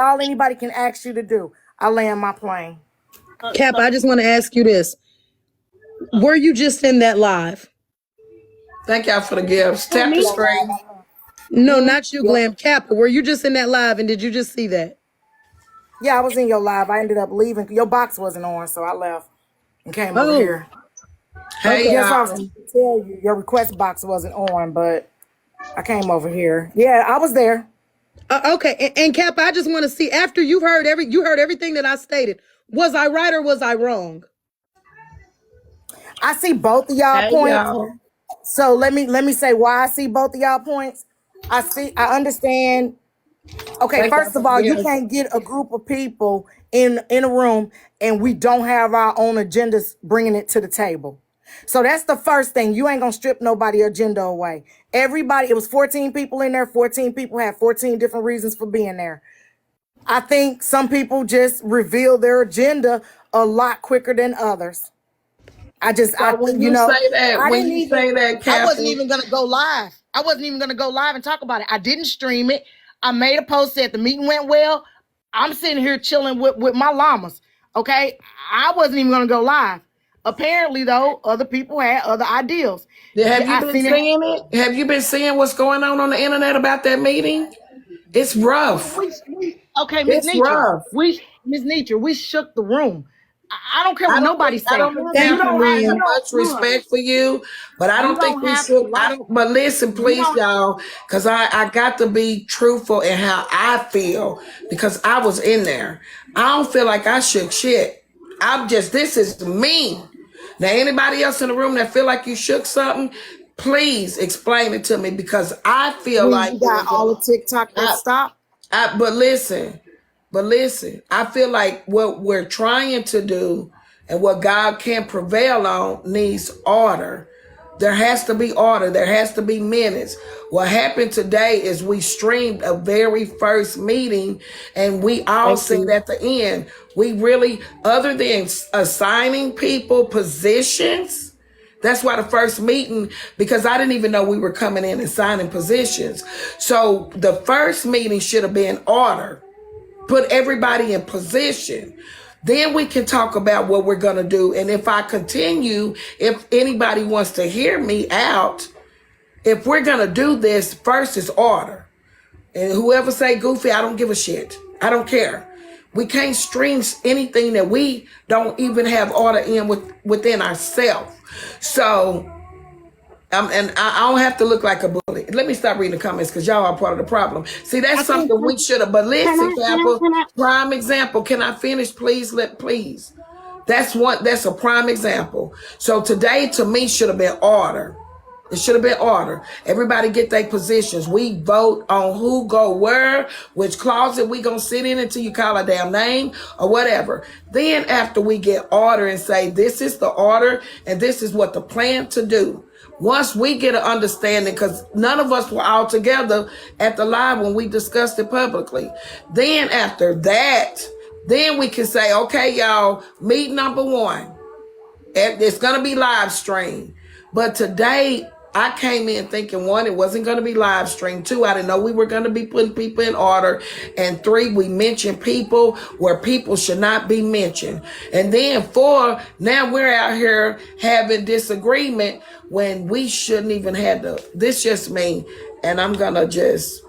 all anybody can ask you to do. I land my plane. Cap, I just want to ask you this. Were you just in that live? Thank y'all for the gifts. Tap the screen. No, not you, Glam. Cap, were you just in that live and did you just see that? Yeah, I was in your live. I ended up leaving. Your box wasn't on, so I left and came over here. Hey, yes, I was trying to tell you your request box wasn't on, but I came over here. Yeah, I was there. Okay, and Cap, I just want to see, after you heard everything that I stated, was I right or was I wrong? I see both of y'all points. So let me say why I see both of y'all points. I understand. Okay, first of all, you can't get a group of people in a room and we don't have our own agendas bringing it to the table. So that's the first thing. You ain't gonna strip nobody agenda away. Everybody, it was 14 people in there. 14 people had 14 different reasons for being there. I think some people just reveal their agenda a lot quicker than others. I wasn't even gonna go live. I wasn't even gonna go live and talk about it. I didn't stream it. I made a post, said the meeting went well. I'm sitting here chilling with my llamas. Okay, I wasn't even gonna go live. Apparently, though, other people had other ideas. Have you been seeing it? Have you been seeing what's going on the internet about that meeting? It's rough. Okay, Miss Netra. Miss Netra, we shook the room. I don't care what nobody says. I don't have much respect for you, but I don't think we should. But listen, please, y'all, because I got to be truthful in how I feel because I was in there. I don't feel like I shook shit. This is me. Now, anybody else in the room that feel like you shook something, please explain it to me because I feel like you got all the TikTok that stop. But listen, I feel like what we're trying to do and what God can prevail on needs order. There has to be order. There has to be minutes. What happened today is we streamed a very first meeting and we all said at the end, we really, other than assigning people positions, that's why the first meeting, because I didn't even know we were coming in and signing positions. So the first meeting should have been order. Put everybody in position. Then we can talk about what we're going to do. And if I continue, if anybody wants to hear me out, if we're going to do this, first is order. And whoever say goofy, I don't give a shit. I don't care. We can't stream anything that we don't even have order in within ourselves. So, and I don't have to look like a bully. Let me stop reading the comments because y'all are part of the problem. See, that's something we should have. But listen, prime example. Can I finish, please? Please. That's a prime example. So today, to me, should have been order. It should have been order. Everybody get their positions. We vote on who go where, which closet we gonna sit in until you call a damn name or whatever. Then after we get order and say, this is the order and this is what the plan to do. Once we get an understanding, because none of us were all together at the live when we discussed it publicly. Then after that, then we can say, okay, y'all, meeting number 1. And it's going to be live stream. But today, I came in thinking, 1, it wasn't going to be live stream. 2, I didn't know we were going to be putting people in order. And 3, we mentioned people where people should not be mentioned. And then 4, now we're out here having disagreement when we shouldn't even have this just me. And I'm just.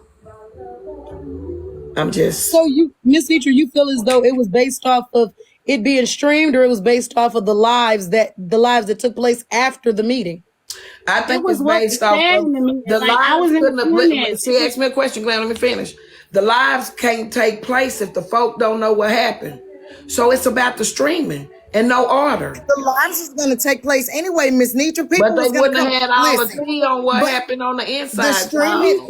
So you, Miss Netra, you feel as though it was based off of it being streamed or it was based off of the lives that took place after the meeting? I think it's based off of the lives. She asked me a question, Glenn. Let me finish. The lives can't take place if the folk don't know what happened. So it's about the streaming and no order. The lives is going to take place anyway, Miss Netra. But they wouldn't have had all the tea on what happened on the inside. The streaming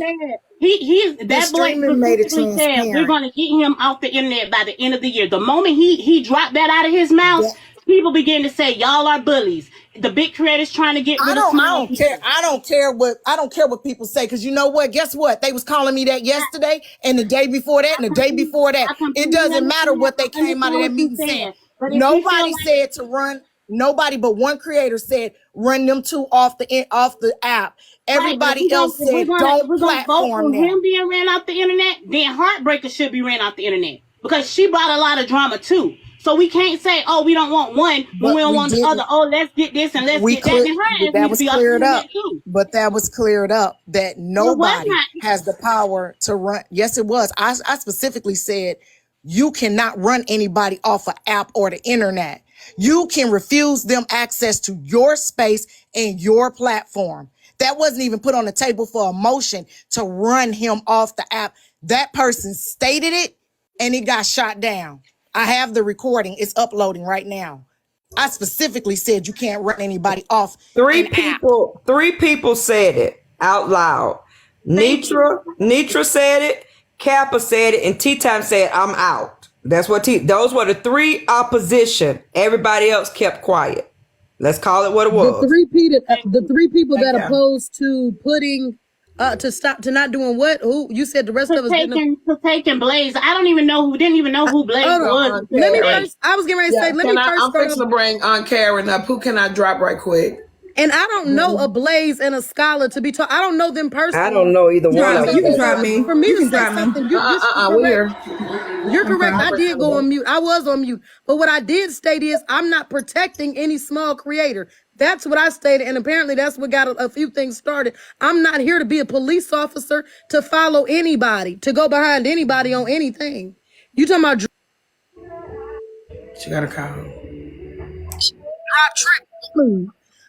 that boy specifically said we're going to get him off the internet by the end of the year. The moment he dropped that out of his mouth, people begin to say y'all are bullies. The big creators trying to get rid of small people. I don't care what people say, because you know what? Guess what? They was calling me that yesterday and the day before that and the day before that. It doesn't matter what they came out of that meeting saying. Nobody said to run Nobody but one creator said run them two off the app. Everybody else said don't platform them. Him being ran off the internet, then Heartbreaker should be ran off the internet because she brought a lot of drama too. So we can't say, oh, we don't want one, but we don't want the other. Oh, let's get this and let's get that. That was cleared up. But that was cleared up that nobody has the power to run. Yes, it was. I specifically said you cannot run anybody off an app or the internet. You can refuse them access to your space and your platform. That wasn't even put on the table for a motion to run him off the app. That person stated it and it got shot down. I have the recording. It's uploading right now. I specifically said you can't run anybody off. Three people said it out loud. Netra said it, Kappa said it, and T-Time said, I'm out. That's what those were the three opposition. Everybody else kept quiet. Let's call it what it was. The three people that opposed to putting to not doing what? Who you said the rest of us taking Blaze. I didn't even know who Blaze was. Let me first. I was getting ready to say. I'm fixing to bring Aunt Karen up. Who can I drop right quick? And I don't know a Blaze and a Scholar to be taught. I don't know them personally. I don't know either one of them. You can drop me. For me to say something, we're here. You're correct. I did go on mute. I was on mute. But what I did state is I'm not protecting any small creator. That's what I stated. And apparently that's what got a few things started. I'm not here to be a police officer, to follow anybody, to go behind anybody on anything. You talking about... She got a call.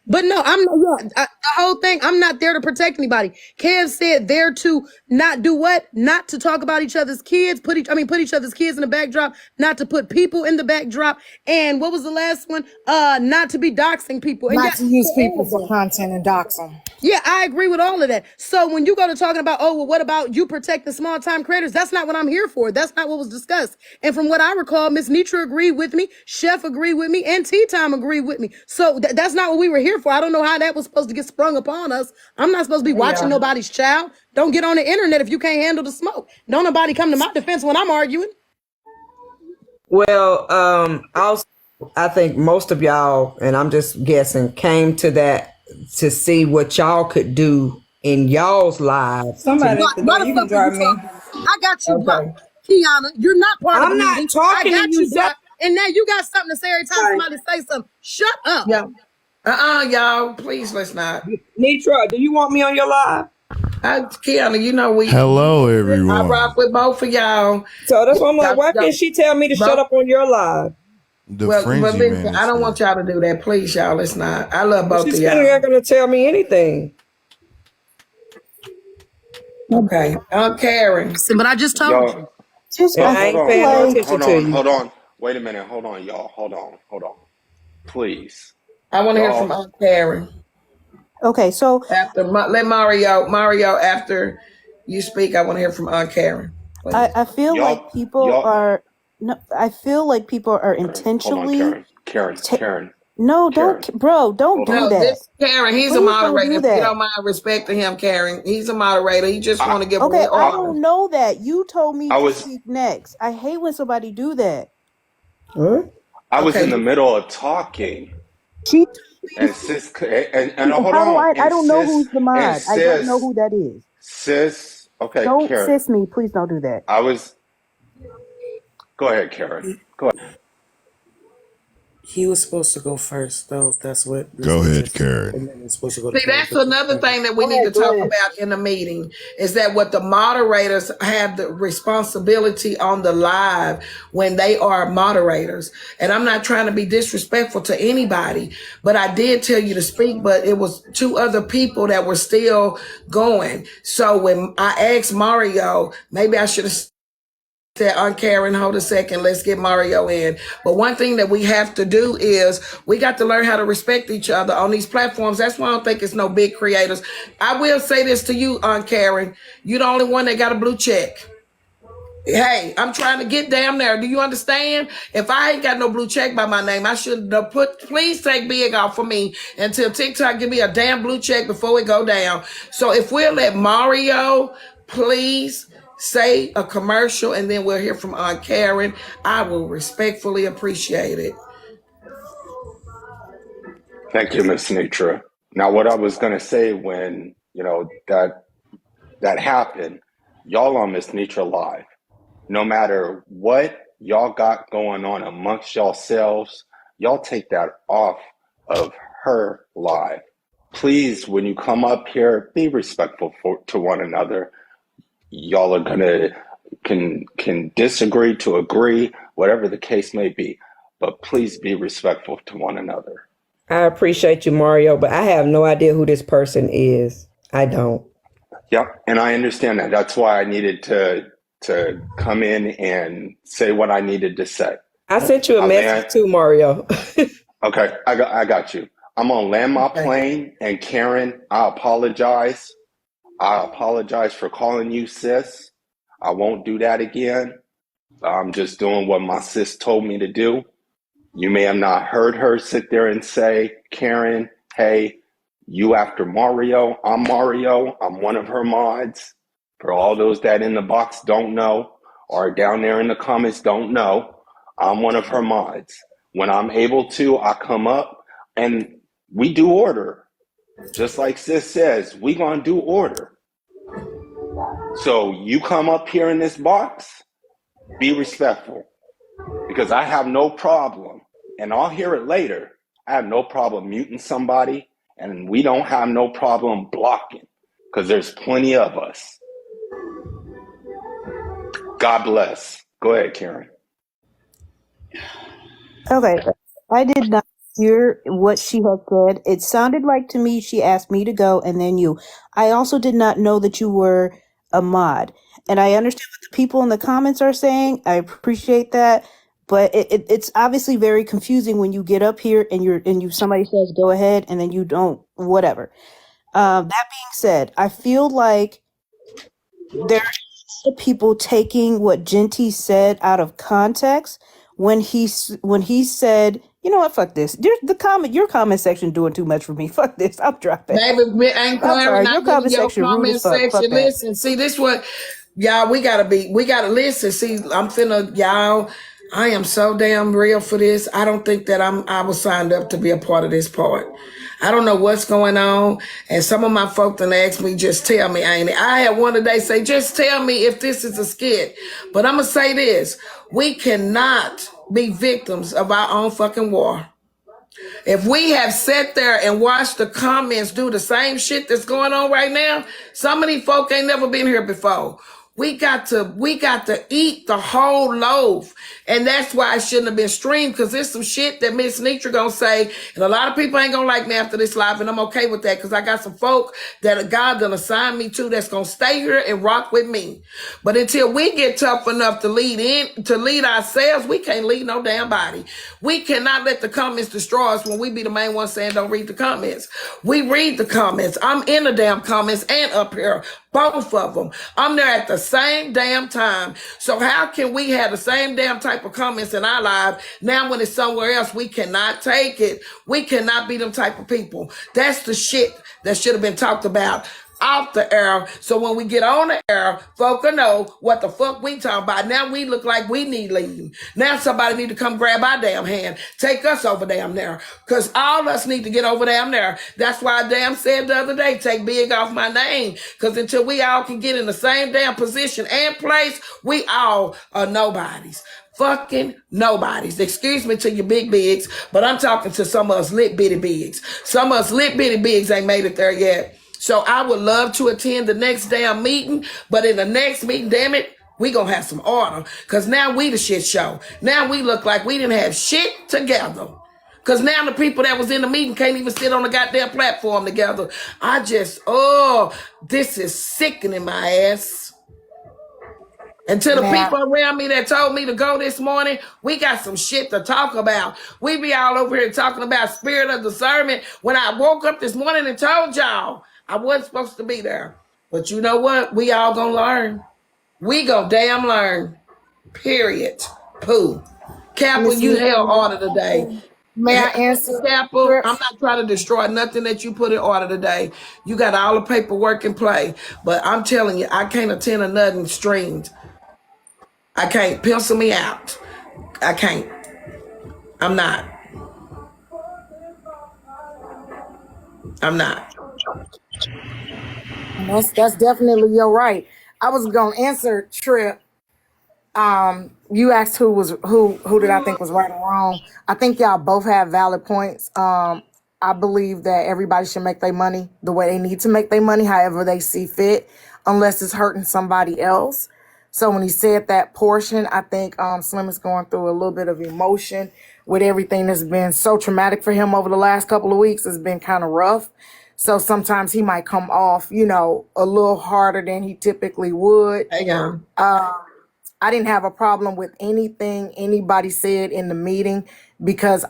But no, the whole thing, I'm not there to protect anybody. Kev said there to not do what? Not to talk about each other's kids, put each other's kids in the backdrop, not to put people in the backdrop. And what was the last one? Not to be doxing people. And not to use people for content and dox them. Yeah, I agree with all of that. So when you go to talking about, oh, well, what about you protecting small time creators? That's not what I'm here for. That's not what was discussed. And from what I recall, Miss Netra agreed with me, Chef agreed with me, and T-Time agreed with me. So that's not what we were here for. I don't know how that was supposed to get sprung upon us. I'm not supposed to be watching nobody's child. Don't get on the internet if you can't handle the smoke. Don't nobody come to my defense when I'm arguing. Well, I think most of y'all, and I'm just guessing, came to that to see what y'all could do in y'all's lives. Somebody, you can drive me. I got you, Kiana. You're not part of the meeting. I'm not talking to you. And now you got something to say every time somebody say something. Shut up. Yeah. Y'all, please, let's not. Netra, do you want me on your live? Kiana, you know Hello, everyone. I rock with both of y'all. So that's why I'm like, why can't she tell me to shut up on your live? Listen, I don't want y'all to do that. Please, y'all, let's not. I love both of y'all. She's not going to tell me anything. Okay. Karen. But I just told you. I ain't paying no attention to you. Hold on. Wait a minute. Hold on, y'all. Hold on. Please. I want to hear from Aunt Karen. Okay, so let Mario, after you speak, I want to hear from Aunt Karen. I feel like people are intentionally. Karen. No, don't do that. This Karen, he's a moderator. If you don't mind respecting him, Karen, he's a moderator. He just want to give away order. I don't know that. You told me to speak next. I hate when somebody do that. Huh? I was in the middle of talking. And sis, and hold on. I don't know who's the mod. I don't know who that is. Sis, okay. Don't Karen. sis me. Please don't do that. Go ahead, Karen. Go ahead. He was supposed to go first, though. That's what. Go ahead, Karen. See, that's another thing that we need to talk about in the meeting is that what the moderators have the responsibility on the live when they are moderators. And I'm not trying to be disrespectful to anybody, but I did tell you to speak, but it was two other people that were still going. So when I asked Mario, maybe I should have said, Aunt Karen, hold a second, let's get Mario in. But one thing that we have to do is we got to learn how to respect each other on these platforms. That's why I don't think it's no big creators. I will say this to you, Aunt Karen, you're the only one that got a blue check. Hey, I'm trying to get down there. Do you understand? If I ain't got no blue check by my name, I should have please take big off for me until TikTok give me a damn blue check before it go down. So if we'll let Mario, please say a commercial, and then we'll hear from Aunt Karen. I will respectfully appreciate it. Thank you, Miss Netra. Now, what I was going to say when, that happened, y'all on Miss Netra Live, no matter what y'all got going on amongst yourselves, y'all take that off of her live. Please, when you come up here, be respectful to one another. Y'all are gonna can disagree to agree, whatever the case may be, but please be respectful to one another. I appreciate you, Mario, but I have no idea who this person is. I don't. Yep, and I understand that. That's why I needed to come in and say what I needed to say. I sent you a message too, Mario. Okay, I got you. I'm gonna land my plane, and Karen, I apologize. I apologize for calling you sis. I won't do that again. I'm just doing what my sis told me to do. You may have not heard her sit there and say, Karen, hey, you after Mario. I'm Mario. I'm one of her mods. For all those that in the box don't know, or down there in the comments don't know, I'm one of her mods. When I'm able to, I come up and we do order. Just like sis says, we gonna do order. So you come up here in this box, be respectful. Because I have no problem, and I'll hear it later, I have no problem muting somebody, and we don't have no problem blocking, because there's plenty of us. God bless. Go ahead, Karen. Okay. I did not hear what she had said. It sounded like to me she asked me to go and then you. I also did not know that you were a mod. And I understand what the people in the comments are saying. I appreciate that. But it's obviously very confusing when you get up here and somebody says go ahead and then you don't, whatever. That being said, I feel like there are people taking what Genty said out of context when he said, you know what, fuck this. Your comment section doing too much for me. Fuck this. I'm dropping. Baby, ain't Claire not your section rude as fuck. Fuck listen, see, this what y'all we gotta listen. See, I'm finna y'all. I am so damn real for this. I don't think that I was signed up to be a part of this part. I don't know what's going on. And some of my folk done asked me, just tell me, ain't it? I had one today say, just tell me if this is a skit. But I'm gonna say this. We cannot be victims of our own fucking war. If we have sat there and watched the comments do the same shit that's going on right now, some of these folk ain't never been here before. We got to eat the whole loaf. And that's why it shouldn't have been streamed, because there's some shit that Miss Netra gonna say, and a lot of people ain't gonna like me after this live, and I'm okay with that, because I got some folk that God done assigned me to that's gonna stay here and rock with me. But until we get tough enough to lead ourselves, we can't lead no damn body. We cannot let the comments destroy us when we be the main ones saying don't read the comments. We read the comments. I'm in the damn comments and up here. Both of them. I'm there at the same damn time. So how can we have the same damn type of comments in our life? Now when it's somewhere else, we cannot take it. We cannot be them type of people. That's the shit that should have been talked about off the air. So when we get on the air, folk will know what the fuck we talking about. Now we look like we need leading. Now somebody need to come grab our damn hand. Take us over damn there. Because all of us need to get over damn there. That's why I damn said the other day, take big off my name. Because until we all can get in the same damn position and place, we all are nobodies. Fucking nobodies. Excuse me to your big bigs, but I'm talking to some of us lit bitty bigs. Some of us lit bitty bigs ain't made it there yet. So I would love to attend the next damn meeting, but in the next meeting, damn it, we gonna have some order. Cause now we the shit show. Now we look like we didn't have shit together. Cause now the people that was in the meeting can't even sit on the goddamn platform together. This is sickening my ass. And to the people around me that told me to go this morning, we got some shit to talk about. We be all over here talking about spirit of discernment when I woke up this morning and told y'all I wasn't supposed to be there. But you know what? We all gonna learn. We gonna damn learn. Period. Pooh. Capel, you held order today. May I answer? Capel, I'm not trying to destroy nothing that you put in order today. You got all the paperwork in play. But I'm telling you, I can't attend a nothing streamed. I can't. Pencil me out. I can't. I'm not. I'm not. That's definitely your right. I was gonna answer Trip. You asked who did I think was right or wrong. I think y'all both have valid points. I believe that everybody should make their money the way they need to make their money, however they see fit, unless it's hurting somebody else. So when he said that portion, I think Slim is going through a little bit of emotion with everything that's been so traumatic for him over the last couple of weeks. It's been kind of rough. So sometimes he might come off, a little harder than he typically would. Hang on. I didn't have a problem with anything anybody said in the meeting because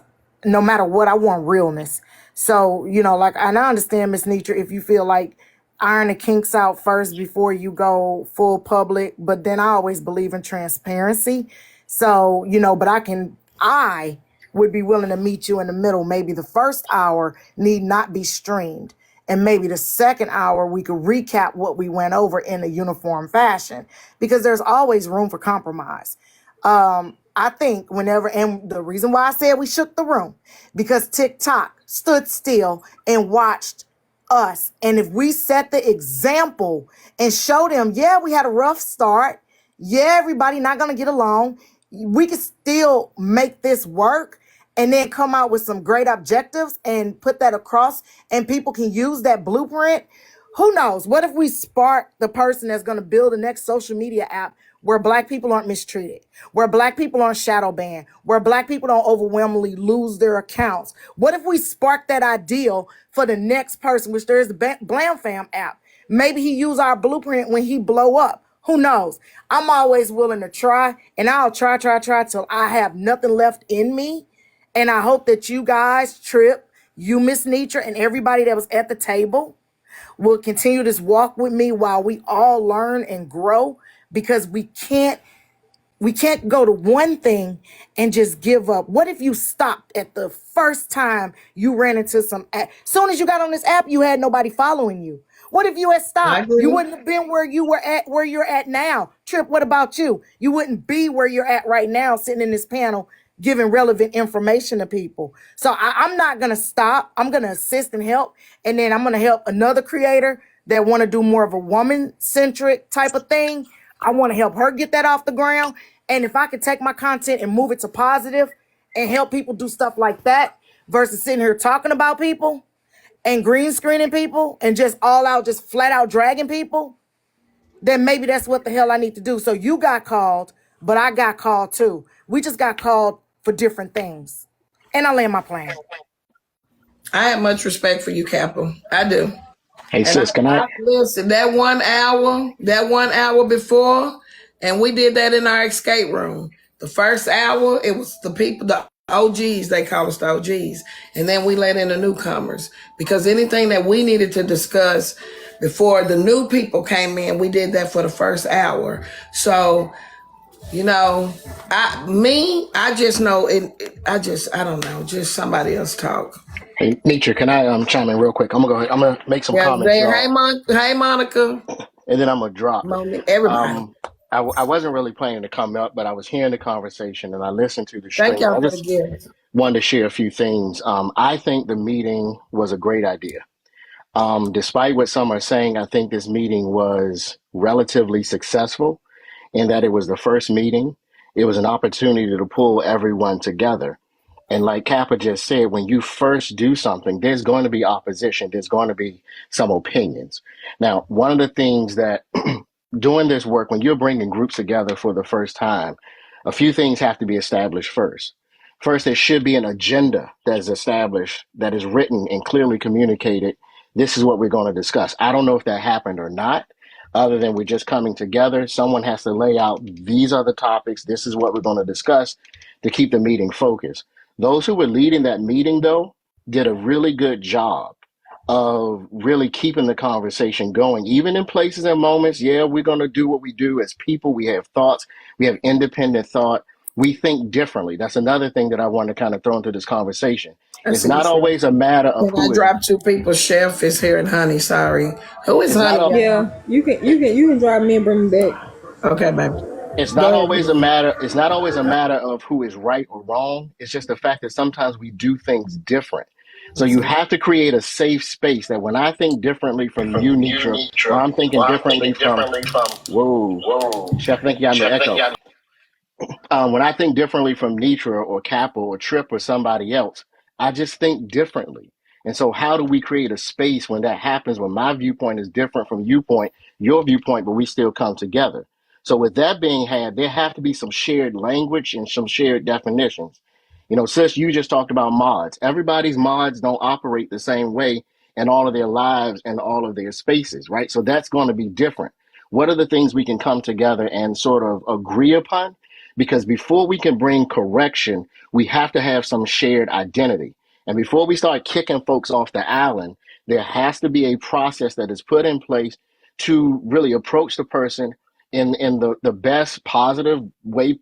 no matter what, I want realness. So, and I understand, Miss Netra, if you feel like iron the kinks out first before you go full public, but then I always believe in transparency. So, but I would be willing to meet you in the middle. Maybe the first hour need not be streamed. And maybe the second hour, we could recap what we went over in a uniform fashion because there's always room for compromise. I think and the reason why I said we shook the room, because TikTok stood still and watched us. And if we set the example and show them, yeah, we had a rough start. Yeah, everybody not going to get along. We can still make this work and then come out with some great objectives and put that across and people can use that blueprint. Who knows? What if we spark the person that's going to build the next social media app where Black people aren't mistreated, where Black people aren't shadow banned, where Black people don't overwhelmingly lose their accounts? What if we spark that ideal for the next person, which there is the Blam Fam app? Maybe he use our blueprint when he blow up. Who knows? I'm always willing to try, and I'll try till I have nothing left in me. And I hope that you guys, Trip, you, Miss Netra, and everybody that was at the table will continue this walk with me while we all learn and grow, because we can't go to one thing and just give up. What if you stopped at the first time you ran into some app? Soon as you got on this app, you had nobody following you. What if you had stopped? You wouldn't have been where you're at now. Trip, what about you? You wouldn't be where you're at right now, sitting in this panel, giving relevant information to people. So I'm not going to stop. I'm going to assist and help. And then I'm going to help another creator that want to do more of a woman-centric type of thing. I want to help her get that off the ground. And if I could take my content and move it to positive and help people do stuff like that versus sitting here talking about people and green screening people and just flat out dragging people, then maybe that's what the hell I need to do. So you got called, but I got called too. We just got called for different things. And I land my plane. I have much respect for you, Capo. I do. Hey, sis, can I listen? That 1 hour before, and we did that in our escape room. The first hour, it was the people, the OGs, they call us the OGs. And then we let in the newcomers, because anything that we needed to discuss before the new people came in, we did that for the first hour. So, I just know I don't know, just somebody else talk. Hey, Netra, can I chime in real quick? I'm gonna go ahead. I'm gonna make some comments. Hey, Monica. And then I'm gonna drop. Everybody. I wasn't really planning to come up, but I was hearing the conversation and I listened to the stream. Thank y'all I for just the gift. wanted to share a few things. I think the meeting was a great idea. Despite what some are saying, I think this meeting was relatively successful in that it was the first meeting. It was an opportunity to pull everyone together. And like Kappa just said, when you first do something, there's going to be opposition. There's going to be some opinions. Now, one of the things that doing this work, when you're bringing groups together for the first time, a few things have to be established first. First, there should be an agenda that is established, that is written and clearly communicated. This is what we're going to discuss. I don't know if that happened or not, other than we're just coming together. Someone has to lay out, these are the topics, this is what we're going to discuss to keep the meeting focused. Those who were leading that meeting, though, did a really good job of really keeping the conversation going, even in places and moments. Yeah, we're going to do what we do as people. We have thoughts. We have independent thought. We think differently. That's another thing that I want to kind of throw into this conversation. It's not always a matter of who. I dropped two people. Chef is here and Honey. Sorry. Who is Honey? Yeah, you can drop me and bring me back. Okay, baby. It's not always a matter. It's not always a matter of who is right or wrong. It's just the fact that sometimes we do things different. So you have to create a safe space that when I think differently from you, Netra, or I'm thinking differently from, whoa, Chef, I think you got the echo. When I think differently from Netra or Kappa or Trip or somebody else, I just think differently. And so, how do we create a space when that happens, when my viewpoint is different from your viewpoint, but we still come together? So, with that being had, there have to be some shared language and some shared definitions. You know, sis, you just talked about mods. Everybody's mods don't operate the same way in all of their lives and all of their spaces, right? So, that's going to be different. What are the things we can come together and sort of agree upon? Because before we can bring correction, we have to have some shared identity. And before we start kicking folks off the island, there has to be a process that is put in place to really approach the person in the best positive way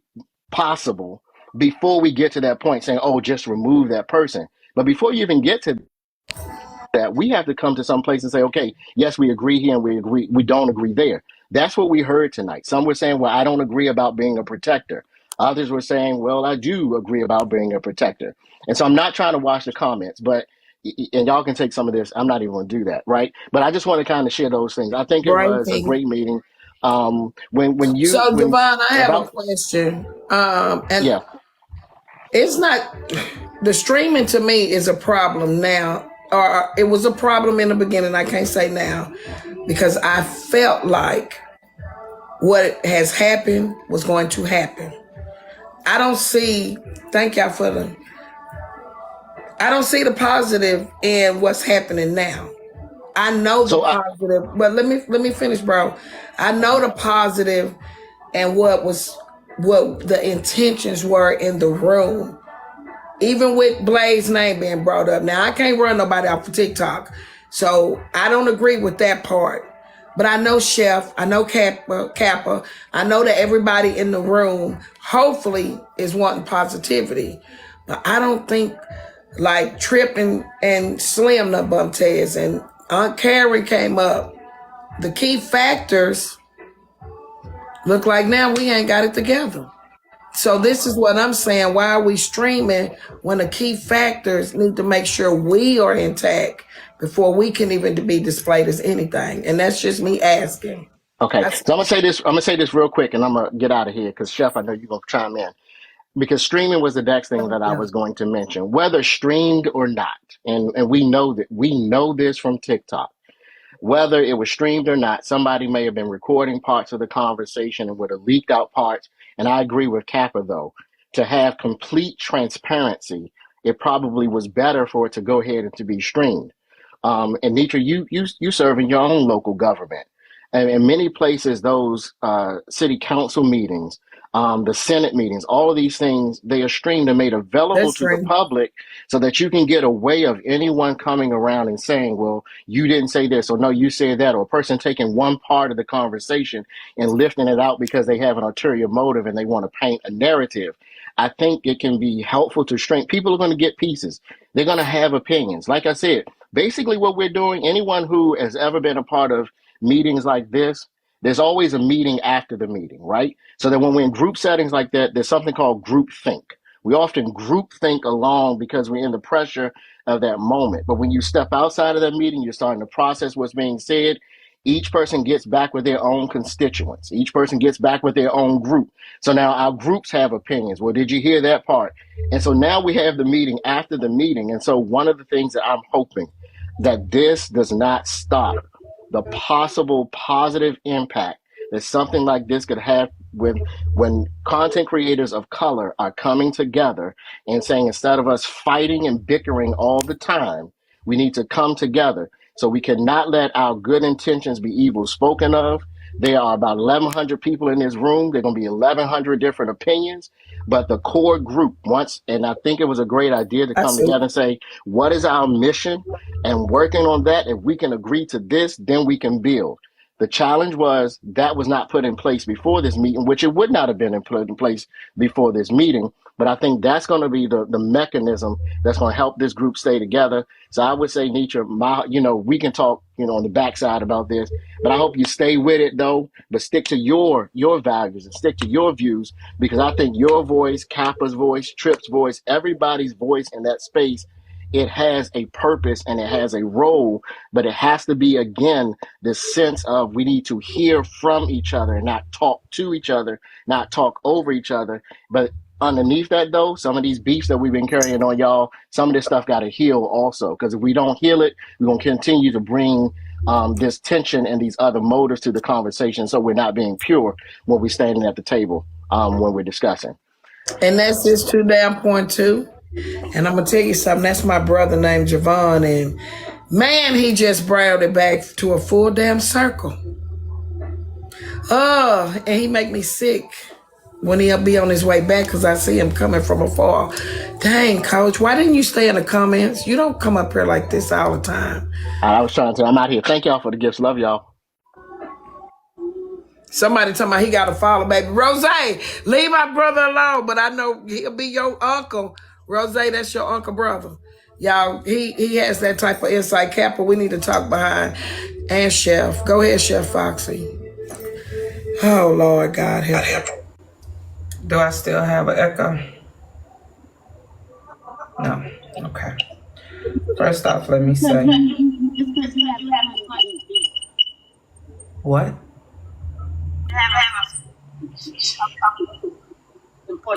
possible before we get to that point saying, oh, just remove that person. But before you even get to that, we have to come to some place and say, okay, yes, we agree here and we don't agree there. That's what we heard tonight. Some were saying, well, I don't agree about being a protector. Others were saying, well, I do agree about being a protector. And so I'm not trying to watch the comments, but and y'all can take some of this. I'm not even going to do that, right? But I just want to kind of share those things. I think it was a great meeting. Devon, I have a question. And yeah, it's not the streaming to me is a problem now, or it was a problem in the beginning. I can't say now because I felt like what has happened was going to happen. I don't see. Thank y'all for the. I don't see the positive in what's happening now. I know the positive, but let me finish, bro. I know the positive and what the intentions were in the room. Even with Blaze's name being brought up. Now I can't run nobody off of TikTok. So I don't agree with that part. But I know Chef, I know Kappa, I know that everybody in the room hopefully is wanting positivity. But I don't think like Trip and Slim the bump Tez and Aunt Karen came up. The key factors look like now we ain't got it together. So this is what I'm saying. Why are we streaming when the key factors need to make sure we are intact before we can even be displayed as anything? And that's just me asking. Okay. So I'm gonna say this real quick and I'm gonna get out of here because Chef, I know you're gonna chime in. Because streaming was the next thing that I was going to mention, whether streamed or not. And we know this from TikTok. Whether it was streamed or not, somebody may have been recording parts of the conversation and would have leaked out parts. And I agree with Kappa, though, to have complete transparency, it probably was better for it to go ahead and to be streamed. And Netra, you serve in your own local government. And in many places, those city council meetings, the Senate meetings, all of these things, they are streamed and made available to the public so that you can get a way of anyone coming around and saying, well, you didn't say this, or no, you said that, or a person taking one part of the conversation and lifting it out because they have an ulterior motive and they want to paint a narrative. I think it can be helpful to stream. People are going to get pieces. They're going to have opinions. Like I said, basically what we're doing, anyone who has ever been a part of meetings like this, there's always a meeting after the meeting, right? So that when we're in group settings like that, there's something called group think. We often group think along because we're in the pressure of that moment. But when you step outside of that meeting, you're starting to process what's being said. Each person gets back with their own constituents. Each person gets back with their own group. So now our groups have opinions. Well, did you hear that part? And so now we have the meeting after the meeting. And so one of the things that I'm hoping that this does not stop the possible positive impact that something like this could have when content creators of color are coming together and saying, instead of us fighting and bickering all the time, we need to come together. So we cannot let our good intentions be evil spoken of. There are about 1,100 people in this room. There are going to be 1,100 different opinions. But the core group wants, and I think it was a great idea to come together and say, what is our mission? And working on that, if we can agree to this, then we can build. The challenge was that was not put in place before this meeting, which it would not have been put in place before this meeting. But I think that's going to be the mechanism that's going to help this group stay together. So I would say, Netra, we can talk, on the backside about this, but I hope you stay with it though, but stick to your values and stick to your views, because I think your voice, Kappa's voice, Tripp's voice, everybody's voice in that space it has a purpose and it has a role, but it has to be, again, this sense of we need to hear from each other, not talk to each other, not talk over each other. But underneath that, though, some of these beefs that we've been carrying on, y'all, some of this stuff got to heal also, because if we don't heal it, we're going to continue to bring this tension and these other motives to the conversation, so we're not being pure when we're standing at the table when we're discussing. And that's just too damn point too. And I'm gonna tell you something. That's my brother named Javon, and man, he just brought it back to a full damn circle. Oh, and he make me sick when he'll be on his way back because I see him coming from afar. Dang, Coach, why didn't you stay in the comments? You don't come up here like this all the time. I was trying to. I'm out here. Thank y'all for the gifts. Love y'all. Somebody talking about he got to follow, baby. Rose, leave my brother alone, but I know he'll be your uncle. Rose, that's your uncle brother. Y'all, he has that type of insight. Kappa, we need to talk behind. And Chef. Go ahead, Chef Foxy. Oh, Lord God, help. Do I still have an echo? No. Okay. First off, let me say. What?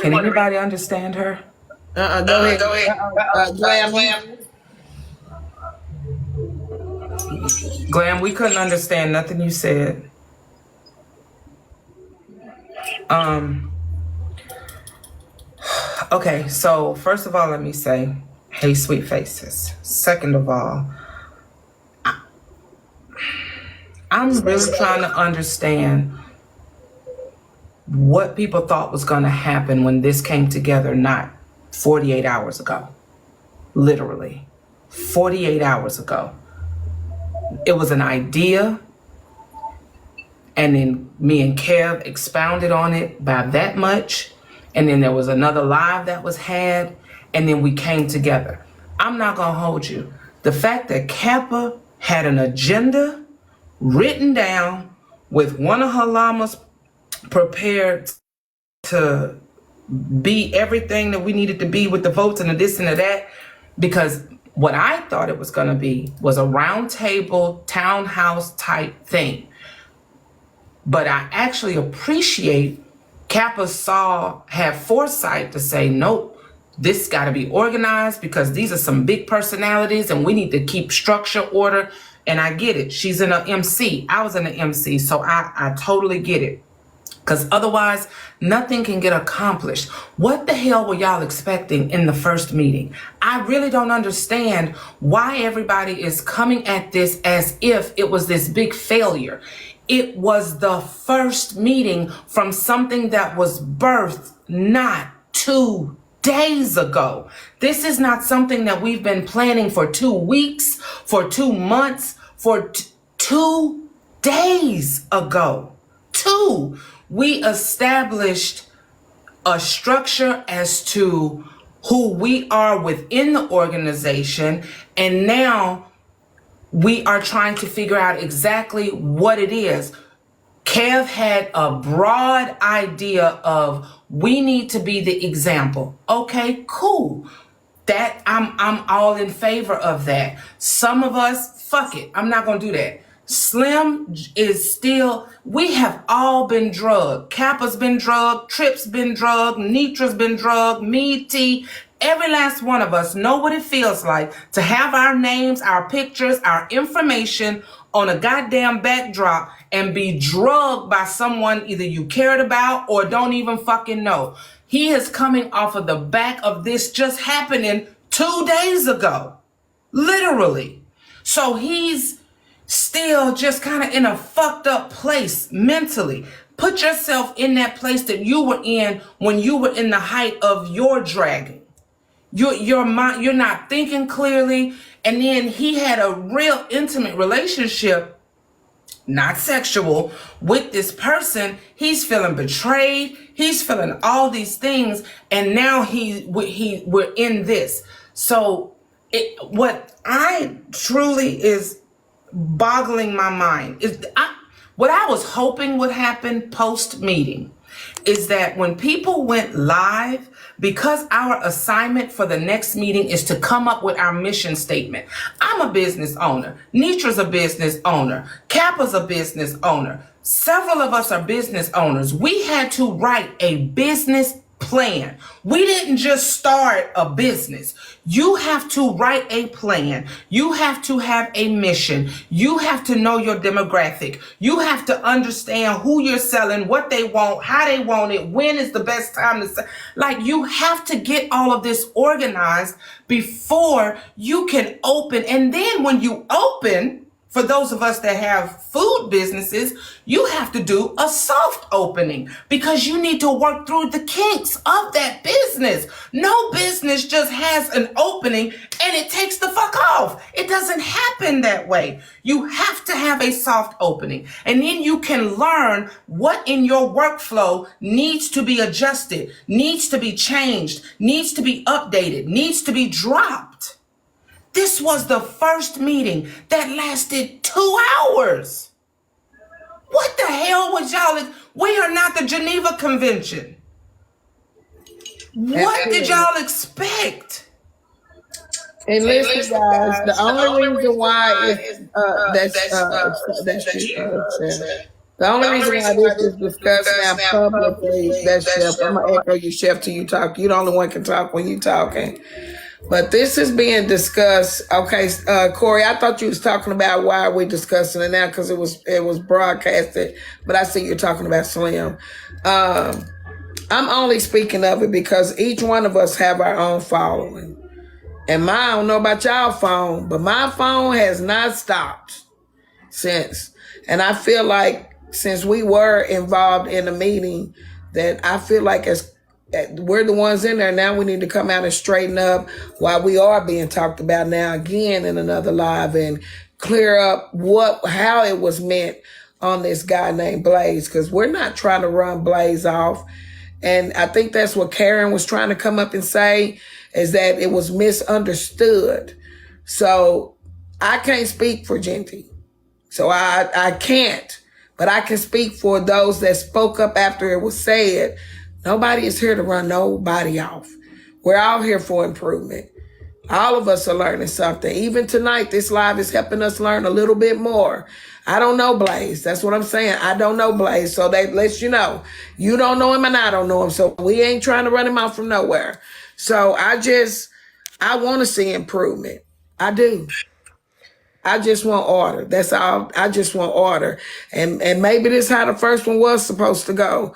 Can anybody understand her? Go ahead. Glam, we couldn't understand nothing you said. Okay, so first of all, let me say, hey, sweet faces. Second of all, I'm really trying to understand what people thought was going to happen when this came together not 48 hours ago. Literally, 48 hours ago. It was an idea, and then me and Kev expounded on it by that much, and then there was another live that was had, and then we came together. I'm not going to hold you. The fact that Kappa had an agenda written down with one of her llamas prepared to be everything that we needed to be with the votes and the this and the that, because what I thought it was going to be was a round table townhouse type thing. But I actually appreciate Kappa had foresight to say, nope, this got to be organized because these are some big personalities and we need to keep structure, order. And I get it. She's in an MC. I was in an MC. So I totally get it. Because otherwise, nothing can get accomplished. What the hell were y'all expecting in the first meeting? I really don't understand why everybody is coming at this as if it was this big failure. It was the first meeting from something that was birthed not 2 days ago. This is not something that we've been planning for 2 weeks, for 2 months, for 2 days ago. We established a structure as to who we are within the organization, and now we are trying to figure out exactly what it is. Kev had a broad idea of we need to be the example. Okay, cool. That I'm all in favor of that. Some of us, fuck it, I'm not gonna do that. Slim is still, we have all been drugged. Kappa's been drugged, Trip's been drugged, Netra's been drugged, me, T. Every last one of us know what it feels like to have our names, our pictures, our information on a goddamn backdrop and be drugged by someone either you cared about or don't even fucking know. He is coming off of the back of this just happening 2 days ago. Literally. So he's still just kind of in a fucked up place mentally. Put yourself in that place that you were in when you were in the height of your dragon. Your mind, you're not thinking clearly. And then he had a real intimate relationship, not sexual, with this person. He's feeling betrayed. He's feeling all these things. And now we're in this. So what I truly is boggling my mind is what I was hoping would happen post meeting is that when people went live, because our assignment for the next meeting is to come up with our mission statement. I'm a business owner. Netra's a business owner. Kappa's a business owner. Several of us are business owners. We had to write a business plan. We didn't just start a business. You have to write a plan. You have to have a mission. You have to know your demographic. You have to understand who you're selling, what they want, how they want it, when is the best time to sell. Like, you have to get all of this organized before you can open. And then when you open, for those of us that have food businesses, you have to do a soft opening because you need to work through the kinks of that business. No business just has an opening and it takes the fuck off. It doesn't happen that way. You have to have a soft opening, and then you can learn what in your workflow needs to be adjusted, needs to be changed, needs to be updated, needs to be dropped. This was the first meeting that lasted 2 hours. What the hell was y'all? We are not the Geneva Convention. What did y'all expect? And listen, guys, the only reason why the only reason why this is discussed now publicly, that's Chef. I'm gonna echo you, Chef, till you talk. You the only one can talk when you talking. But this is being discussed. Okay, Corey, I thought you was talking about why we're discussing it now because it was broadcasted. But I see you're talking about Slim. I'm only speaking of it because each one of us have our own following. And I don't know about y'all phone, but my phone has not stopped since. And I feel like since we were involved in the meeting, that I feel like we're the ones in there. Now we need to come out and straighten up while we are being talked about now again in another live and clear up how it was meant on this guy named Blaze, because we're not trying to run Blaze off. And I think that's what Karen was trying to come up and say, is that it was misunderstood. So I can't speak for Genty. So I can't, but I can speak for those that spoke up after it was said. Nobody is here to run nobody off. We're all here for improvement. All of us are learning something. Even tonight, this live is helping us learn a little bit more. I don't know Blaze. That's what I'm saying. I don't know Blaze. So that lets you know. You don't know him and I don't know him. So we ain't trying to run him off from nowhere. So I want to see improvement. I do. I just want order. That's all. I just want order. And maybe this is how the first one was supposed to go.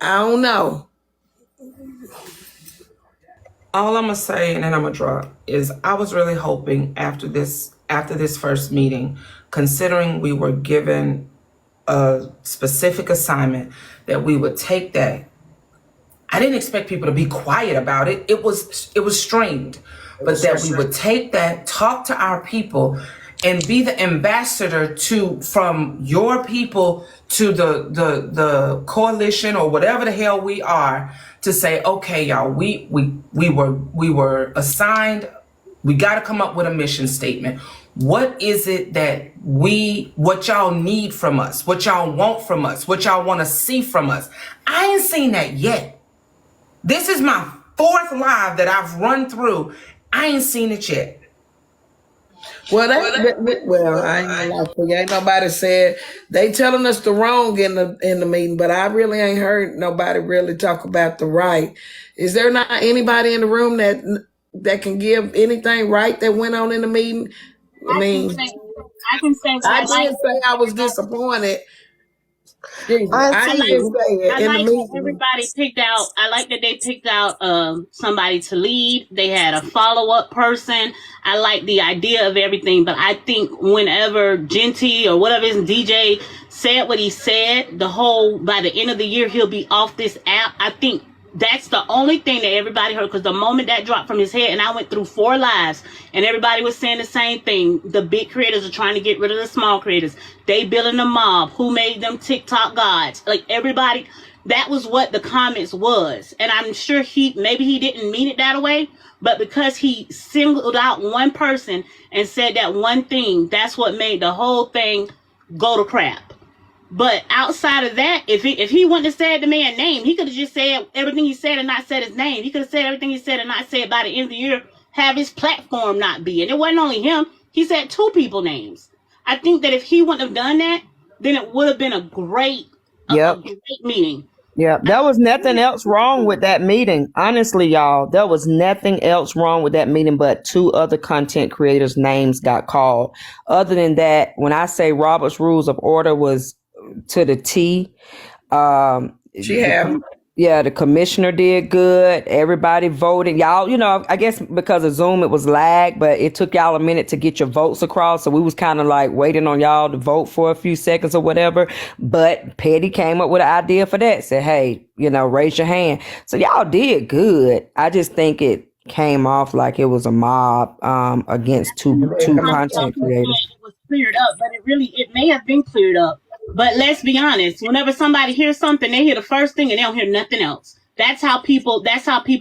I don't know. All I'm gonna say, and then I'm gonna drop, is I was really hoping after this first meeting, considering we were given a specific assignment, that we would take that. I didn't expect people to be quiet about it. It was strained, but that we would take that, talk to our people, and be the ambassador from your people to the coalition or whatever the hell we are, to say, okay, y'all, we were assigned. We got to come up with a mission statement. What is it that what y'all need from us, what y'all want from us, what y'all want to see from us? I ain't seen that yet. This is my 4th live that I've run through. I ain't seen it yet. Well, I ain't gonna lie to you. Ain't nobody said they telling us the wrong in the meeting, but I really ain't heard nobody really talk about the right. Is there not anybody in the room that can give anything right that went on in the meeting? I can say I did say I was disappointed. I like that they picked out somebody to lead. They had a follow-up person. I like the idea of everything, but I think whenever Genty or whatever his DJ said what he said, by the end of the year he'll be off this app. I think that's the only thing that everybody heard, because the moment that dropped from his head, and I went through 4 lives, and everybody was saying the same thing. The big creators are trying to get rid of the small creators. They building a mob. Who made them TikTok gods? Like, everybody, that was what the comments was. And I'm sure maybe he didn't mean it that way, but because he singled out one person and said that one thing, that's what made the whole thing go to crap. But outside of that, if he wouldn't have said the man's name, he could have just said everything he said and not said his name. He could have said everything he said and not said by the end of the year, have his platform not be. And it wasn't only him. He said 2 people names. I think that if he wouldn't have done that, then it would have been a great meeting. Yeah, there was nothing else wrong with that meeting. Honestly, y'all, there was nothing else wrong with that meeting, but 2 other content creators' names got called. Other than that, when I say Robert's Rules of Order was to the T, the commissioner did good. Everybody voted. Y'all, I guess because of Zoom, it was lag, but it took y'all a minute to get your votes across. So we was kind of like waiting on y'all to vote for a few seconds or whatever. But Petty came up with an idea for that. Said, hey, raise your hand. So y'all did good. I just think it came off like it was a mob against two content creators. It was cleared up, but it may have been cleared up. But let's be honest, whenever somebody hears something, they hear the first thing and they don't hear nothing else. That's how people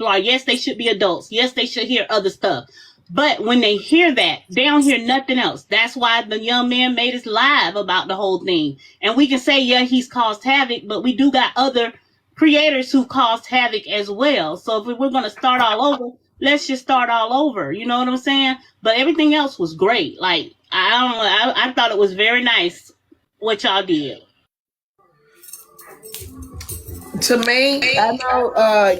are. Yes, they should be adults. Yes, they should hear other stuff. But when they hear that, they don't hear nothing else. That's why the young man made us live about the whole thing. And we can say, yeah, he's caused havoc, but we do got other creators who've caused havoc as well. So if we're going to start all over, let's just start all over. You know what I'm saying? But everything else was great. Like, I thought it was very nice what y'all did. To me, I know,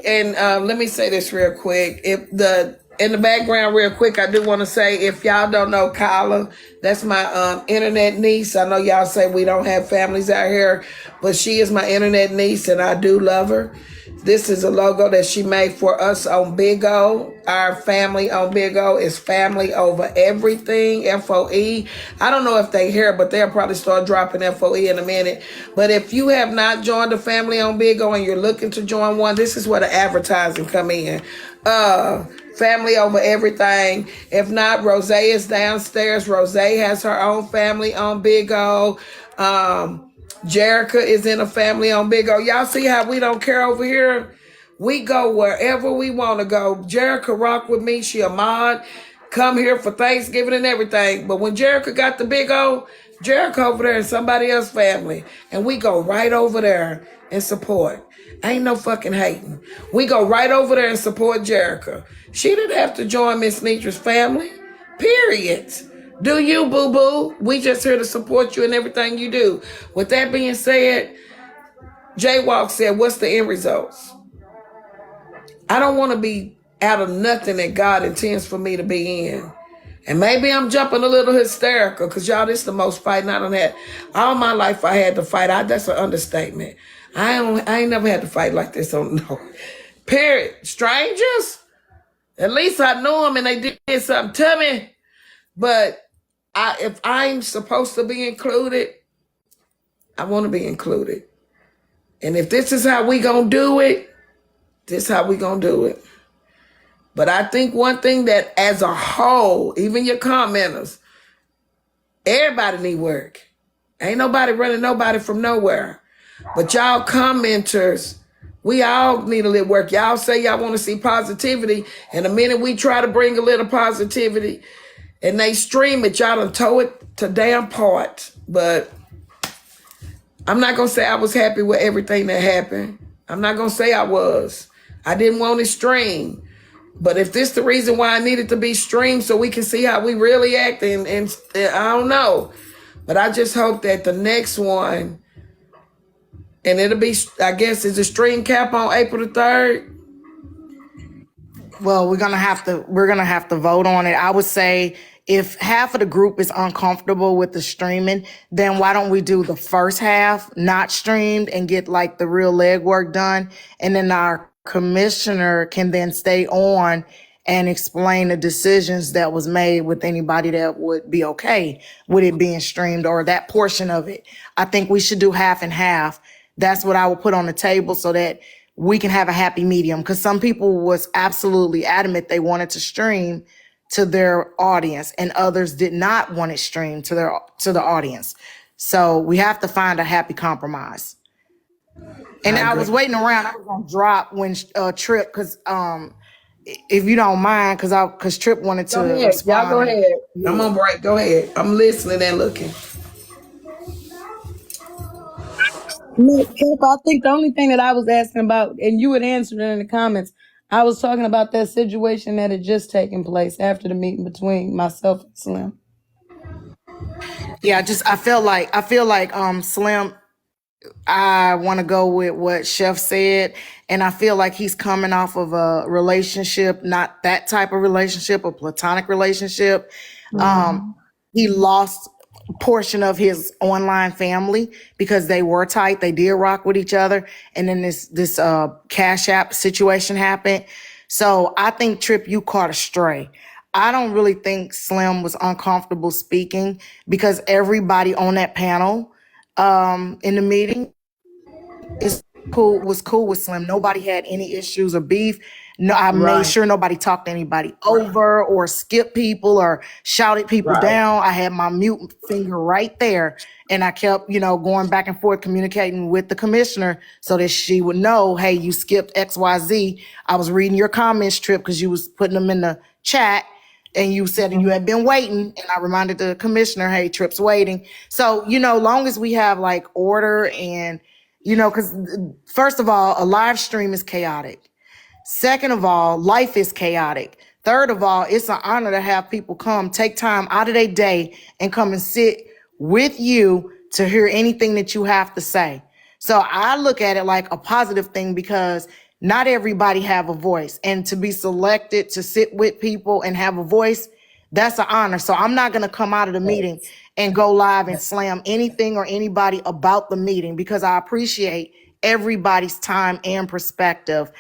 and let me say this real quick. In the background real quick, I do want to say, if y'all don't know Kyla, that's my internet niece. I know y'all say we don't have families out here, but she is my internet niece, and I do love her. This is a logo that she made for us on Big O. Our family on Big O is family over everything, FOE. I don't know if they hear, but they'll probably start dropping FOE in a minute. But if you have not joined a family on Big O and you're looking to join one, this is where the advertising come in. Family over everything. If not, Rose is downstairs. Rose has her own family on Big O. Jerica is in a family on Big O. Y'all see how we don't care over here? We go wherever we want to go. Jerica rock with me. She a mod. Come here for Thanksgiving and everything. But when Jerica got the Big O, Jerica over there in somebody else's family. And we go right over there and support. Ain't no fucking hating. We go right over there and support Jerica. She didn't have to join Miss Netra's family. Period. Do you, boo-boo? We just here to support you in everything you do. With that being said, Jaywalk said, what's the end results? I don't want to be out of nothing that God intends for me to be in. And maybe I'm jumping a little hysterical because, y'all, this is the most fighting I done had. All my life I had to fight. That's an understatement. I ain't never had to fight like this. No. Period. Strangers? At least I knew them and they did something to me. But if I'm supposed to be included, I want to be included. And if this is how we gonna do it, this is how we gonna do it. But I think one thing that as a whole, even your commenters, everybody need work. Ain't nobody running nobody from nowhere. But y'all commenters, we all need a little work. Y'all say y'all want to see positivity. And the minute we try to bring a little positivity, and they stream it, y'all done tow it to damn part. But I'm not going to say I was happy with everything that happened. I'm not going to say I was. I didn't want it streamed. But if this the reason why I needed to be streamed so we can see how we really act, and I don't know. But I just hope that the next one, and it'll be, I guess, is the stream cap on April the 3rd? Well, we're gonna have to vote on it. I would say if half of the group is uncomfortable with the streaming, then why don't we do the first half not streamed and get like the real legwork done, and then our commissioner can then stay on and explain the decisions that was made with anybody that would be okay with it being streamed or that portion of it. I think we should do half and half. That's what I will put on the table so that we can have a happy medium, because some people was absolutely adamant they wanted to stream to their audience and others did not want it streamed to the audience. So we have to find a happy compromise. And I was waiting around. I was gonna drop when Trip, because if you don't mind, because Trip wanted to respond. Y'all go ahead. I'm on break. Go ahead. I'm listening and looking. No, Kev, I think the only thing that I was asking about, and you had answered it in the comments, I was talking about that situation that had just taken place after the meeting between myself and Slim. Yeah, I feel like Slim, I want to go with what Chef said, and I feel like he's coming off of a relationship, not that type of relationship, a platonic relationship. He lost a portion of his online family because they were tight, they did rock with each other, and then this Cash App situation happened. So I think, Trip, you caught a stray. I don't really think Slim was uncomfortable speaking because everybody on that panel in the meeting was cool with Slim. Nobody had any issues or beef. No, I made sure nobody talked anybody over or skipped people or shouted people down. I had my mute finger right there, and I kept, going back and forth communicating with the commissioner so that she would know, hey, you skipped XYZ. I was reading your comments, Trip, because you was putting them in the chat. And you said you had been waiting, and I reminded the commissioner, hey, Trip's waiting. So, long as we have like order and, because first of all, a live stream is chaotic. Second of all, life is chaotic. Third of all, it's an honor to have people come, take time out of their day and come and sit with you to hear anything that you have to say. So I look at it like a positive thing because not everybody have a voice, and to be selected to sit with people and have a voice, that's an honor. So I'm not going to come out of the meeting and go live and slam anything or anybody about the meeting because I appreciate everybody's time and perspective.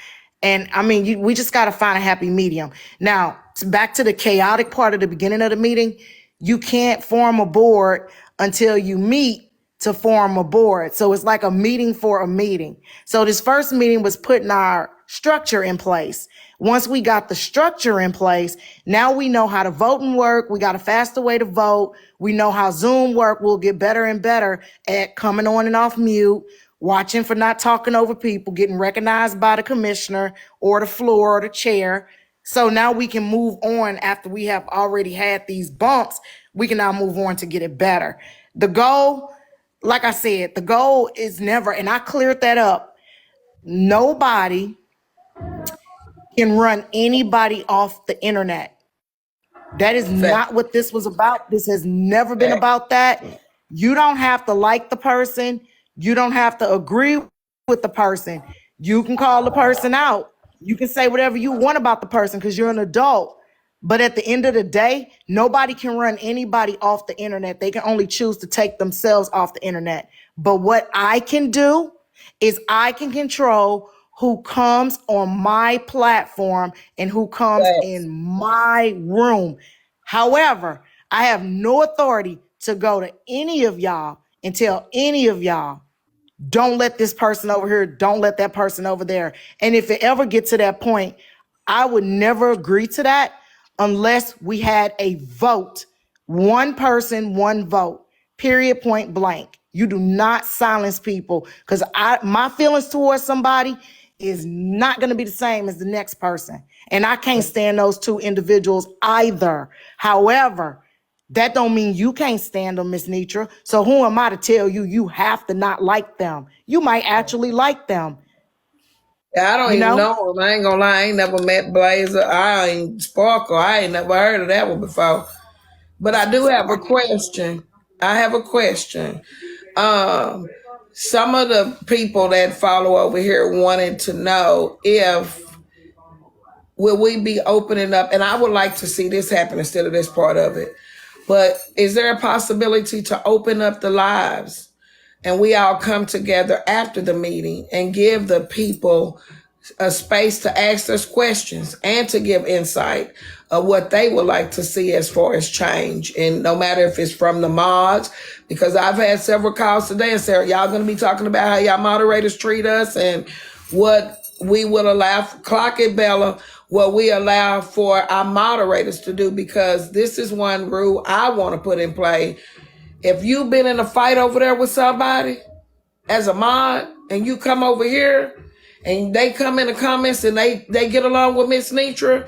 And I mean, we just got to find a happy medium. Now, back to the chaotic part of the beginning of the meeting, you can't form a board until you meet to form a board. So it's like a meeting for a meeting. So this first meeting was putting our structure in place. Once we got the structure in place, now we know how to vote and work. We got a faster way to vote. We know how Zoom work. We'll get better and better at coming on and off mute, watching for not talking over people, getting recognized by the commissioner or the floor or the chair. So now we can move on after we have already had these bumps. We can now move on to get it better. The goal, like I said, the goal is never, and I cleared that up, nobody can run anybody off the internet. That is not what this was about. This has never been about that. You don't have to like the person. You don't have to agree with the person. You can call the person out. You can say whatever you want about the person because you're an adult. But at the end of the day, nobody can run anybody off the internet. They can only choose to take themselves off the internet. But what I can do is I can control who comes on my platform and who comes in my room. However, I have no authority to go to any of y'all and tell any of y'all, don't let this person over here, don't let that person over there. And if it ever gets to that point, I would never agree to that unless we had a vote. One person, one vote, period, point blank. You do not silence people because my feelings towards somebody is not going to be the same as the next person. And I can't stand those two individuals either. However, that don't mean you can't stand them, Miss Netra. So who am I to tell you you have to not like them? You might actually like them. Yeah, I don't even know him. I ain't gonna lie. I ain't never met Blazer. I ain't Sparkle. I ain't never heard of that one before. But I do have a question. I have a question. Some of the people that follow over here wanted to know if will we be opening up, and I would like to see this happen instead of this part of it. But is there a possibility to open up the lives and we all come together after the meeting and give the people a space to ask us questions and to give insight of what they would like to see as far as change? And no matter if it's from the mods, because I've had several calls today and said, y'all going to be talking about how y'all moderators treat us and what we will allow, clock it, Bella, what we allow for our moderators to do, because this is one rule I want to put in play. If you've been in a fight over there with somebody as a mod and you come over here and they come in the comments and they get along with Miss Netra,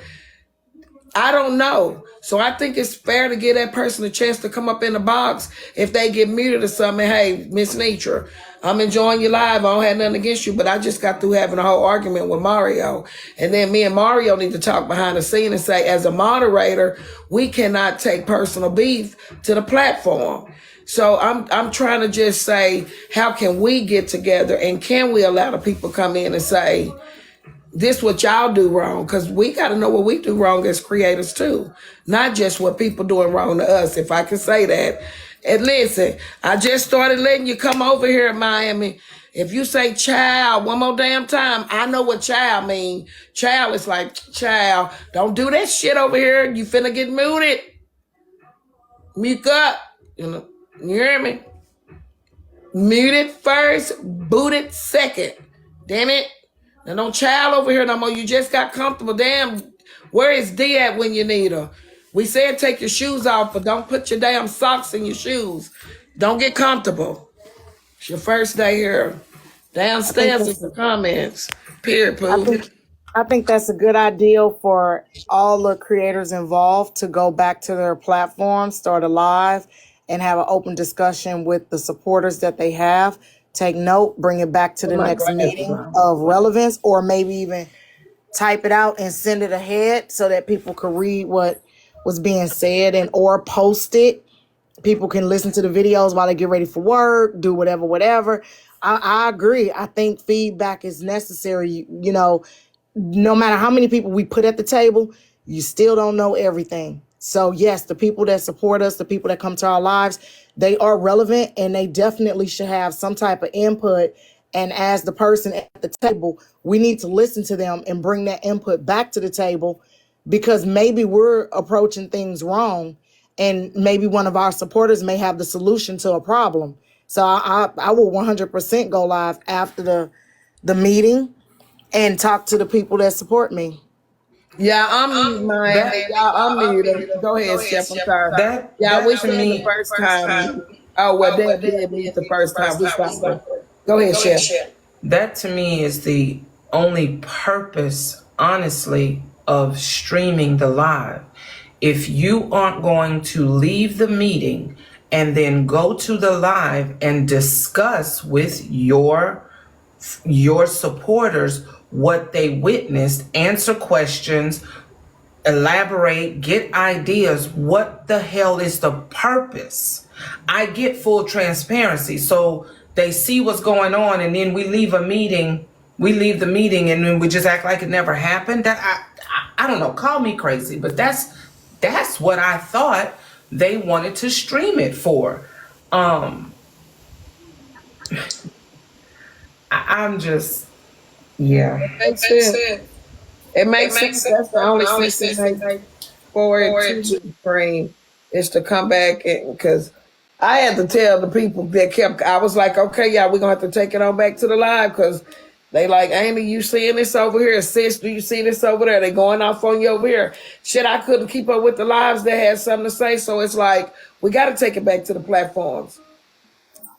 I don't know. So I think it's fair to give that person a chance to come up in the box if they get muted or something. Hey, Miss Netra, I'm enjoying your live. I don't have nothing against you, but I just got through having a whole argument with Mario. And then me and Mario need to talk behind the scene and say, as a moderator, we cannot take personal beef to the platform. So I'm trying to just say, how can we get together and can we allow the people come in and say, this what y'all do wrong? Because we got to know what we do wrong as creators too, not just what people doing wrong to us, if I can say that. And listen, I just started letting you come over here in Miami. If you say child one more damn time, I know what child mean. Child is like, child, don't do that shit over here. You finna get muted. Mute up. You hear me? Muted first, booted second. Damn it. Now don't child over here no more. You just got comfortable. Damn, where is D at when you need her? We said take your shoes off, but don't put your damn socks in your shoes. Don't get comfortable. It's your first day here. Downstairs is the comments. Period, Pooh. I think that's a good idea for all the creators involved to go back to their platform, start a live, and have an open discussion with the supporters that they have. Take note, bring it back to the next meeting of relevance, or maybe even type it out and send it ahead so that people can read what was being said and or post it. People can listen to the videos while they get ready for work, do whatever. I agree. I think feedback is necessary. You know, no matter how many people we put at the table, you still don't know everything. So yes, the people that support us, the people that come to our lives, they are relevant and they definitely should have some type of input. And as the person at the table, we need to listen to them and bring that input back to the table, because maybe we're approaching things wrong and maybe one of our supporters may have the solution to a problem. So I will 100% go live after the meeting and talk to the people that support me. Yeah, I'm mine. I'm muted. Go ahead, Chef. I'm sorry. We said the first time. Oh, well, they did me the first time. We stopped. Go ahead, Chef. That to me is the only purpose, honestly, of streaming the live. If you aren't going to leave the meeting and then go to the live and discuss with your supporters what they witnessed, answer questions, elaborate, get ideas, what the hell is the purpose? I get full transparency, so they see what's going on, and then we leave the meeting and then we just act like it never happened. That I don't know, call me crazy, but that's what I thought they wanted to stream it for. I'm just, yeah. It makes sense. It makes sense. That's the only sense it makes for it to be framed is to come back, because I had to tell the people that kept, I was like, okay, y'all, we're going to have to take it on back to the live, because they like, Amy, you seeing this over here? Sis, do you see this over there? They going off on you over here. Shit, I couldn't keep up with the lives that had something to say, so it's like, we got to take it back to the platforms.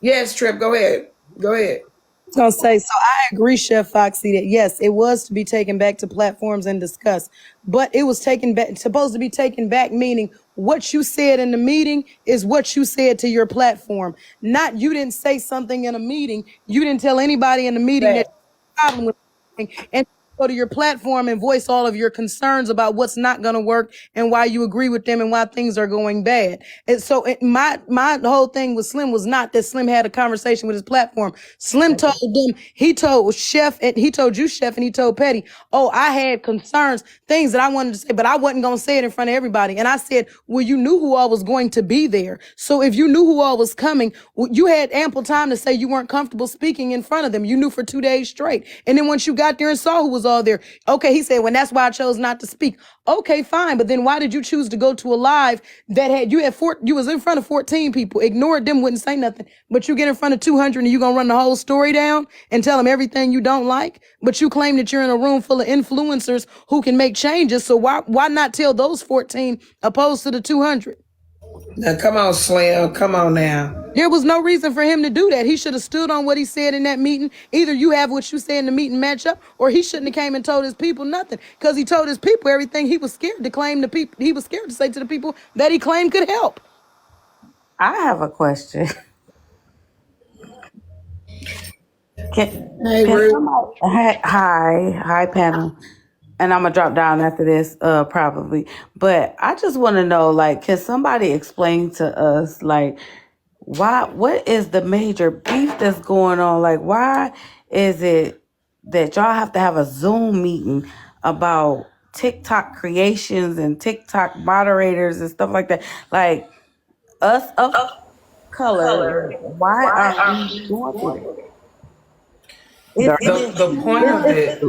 Yes, Trip, go ahead. Go ahead. I was gonna say, so I agree, Chef Foxy, that yes, it was to be taken back to platforms and discussed, but it was taken back, supposed to be taken back, meaning what you said in the meeting is what you said to your platform. Not you didn't say something in a meeting, you didn't tell anybody in the meeting that you had a problem with something, and go to your platform and voice all of your concerns about what's not going to work and why you agree with them and why things are going bad. And so my whole thing with Slim was not that Slim had a conversation with his platform. Slim told them, he told Chef, and he told you, Chef, and he told Petty, oh, I had concerns, things that I wanted to say, but I wasn't going to say it in front of everybody. And I said, well, you knew who all was going to be there. So if you knew who all was coming, you had ample time to say you weren't comfortable speaking in front of them. You knew for 2 days straight. And then once you got there and saw who was all there, okay, he said, well, that's why I chose not to speak. Okay, fine. But then why did you choose to go to a live that you was in front of 14 people, ignored them, wouldn't say nothing, but you get in front of 200 and you gonna run the whole story down and tell them everything you don't like, but you claim that you're in a room full of influencers who can make changes. So why not tell those 14 opposed to the 200? Now, come on, Slim. Come on now. There was no reason for him to do that. He should have stood on what he said in that meeting. Either you have what you say in the meeting match up, or he shouldn't have came and told his people nothing. Because he told his people everything he was scared to claim to people. He was scared to say to the people that he claimed could help. I have a question. Hey, Can Ruth. somebody, hi panel, and I'm gonna drop down after this, probably. But I just want to know, like, can somebody explain to us, like, what is the major beef that's going on? Like, why is it that y'all have to have a Zoom meeting about TikTok creations and TikTok moderators and stuff like that? Like, us of color, why are we going through this? The point of it,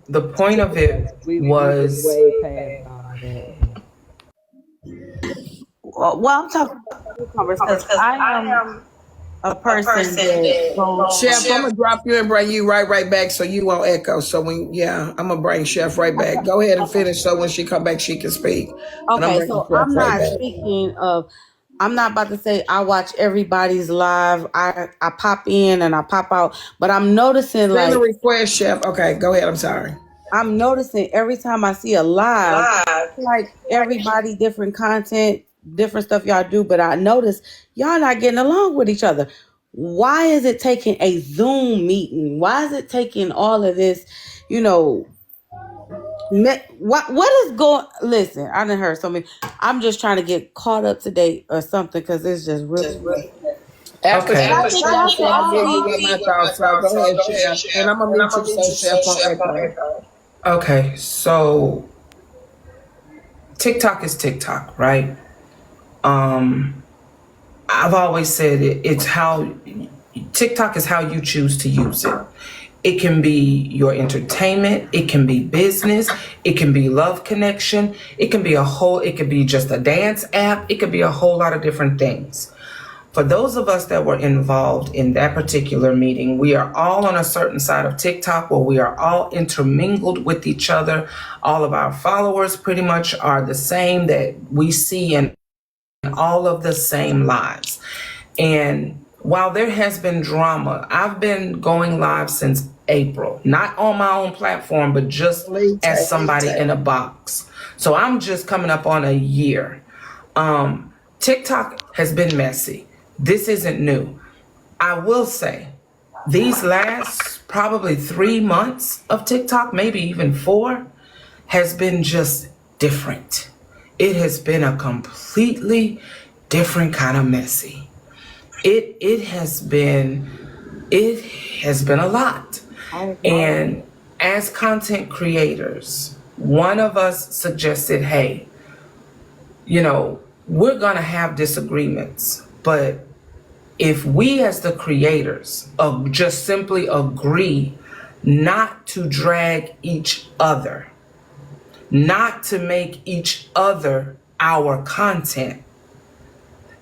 the point of it was way past all that. Well, I'm talking about newcomers because I am a person that goes. Chef, I'm gonna drop you and bring you right back so you won't echo. So I'm gonna bring Chef right back. Go ahead and finish so when she come back she can speak. Okay, so I'm not speaking of. I'm not about to say I watch everybody's live. I pop in and I pop out, but I'm noticing like a request, Chef. Okay, go ahead. I'm sorry. I'm noticing every time I see a live, like everybody different content, different stuff y'all do, but I notice y'all not getting along with each other. Why is it taking a Zoom meeting? Why is it taking all of this? What is going? Listen, I done heard so many. I'm just trying to get caught up to date or something because it's just really. After Chef, I'll give you my thoughts. So go ahead, Chef, and I'm gonna meet you so Chef on echo. Okay, so TikTok is TikTok, right? I've always said it's how TikTok is how you choose to use it. It can be your entertainment, it can be business, it can be love connection, it can be just a dance app, it could be a whole lot of different things. For those of us that were involved in that particular meeting, we are all on a certain side of TikTok where we are all intermingled with each other. All of our followers pretty much are the same that we see in all of the same lives. And while there has been drama, I've been going live since April, not on my own platform, but just as somebody in a box. So I'm just coming up on a year. TikTok has been messy. This isn't new. I will say these last probably 3 months of TikTok, maybe even 4, has been just different. It has been a completely different kind of messy. It has been a lot. And as content creators, one of us suggested, hey, we're gonna have disagreements, but if we as the creators just simply agree not to drag each other, not to make each other our content,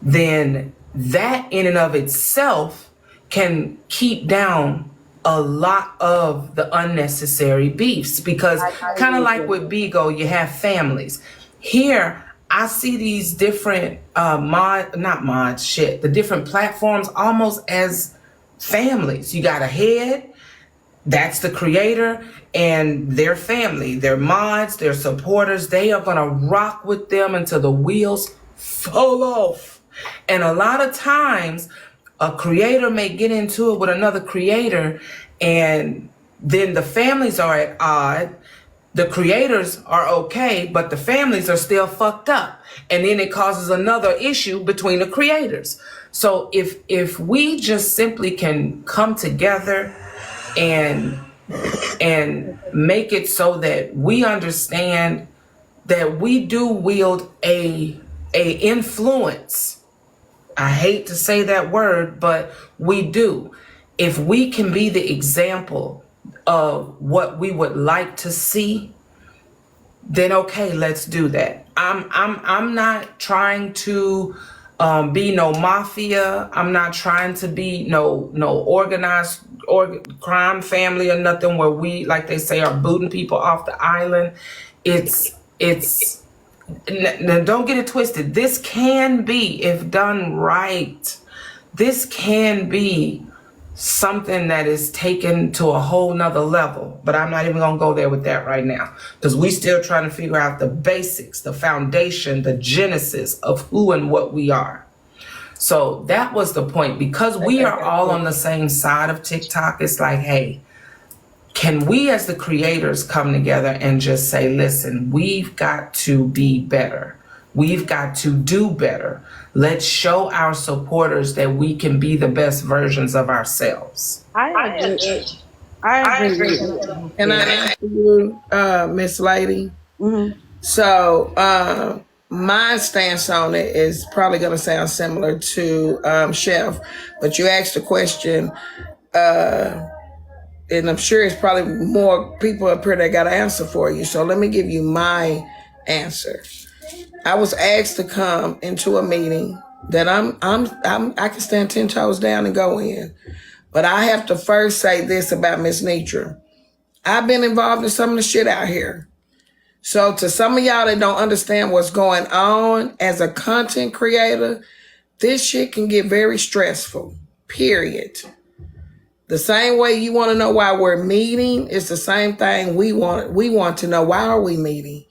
then that in and of itself can keep down a lot of the unnecessary beefs, because kind of like with Bigo, you have families. Here, I see these different the different platforms almost as families. You got a head, that's the creator, and their family, their mods, their supporters, they are gonna rock with them until the wheels fall off. And a lot of times, a creator may get into it with another creator, and then the families are at odds. The creators are okay, but the families are still fucked up. And then it causes another issue between the creators. So if we just simply can come together and make it so that we understand that we do wield a influence. I hate to say that word, but we do. If we can be the example of what we would like to see, then okay, let's do that. I'm not trying to be no mafia. I'm not trying to be no organized crime family or nothing where we, like they say, are booting people off the island. It's Now, don't get it twisted. This can be, if done right, this can be something that is taken to a whole nother level. But I'm not even going to go there with that right now, because we still trying to figure out the basics, the foundation, the genesis of who and what we are. So that was the point. Because we are all on the same side of TikTok, it's like, hey, can we as the creators come together and just say, listen, we've got to be better. We've got to do better. Let's show our supporters that we can be the best versions of ourselves. I agree. I agree. Can I answer you, Miss Lady? Mm-hmm. So my stance on it is probably going to sound similar to Chef, but you asked a question, and I'm sure it's probably more people up here that got an answer for you. So let me give you my answer. I was asked to come into a meeting that I can stand 10 toes down and go in. But I have to first say this about Miss Netra. I've been involved in some of the shit out here. So to some of y'all that don't understand what's going on as a content creator, this shit can get very stressful, period. The same way you want to know why we're meeting, it's the same thing we want to know, why are we meeting?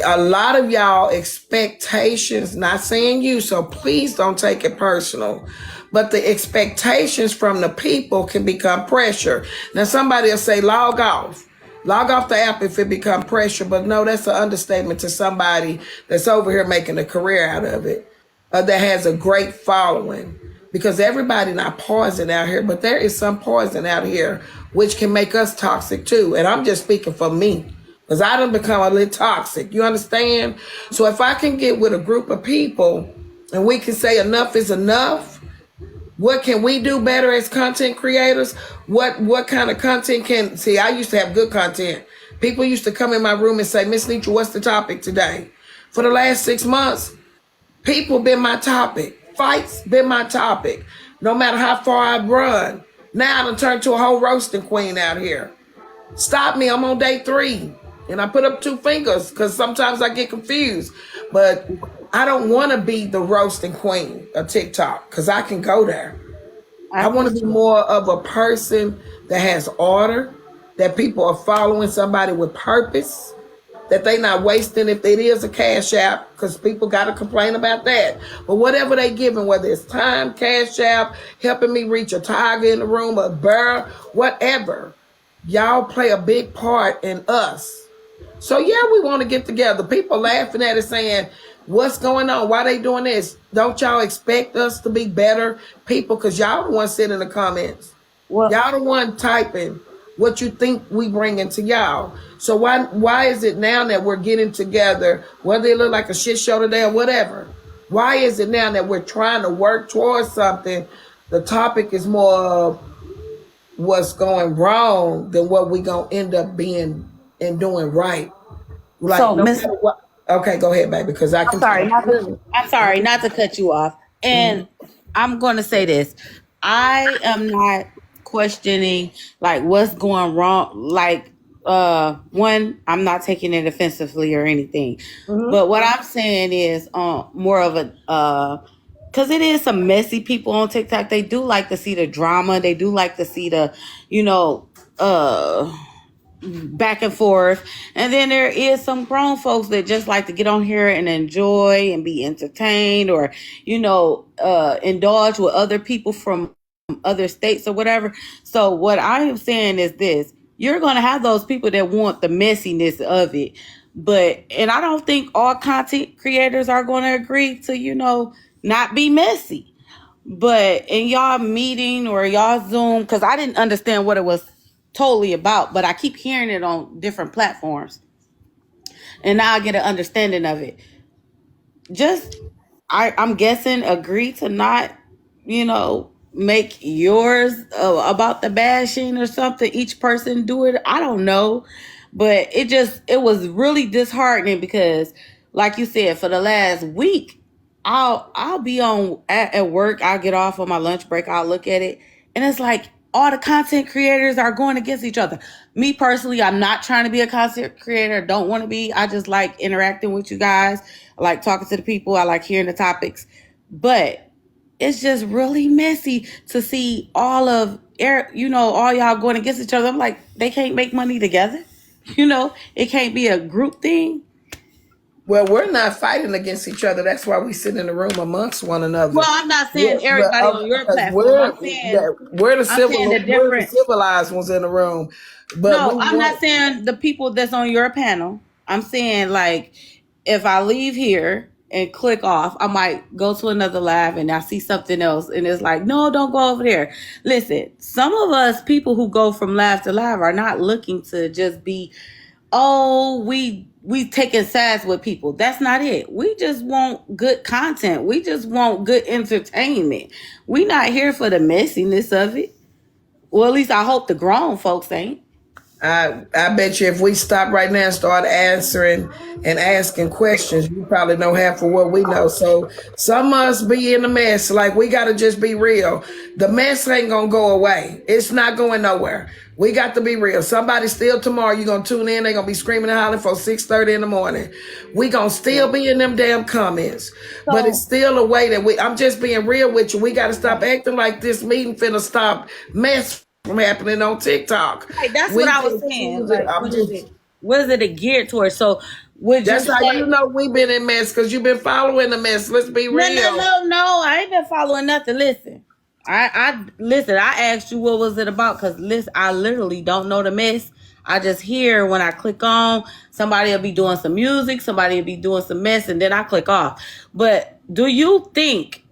A lot of y'all expectations, not saying you, so please don't take it personal, but the expectations from the people can become pressure. Now somebody will say log off the app if it become pressure, but no, that's an understatement to somebody that's over here making a career out of it, that has a great following. Because everybody not poison out here, but there is some poison out here which can make us toxic too. And I'm just speaking for me, because I done become a little toxic. You understand? So if I can get with a group of people and we can say enough is enough, what can we do better as content creators? What kind of content can... See, I used to have good content. People used to come in my room and say, Miss Netra, what's the topic today? For the last 6 months, people been my topic. Fights been my topic. No matter how far I run. Now I done turned to a whole roasting queen out here. Stop me, I'm on day 3. And I put up 2 fingers because sometimes I get confused. But I don't want to be the roasting queen of TikTok because I can go there. I want to be more of a person that has order, that people are following somebody with purpose, that they not wasting if it is a cash app, because people got to complain about that. But whatever they giving, whether it's time, cash app, helping me reach a tiger in the room, a bear, whatever, y'all play a big part in us. So yeah, we want to get together. People laughing at it saying, what's going on? Why they doing this? Don't y'all expect us to be better people? Because y'all the one sitting in the comments. Well, y'all the one typing what you think we bringing to y'all. So why is it now that we're getting together, whether it look like a shit show today or whatever? Why is it now that we're trying to work towards something? The topic is more of what's going wrong than what we gonna end up being and doing right. Like, so, no matter what. Okay, go ahead, baby, because I can. I'm sorry not to cut you off. And I'm going to say this. I am not questioning like what's going wrong. Like, one, I'm not taking it offensively or anything. But what I'm saying is more of a because it is some messy people on TikTok. They do like to see the drama. They do like to see the, back and forth. And then there is some grown folks that just like to get on here and enjoy and be entertained or, indulge with other people from other states or whatever. So what I am saying is this: you're going to have those people that want the messiness of it. And I don't think all content creators are going to agree to, not be messy. But in y'all meeting or y'all Zoom, because I didn't understand what it was totally about, but I keep hearing it on different platforms. And now I get an understanding of it. Just, I'm guessing, agree to not, make yours about the bashing or something. Each person do it. I don't know. But it was really disheartening because, like you said, for the last week, I'll be on at work. I'll get off on my lunch break. I'll look at it. And it's like all the content creators are going against each other. Me personally, I'm not trying to be a content creator. Don't want to be. I just like interacting with you guys. I like talking to the people. I like hearing the topics. But it's just really messy to see all of, all y'all going against each other. I'm like, they can't make money together. It can't be a group thing. Well, we're not fighting against each other. That's why we sit in the room amongst one another. Well, I'm not saying everybody on your platform. I'm saying we're the civilized ones in the room. But no, I'm not saying the people that's on your panel. I'm saying like if I leave here and click off, I might go to another live and I see something else and it's like, no, don't go over there. Listen, some of us people who go from live to live are not looking to just be, we taking sides with people. That's not it. We just want good content. We just want good entertainment. We not here for the messiness of it. Well, at least I hope the grown folks ain't. I bet you if we stop right now and start answering and asking questions, you probably know half of what we know. So some of us be in the mess. Like, we got to just be real. The mess ain't going to go away. It's not going nowhere. We got to be real. Somebody still tomorrow, you're going to tune in. They're going to be screaming and hollering for 6:30 in the morning. We going to still be in them damn comments. But it's still a way that I'm just being real with you. We got to stop acting like this meeting finna stop mess from happening on TikTok. Right, that's what I was saying. Like, what is it geared towards? So that's how you know we've been in mess, because you've been following the mess. Let's be real. No. I ain't been following nothing. Listen. I asked you what was it about, because listen, I literally don't know the mess. I just hear when I click on, somebody will be doing some music, somebody will be doing some mess, and then I click off. But do you think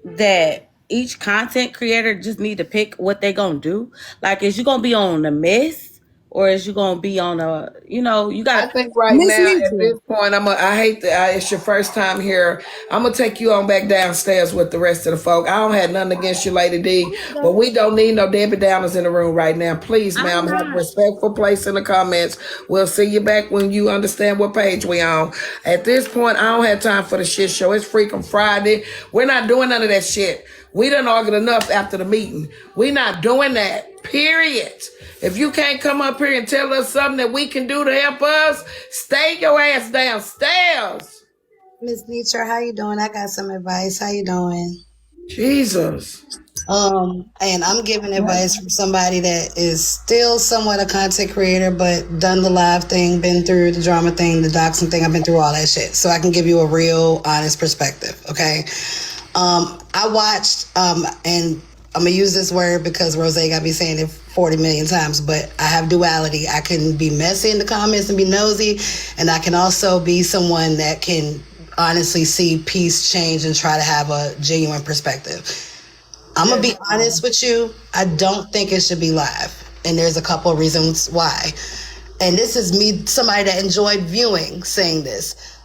that each content creator just need to pick what they gonna do? Like, is you gonna be on the mess, or is you gonna be on a, you got? I think right now at this point, I hate that it's your first time here. I'm gonna take you on back downstairs with the rest of the folk. I don't have nothing against you, Lady D, but we don't need no Debbie Downers in the room right now. Please, ma'am, have a respectful place in the comments. We'll see you back when you understand what page we on. At this point, I don't have time for the shit show. It's freaking Friday. We're not doing none of that shit. We done argued enough after the meeting. We not doing that, period. If you can't come up here and tell us something that we can do to help us, stay your ass downstairs. Miss Netra, how you doing? I got some advice. How you doing? Jesus. And I'm giving advice from somebody that is still somewhat a content creator, but done the live thing, been through the drama thing, the doxing thing. I've been through all that shit. So I can give you a real honest perspective, okay? I watched, and I'm going to use this word because Rose got me saying it 40 million times, but I have duality. I can be messy in the comments and be nosy, and I can also be someone that can honestly see peace, change, and try to have a genuine perspective. I'm going to be honest with you. I don't think it should be live, and there's a couple of reasons why. And this is me, somebody that enjoyed viewing, saying this.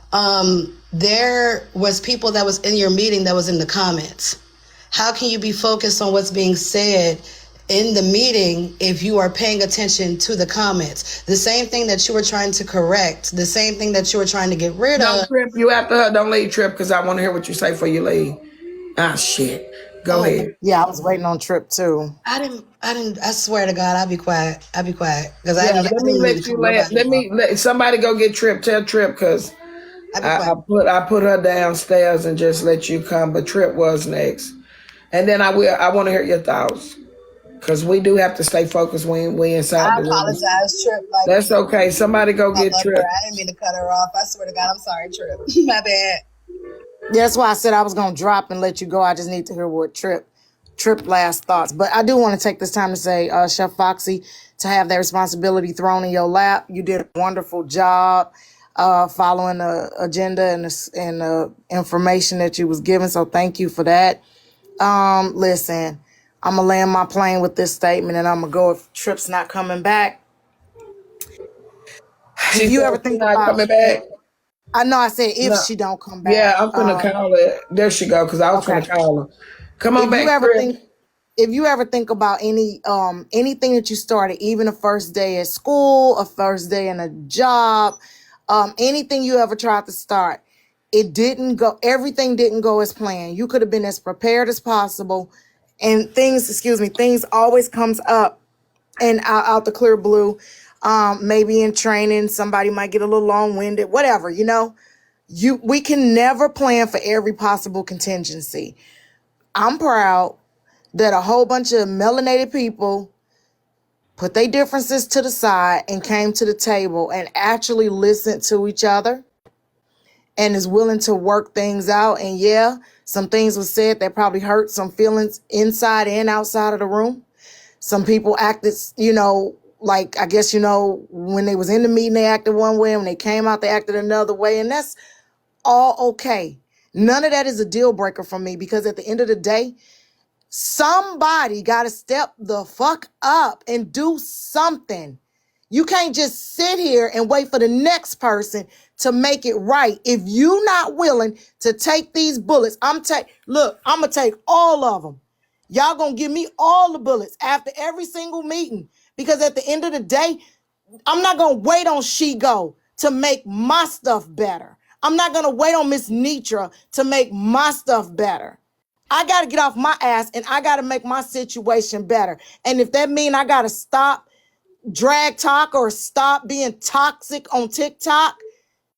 There was people that was in your meeting that was in the comments. How can you be focused on what's being said in the meeting if you are paying attention to the comments? The same thing that you were trying to correct, the same thing that you were trying to get rid of. Trip, you after her. Don't leave, Trip, because I want to hear what you say before you leave. Ah, shit. Go ahead. Yeah, I was waiting on Trip too. I didn't, I swear to God, I'll be quiet. Because let me let you let somebody go get Trip. Tell Trip, because I put her downstairs and just let you come, but Trip was next. And then I want to hear your thoughts, because we do have to stay focused when we inside the room. I apologize, Trip. That's okay. Somebody go get Trip. I didn't mean to cut her off. I swear to God, I'm sorry, Trip. My bad. That's why I said I was going to drop and let you go. I just need to hear what Trip last thoughts. But I do want to take this time to say, Chef Foxy, to have that responsibility thrown in your lap. You did a wonderful job following the agenda and the information that you was given. So thank you for that. Listen, I'm gonna land my plane with this statement, and I'm gonna go if Trip's not coming back. If you ever think about coming back, I know I said if she don't come back. Yeah, I'm gonna call it. There she go, because I was gonna call her. Come on back, Trip. If you ever think about anything that you started, even a first day at school, a first day in a job, anything you ever tried to start, everything didn't go as planned. You could have been as prepared as possible, and things always comes up and out the clear blue. Maybe in training, somebody might get a little long-winded, whatever, we can never plan for every possible contingency. I'm proud that a whole bunch of melanated people put their differences to the side and came to the table and actually listened to each other and is willing to work things out. And yeah, some things were said that probably hurt some feelings inside and outside of the room. Some people acted, like, I guess, when they was in the meeting, they acted one way. When they came out, they acted another way. And that's all okay. None of that is a deal breaker for me, because at the end of the day, somebody got to step the fuck up and do something. You can't just sit here and wait for the next person to make it right. If you're not willing to take these bullets, I'm going to take all of them. Y'all going to give me all the bullets after every single meeting, because at the end of the day, I'm not going to wait on She-Go to make my stuff better. I'm not going to wait on Miss Netra to make my stuff better. I got to get off my ass and I got to make my situation better. And if that means I got to stop drag talk or stop being toxic on TikTok,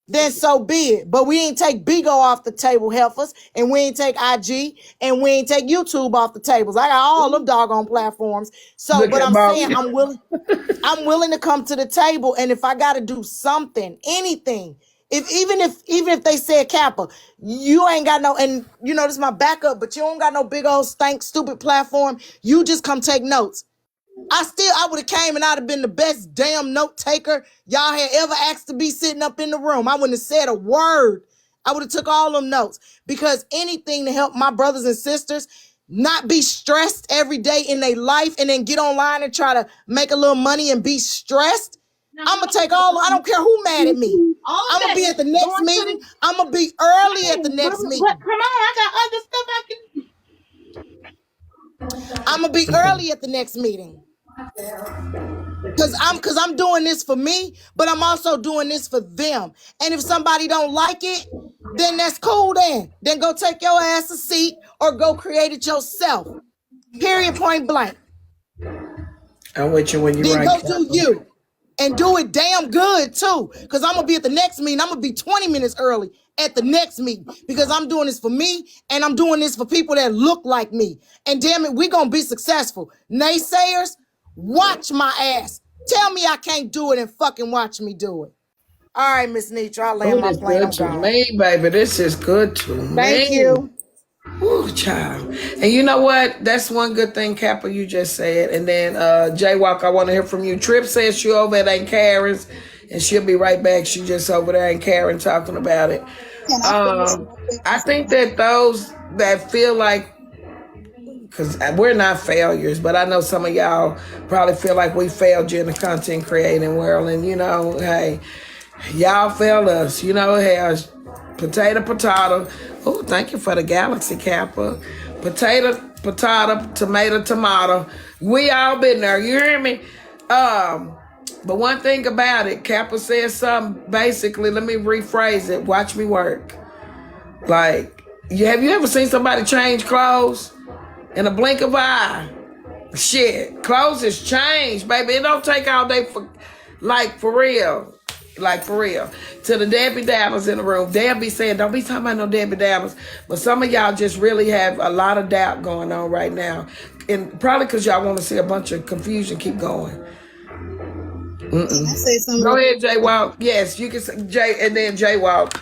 then so be it. But we ain't take Bigo off the table, heifers, and we ain't take IG, and we ain't take YouTube off the tables. I got all them doggone platforms. So, but I'm saying I'm willing to come to the table, and if I got to do something, anything, even if they said, Kappa, you ain't got no, and this is my backup, but you don't got no big old stupid platform. You just come take notes. I would have came and I'd have been the best damn note taker y'all had ever asked to be sitting up in the room. I wouldn't have said a word. I would have took all them notes, because anything to help my brothers and sisters not be stressed every day in their life and then get online and try to make a little money and be stressed. I'm going to take I don't care who mad at me. I'm going to be at the next meeting. I'm going to be early at the next meeting. Come on, I got other stuff I can. I'm going to be early at the next meeting. Because I'm doing this for me, but I'm also doing this for them. And if somebody don't like it, then that's cool then. Then go take your ass a seat or go create it yourself. Period, point blank. I'm with you when you're then right. Then go do you. And do it damn good too. Because I'm going to be at the next meeting. I'm going to be 20 minutes early at the next meeting. Because I'm doing this for me, and I'm doing this for people that look like me. And damn it, we're going to be successful. Naysayers, watch my ass. Tell me I can't do it and fucking watch me do it. All right, Miss Netra, I'll land my plane. Good to me, baby. This is good to me. Thank you. Ooh, child. And you know what? That's one good thing, Kappa, you just said. And then Jaywalk, I want to hear from you. Trip says she over at Aunt Karen's, and she'll be right back. She just over there and Karen talking about it. I think that those that feel like, because we're not failures, but I know some of y'all probably feel like we failed you in the content creating world. And, hey, y'all failed us. Hey, potato. Oh, thank you for the galaxy, Kappa. Potato, tomato. We all been there. You hear me? But one thing about it, Kappa says something, basically, let me rephrase it. Watch me work. Like, have you ever seen somebody change clothes? In a blink of an eye. Shit, clothes has changed, baby. It don't take all day for real. Like, for real. To the Debbie Dabbers in the room, they'll be saying, don't be talking about no Debbie Dabbers. But some of y'all just really have a lot of doubt going on right now. And probably because y'all want to see a bunch of confusion keep going. Can I say something? Go ahead, Jaywalk. Yes, you can say Jay, and then Jaywalk.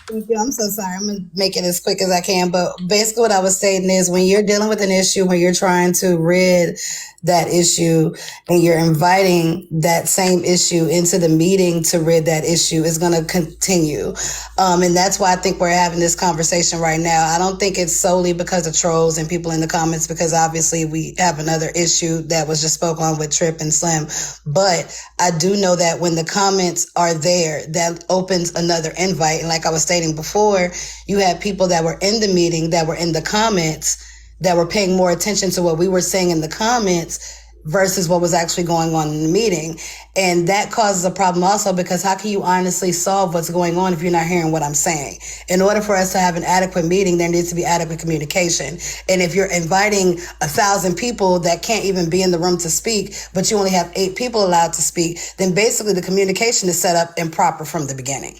Thank you. I'm so sorry. I'm going to make it as quick as I can. But basically what I was saying is, when you're dealing with an issue, when you're trying to rid that issue and you're inviting that same issue into the meeting to rid that issue, is going to continue. And that's why I think we're having this conversation right now. I don't think it's solely because of trolls and people in the comments, because obviously we have another issue that was just spoke on with Trip and Slim. But I do know that when the comments are there, that opens another invite. And like I was stating before, you had people that were in the meeting, that were in the comments, that were paying more attention to what we were saying in the comments, versus what was actually going on in the meeting. And that causes a problem also, because how can you honestly solve what's going on if you're not hearing what I'm saying? In order for us to have an adequate meeting, there needs to be adequate communication. And if you're inviting 1,000 people that can't even be in the room to speak, but you only have 8 people allowed to speak, then basically the communication is set up improper from the beginning.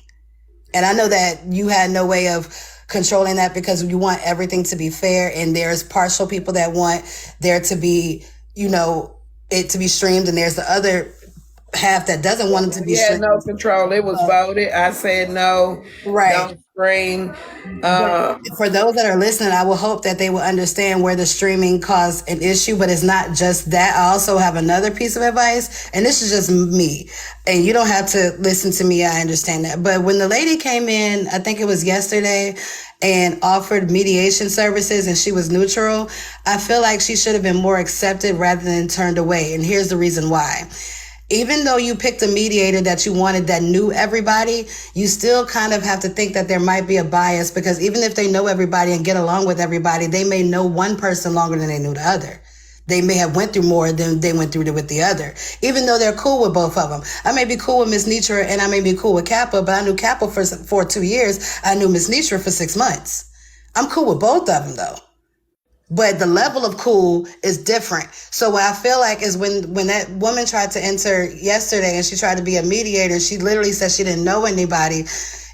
And I know that you had no way of controlling that because you want everything to be fair, and there's partial people that want there to be, it to be streamed, and there's the other half that doesn't want it to be streamed. No control. It was voted. I said no. Right. Don't stream. For those that are listening, I will hope that they will understand where the streaming caused an issue, but it's not just that. I also have another piece of advice, and this is just me, and you don't have to listen to me. I understand that. But when the lady came in, I think it was yesterday, and offered mediation services and she was neutral, I feel like she should have been more accepted rather than turned away. And here's the reason why. Even though you picked a mediator that you wanted that knew everybody, you still kind of have to think that there might be a bias, because even if they know everybody and get along with everybody, they may know one person longer than they knew the other. They may have went through more than they went through with the other, even though they're cool with both of them. I may be cool with Miss Netra and I may be cool with Kappa, but I knew Kappa for 2 years. I knew Miss Netra for 6 months. I'm cool with both of them though. But the level of cool is different. So what I feel like is when that woman tried to enter yesterday and she tried to be a mediator, she literally said she didn't know anybody.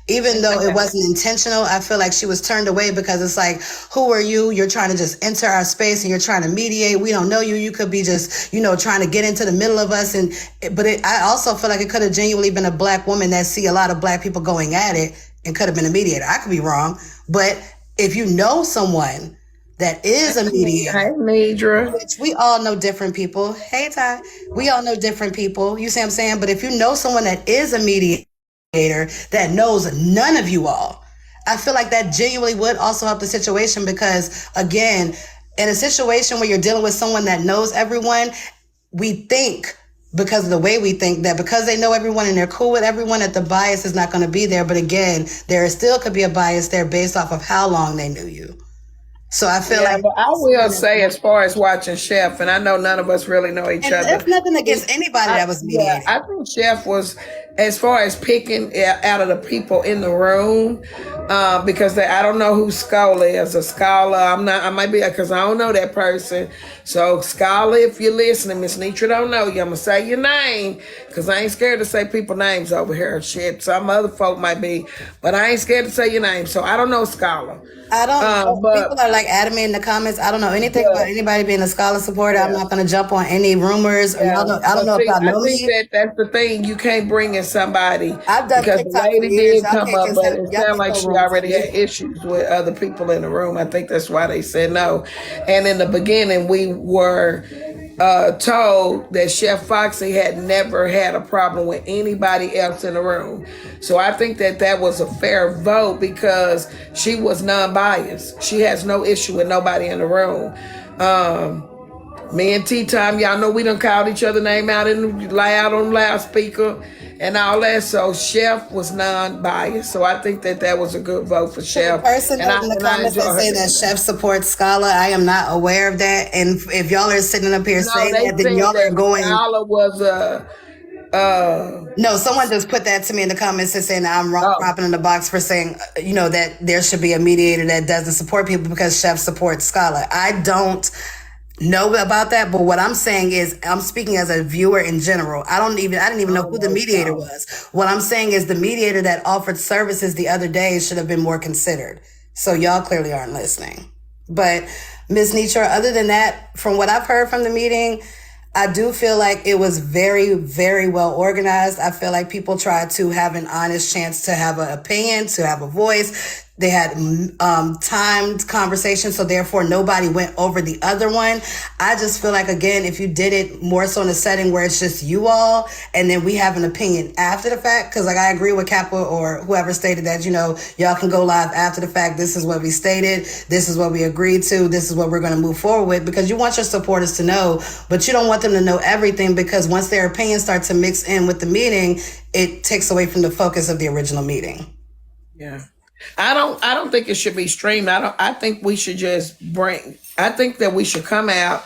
Even though it wasn't intentional, I feel like she was turned away because it's like, who are you? You're trying to just enter our space and you're trying to mediate. We don't know you. You could be just, trying to get into the middle of us. I also feel like it could have genuinely been a black woman that see a lot of black people going at it and could have been a mediator. I could be wrong. But if you know someone that is a mediator. Hey, Netra. Which we all know different people. Hey, Ty. We all know different people. You see what I'm saying? But if you know someone that is a mediator that knows none of you all, I feel like that genuinely would also help the situation, because, again, in a situation where you're dealing with someone that knows everyone, we think, because of the way we think, that because they know everyone and they're cool with everyone, that the bias is not going to be there. But again, there still could be a bias there based off of how long they knew you. So I feel like, but I will say, as far as watching Chef, and I know none of us really know each other. There's nothing against anybody that was mediating. I think Chef was, as far as picking out of the people in the room, because I don't know who Scholar is. A Scholar, I might be, because I don't know that person. So Scholar, if you're listening, Miss Netra don't know you, I'm gonna say your name, because I ain't scared to say people names over here. Shit, some other folk might be, but I ain't scared to say your name. So I don't know Scholar. I don't know. People are like adamant in the comments. I don't know anything about anybody being a Scholar supporter. I'm not going to jump on any rumors. I don't know if y'all know me. That's the thing. You can't bring in somebody. I've done because TikTok the lady for years. did come up, but it sounded like she already had issues with other people in the room. I think that's why they said no. And in the beginning, we were told that Chef Foxy had never had a problem with anybody else in the room. So I think that was a fair vote, because she was non-biased. She has no issue with nobody in the room. Me and T-Time, y'all know we done called each other name out loud on loudspeaker and all that. So Chef was non-biased. So I think that was a good vote for Chef. The person in the comments that say that Chef supports Scholar, I am not aware of that. And if y'all are sitting up here saying that, then y'all are going. Scholar was no, someone just put that to me in the comments and saying that I'm wrong, dropping in the box for saying, that there should be a mediator that doesn't support people because Chef supports Scholar. I don't know about that, but what I'm saying is, I'm speaking as a viewer in general. I didn't even know who the mediator was. What I'm saying is the mediator that offered services the other day should have been more considered. So y'all clearly aren't listening. But Ms. Netra, other than that, from what I've heard from the meeting, I do feel like it was very, very well organized. I feel like people tried to have an honest chance to have an opinion, to have a voice. They had timed conversations, so therefore nobody went over the other one. I just feel like, again, if you did it more so in a setting where it's just you all, and then we have an opinion after the fact, because I agree with Kappa or whoever stated that, y'all can go live after the fact. This is what we stated. This is what we agreed to. This is what we're going to move forward with, because you want your supporters to know, but you don't want them to know everything, because once their opinions start to mix in with the meeting, it takes away from the focus of the original meeting. Yeah. I don't think it should be streamed. I think we should just I think that we should come out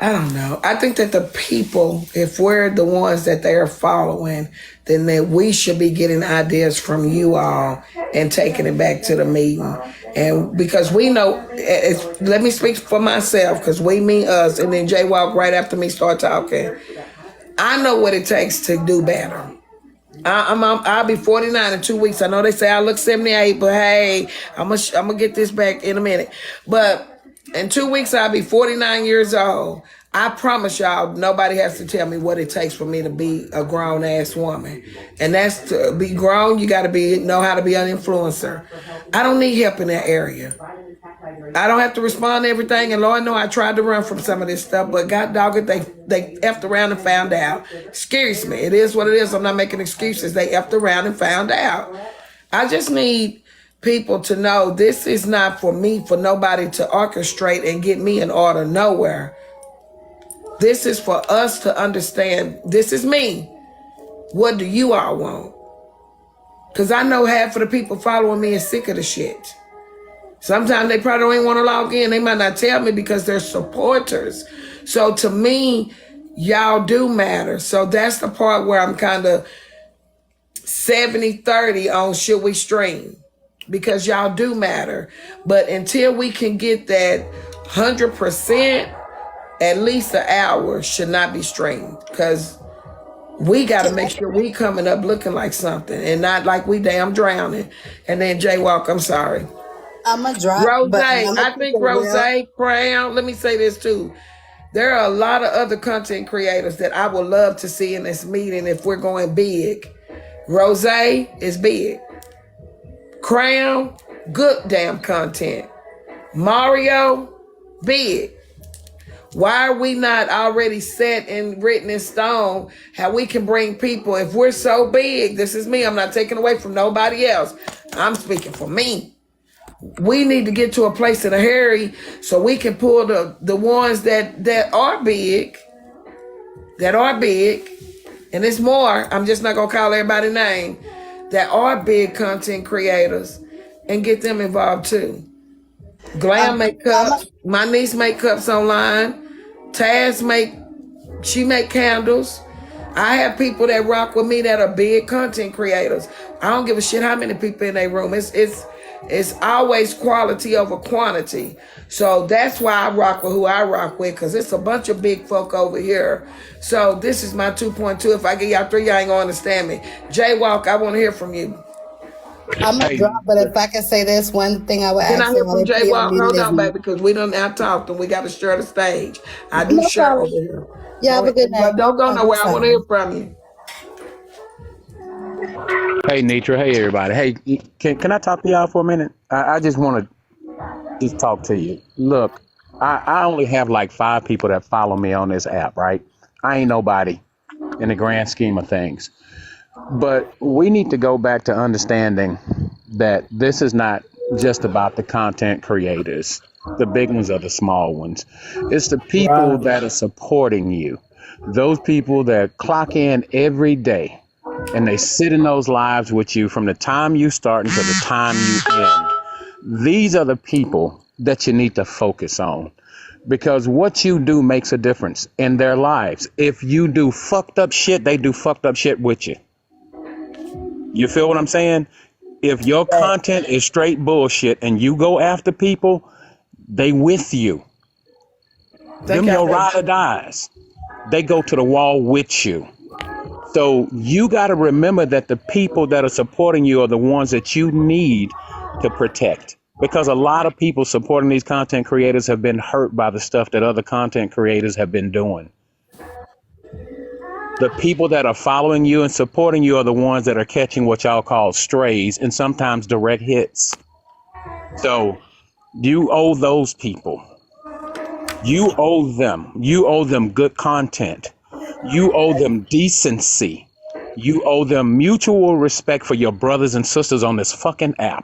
I don't know. I think that the people, if we're the ones that they're following, then that we should be getting ideas from you all and taking it back to the meeting. And because we know, let me speak for myself, because we mean us, and then Jay Walk right after me start talking. I know what it takes to do better. I'll be 49 in 2 weeks. I know they say I look 78, but hey, I'm gonna get this back in a minute. But in 2 weeks, I'll be 49 years old. I promise y'all, nobody has to tell me what it takes for me to be a grown ass woman. And that's to be grown. You got to know how to be an influencer. I don't need help in that area. I don't have to respond to everything, and Lord know I tried to run from some of this stuff, but God dog it, they effed around and found out. Excuse me, it is what it is. I'm not making excuses. They effed around and found out. I just need people to know this is not for me, for nobody to orchestrate and get me in order nowhere. This is for us to understand, this is me. What do you all want? Because I know half of the people following me is sick of the shit. Sometimes they probably don't even want to log in. They might not tell me because they're supporters. So to me, y'all do matter. So that's the part where I'm kind of 70-30 on should we stream, because y'all do matter. But until we can get that 100%, at least an hour should not be streamed, because we got to make sure we coming up looking like something and not like we damn drowning. And then Jaywalk, I'm sorry. I'm a drop. Rose, I think Rose, Crown, let me say this too. There are a lot of other content creators that I would love to see in this meeting if we're going big. Rose is big. Crown, good damn content. Mario, big. Why are we not already set and written in stone how we can bring people? If we're so big, this is me. I'm not taking away from nobody else. I'm speaking for me. We need to get to a place in a hurry so we can pull the ones that are big, and it's more. I'm just not gonna call everybody's name, that are big content creators, and get them involved too. Glam make cups. My niece make cups online. Taz make candles. I have people that rock with me that are big content creators. I don't give a shit how many people in their room. It's always quality over quantity. So that's why I rock with who I rock with, because it's a bunch of big folk over here. So this is my 2.2. If I get y'all 3, y'all ain't gonna understand me. Jaywalk, I want to hear from you. I'm gonna drop, but if I can say this one thing, I would ask. Can I hear from Jaywalk? Hold on, baby, because we done out-talked and we got to share the stage. I do share over here. Yeah, have a good night. Don't go nowhere. I want to hear from you. Hey, Netra. Hey, everybody. Hey, can I talk to y'all for a minute? I just want to just talk to you. Look, I only have like 5 people that follow me on this app, right? I ain't nobody in the grand scheme of things. But we need to go back to understanding that this is not just about the content creators, the big ones or the small ones. It's the people that are supporting you. Those people that clock in every day and they sit in those lives with you from the time you start until the time you end. These are the people that you need to focus on, because what you do makes a difference in their lives. If you do fucked up shit, they do fucked up shit with you. You feel what I'm saying? If your content is straight bullshit and you go after people, they with you. Them your ride or dies. They go to the wall with you. So you got to remember that the people that are supporting you are the ones that you need to protect. Because a lot of people supporting these content creators have been hurt by the stuff that other content creators have been doing. The people that are following you and supporting you are the ones that are catching what y'all call strays and sometimes direct hits. So you owe those people. You owe them. You owe them good content. You owe them decency. You owe them mutual respect for your brothers and sisters on this fucking app.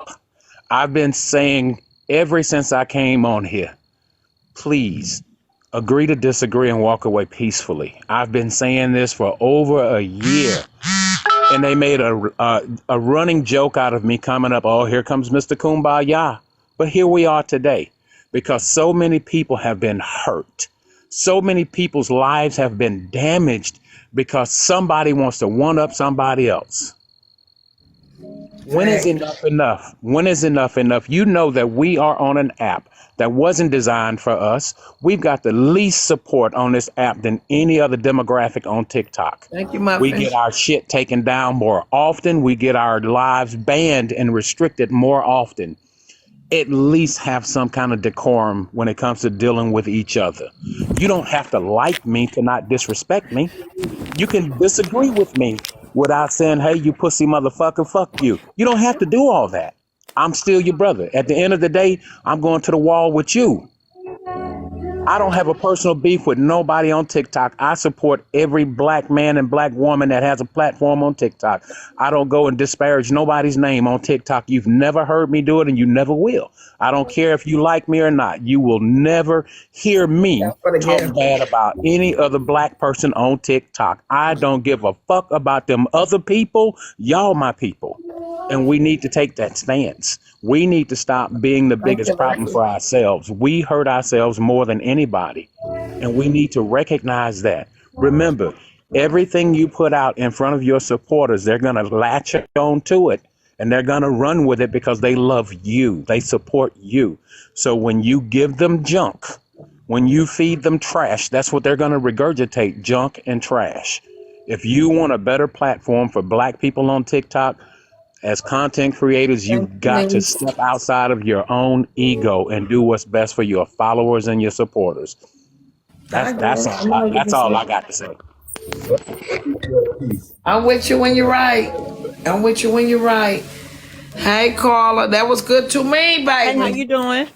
I've been saying ever since I came on here, please agree to disagree and walk away peacefully. I've been saying this for over a year, and they made a running joke out of me coming up. Oh, here comes Mr. Kumbaya. But here we are today, because so many people have been hurt. So many people's lives have been damaged because somebody wants to one up somebody else. When is enough enough? When is enough enough? You know that we are on an app that wasn't designed for us. We've got the least support on this app than any other demographic on TikTok. Thank you, We Muffin. get our shit taken down more often. We get our lives banned and restricted more often. At least have some kind of decorum when it comes to dealing with each other. You don't have to like me to not disrespect me. You can disagree with me without saying, hey, you pussy motherfucker, fuck you. You don't have to do all that. I'm still your brother. At the end of the day, I'm going to the wall with you. I don't have a personal beef with nobody on TikTok. I support every black man and black woman that has a platform on TikTok. I don't go and disparage nobody's name on TikTok. You've never heard me do it and you never will. I don't care if you like me or not. You will never hear me talk bad about any other black person on TikTok. I don't give a fuck about them other people. Y'all my people. And we need to take that stance. We need to stop being the biggest problem for ourselves. We hurt ourselves more than anybody. And we need to recognize that. Remember, everything you put out in front of your supporters, they're going to latch on to it. And they're going to run with it because they love you. They support you. So when you give them junk, when you feed them trash, that's what they're going to regurgitate, junk and trash. If you want a better platform for black people on TikTok, as content creators, you've got to step outside of your own ego and do what's best for your followers and your supporters. That's all I got to say. I'm with you when you're right. I'm with you when you're right. Hey, Carla, that was good to me, baby. Hey, how you doing?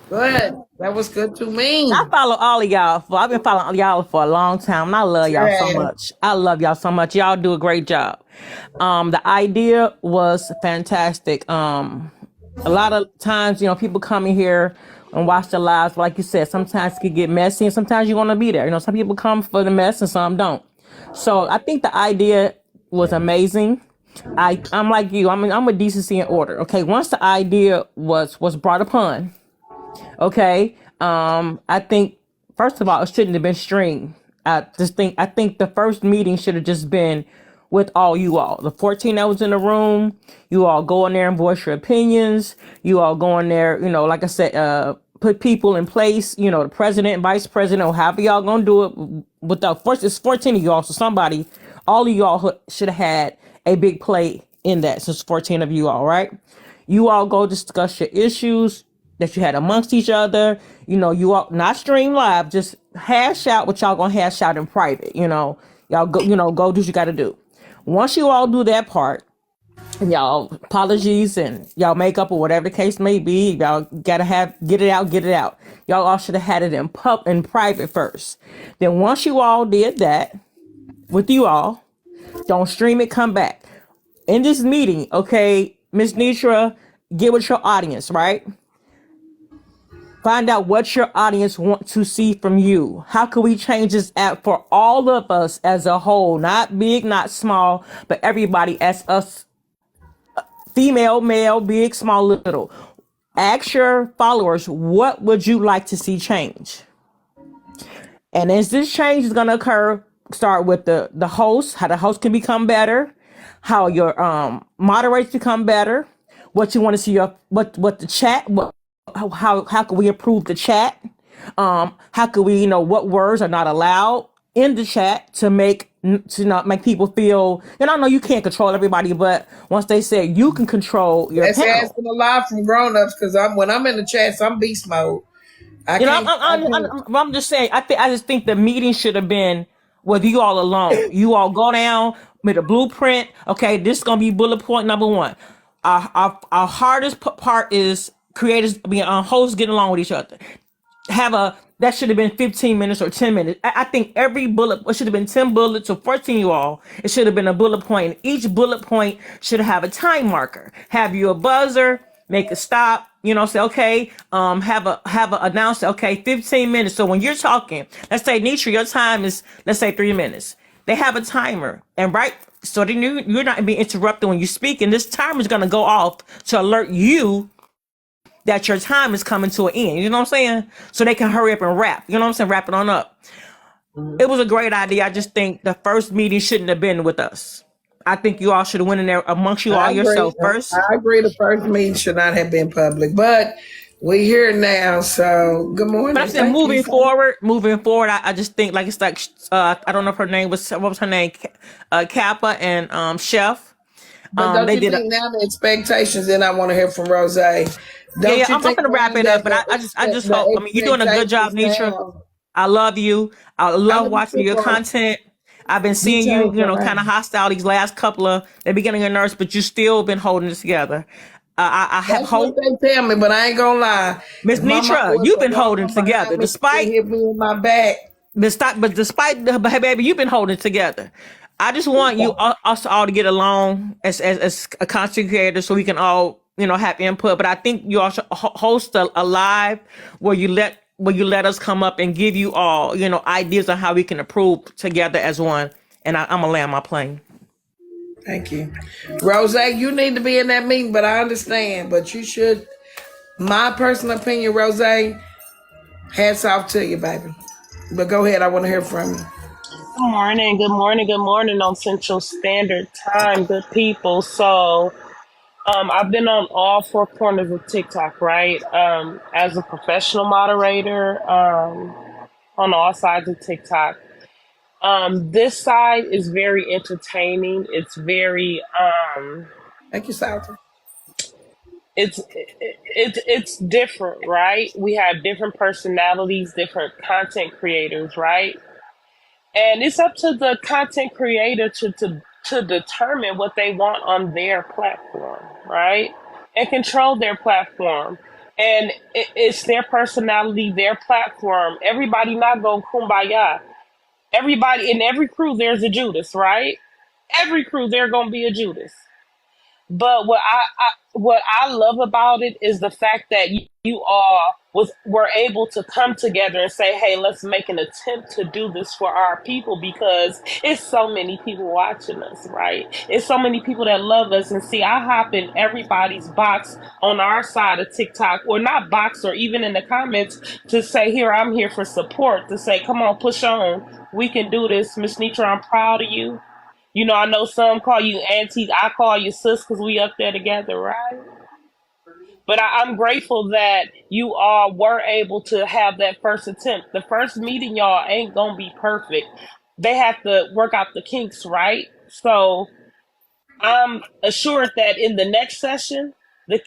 Good. That was good to me. I follow all of y'all. I've been following y'all for a long time, and I love y'all so much. I love y'all so much. Y'all do a great job. The idea was fantastic. A lot of times, people come in here and watch the lives. But like you said, sometimes it can get messy, and sometimes you want to be there. Some people come for the mess, and some don't. So I think the idea was amazing. I'm like you. I'm a decency and order. Okay, once the idea was brought upon. Okay. I think first of all, it shouldn't have been streamed. I think the first meeting should have just been with all you all. The 14 that was in the room, you all go in there and voice your opinions. You all go in there, like I said, put people in place, the president, vice president, or however y'all gonna do it. Without first, it's 14 of y'all, so all of y'all should have had a big play in that. Since 14 of you all, right? You all go discuss your issues that you had amongst each other. You all not stream live, just hash out what y'all gonna hash out in private. Y'all go, go do what you gotta do. Once you all do that part, y'all apologies and y'all makeup or whatever the case may be, y'all gotta get it out. Y'all all should have had it in private first. Then once you all did that with you all, don't stream it, come back. In this meeting, okay, Miss Netra, get with your audience, right? Find out what your audience wants to see from you. How can we change this app for all of us as a whole? Not big, not small, but everybody as us, female, male, big, small, little. Ask your followers, what would you like to see change? And as this change is going to occur, start with the host, how the host can become better, how your moderators become better, what you want to see, what the chat, how can we improve the chat? How can we, what words are not allowed in the chat to not make people feel, I know you can't control everybody, but once they say you can control your That's panel. asking a lot from grown-ups because when I'm in the chats, I'm beast mode. I'm just saying, I just think the meeting should have been with you all alone. You all go down with a blueprint. Okay, this is gonna be bullet point number one. Our hardest part is creators being hosts getting along with each other. That should have been 15 minutes or 10 minutes. I think every bullet, it should have been 10 bullets or 14 you all. It should have been a bullet point. And each bullet point should have a time marker. Have you a buzzer, make a stop, say, okay, have a announce, okay, 15 minutes. So when you're talking, let's say Netra, your time is, let's say 3 minutes. They have a timer, and so then you're not being interrupted when you speak, and this timer is going to go off to alert you that your time is coming to an end. You know what I'm saying? So they can hurry up and wrap. You know what I'm saying? Wrap it on up. It was a great idea. I just think the first meeting shouldn't have been with us. I think you all should have went in there amongst you all I agree. yourself first. I agree. The first meeting should not have been public, but we're here now. So good morning. But I said moving forward, I just think like it's like I don't know if her name was, what was her name, Kappa and Chef. But don't They you did think now the expectations? And I want to hear from Rose. Don't yeah, you I'm think gonna wrap it up. But I just hope. I mean, you're doing a good job, Netra. Now, I love you. I I love love watching you your too, bro. content. I've been You seeing changed you your kind of life. hostile these last couple of the beginning of nurse, but you still been holding it together. I have That's what hope. they tell me, but I ain't gonna lie. Miss If my mama Netra, was you've the been holding woman together behind me, she despite hit me in my back. despite the baby, you've been holding together. I just want you us all to get along as a content creator, so we can all have input. But I think you also host a live where you let us come up and give you all ideas on how we can improve together as one. And I'm gonna land my plane. Thank you, Rose. You need to be in that meeting, but I understand. But you should. My personal opinion, Rose. Hats off to you, baby. But go ahead. I want to hear from you. Good morning, good morning, good morning on Central Standard Time, good people. So, I've been on all four corners of TikTok, right? As a professional moderator, on all sides of TikTok. This side is very entertaining. It's very, Thank you, Salter. it's different, right? We have different personalities, different content creators, right? And it's up to the content creator to determine what they want on their platform, right? And control their platform. And it's their personality, their platform. Everybody not going kumbaya. Everybody in every crew, there's a Judas, right? Every crew, there going to be a Judas. But what I love about it is the fact that you all were able to come together and say, "Hey, let's make an attempt to do this for our people," because it's so many people watching us, right? It's so many people that love us. And see, I hop in everybody's box on our side of TikTok, or not box, or even in the comments to say, "Here, I'm here for support." To say, "Come on, push on. We can do this, Miss Netra. I'm proud of you." I know some call you auntie. I call you sis because we up there together, right? But I'm grateful that you all were able to have that first attempt. The first meeting, y'all, ain't going to be perfect. They have to work out the kinks, right? So I'm assured that in the next session,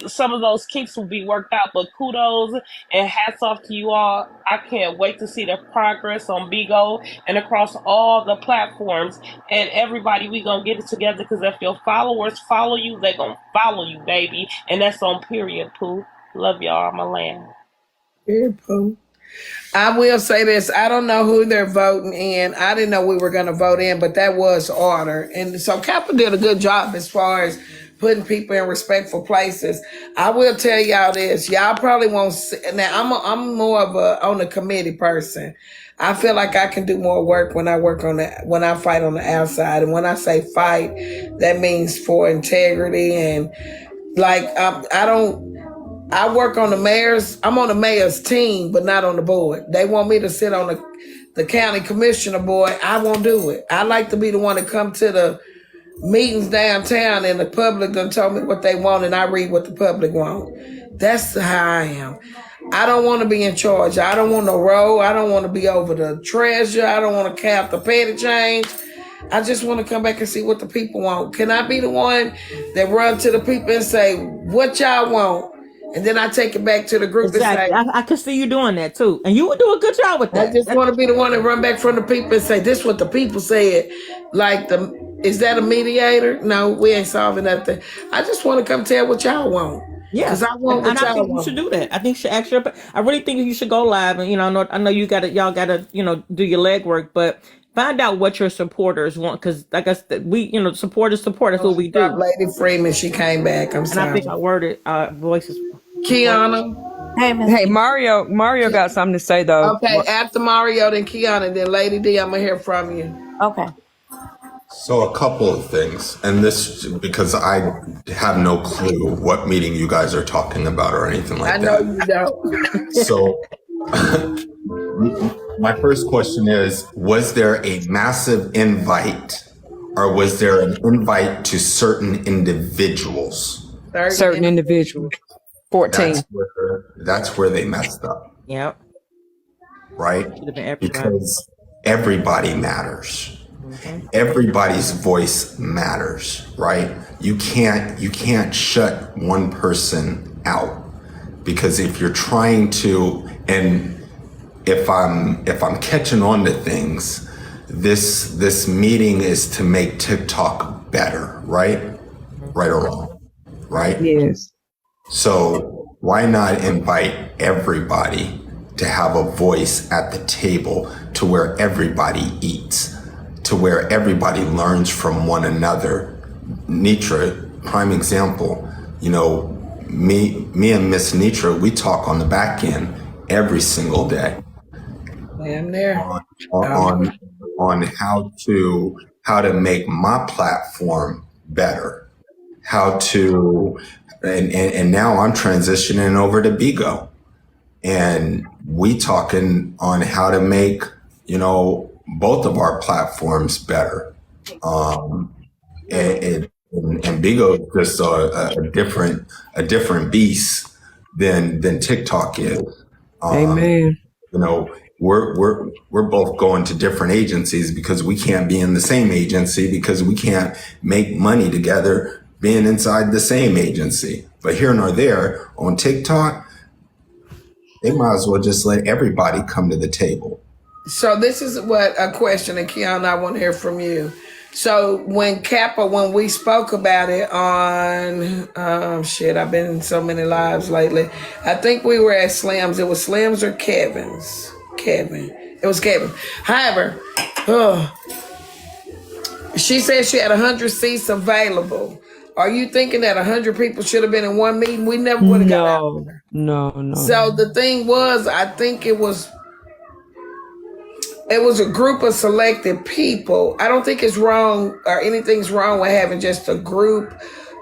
some of those kinks will be worked out. But kudos and hats off to you all. I can't wait to see the progress on Bigo and across all the platforms. And everybody, we going to get it together, because if your followers follow you, they going to follow you, baby. And that's on period, Pooh. Love y'all. I'm a land. Period, Pooh. I will say this. I don't know who they're voting in. I didn't know we were going to vote in, but that was order. And so Kappa did a good job as far as putting people in respectful places. I will tell y'all this. Y'all probably won't see. Now, I'm more of a on the committee person. I feel like I can do more work when I when I fight on the outside. And when I say fight, that means for integrity. And like, I work on I'm on the mayor's team, but not on the board. They want me to sit on the county commissioner board. I won't do it. I like to be the one to come to the meetings downtown, and the public done told me what they want, and I read what the public want. That's how I am. I don't want to be in charge. I don't want no role. I don't want to be over the treasure. I don't want to count the petty change. I just want to come back and see what the people want. Can I be the one that run to the people and say, "What y'all want?" And then I take it back to the group Exactly. and say, I can see you doing that too, and you would do a good job with I that. just want to be the one that run back from the people and say, "This is what the people said." Like, is that a mediator? No, we ain't solving nothing. I just want to come tell what y'all want. Yeah, Because I want what and I y'all think you want. should do that. I think you should actually. I really think you should go live, and I know y'all gotta do your legwork, but find out what your supporters want, because like I said, we support is support. That's what we do. Lady Freeman, she came back. I'm sorry. And I think I worded voices. Kiana. Hey, Mario got something to say though. Okay, after Mario, then Kiana, then Lady D, I'm gonna hear from you. Okay. So a couple of things, and this because I have no clue what meeting you guys are talking about or anything like that. I know you don't. So my first question is, was there a massive invite or was there an invite to certain individuals? Certain individuals. 14. That's where they messed up. Yep. Right? Because everybody matters. Mm-hmm. Everybody's voice matters, right? You can't shut one person out, because if you're trying to, and if I'm catching on to things, this meeting is to make TikTok better, right? Right or wrong, right? Yes. So why not invite everybody to have a voice at the table, to where everybody eats, to where everybody learns from one another? Netra, prime example, you know, me and Miss Netra, we talk on the back end every single day. Damn there. On how to make my platform better, how to, and now I'm transitioning over to Bigo, and we talking on how to make, you know, both of our platforms better. And Bigo is just a different beast than TikTok is. Amen. You know, we're both going to different agencies because we can't be in the same agency, because we can't make money together being inside the same agency. But here nor there, on TikTok, they might as well just let everybody come to the table. So this is what a question, and Keon, I want to hear from you. So when we spoke about it on, I've been in so many lives lately. I think we were at Slim's. It was Slim's or Kevin's. It was Kevin. However, she said she had 100 seats available. Are you thinking that 100 people should have been in one meeting? We never would have got out there. No. So the thing was, I think it was a group of selected people. I don't think it's wrong or anything's wrong with having just a group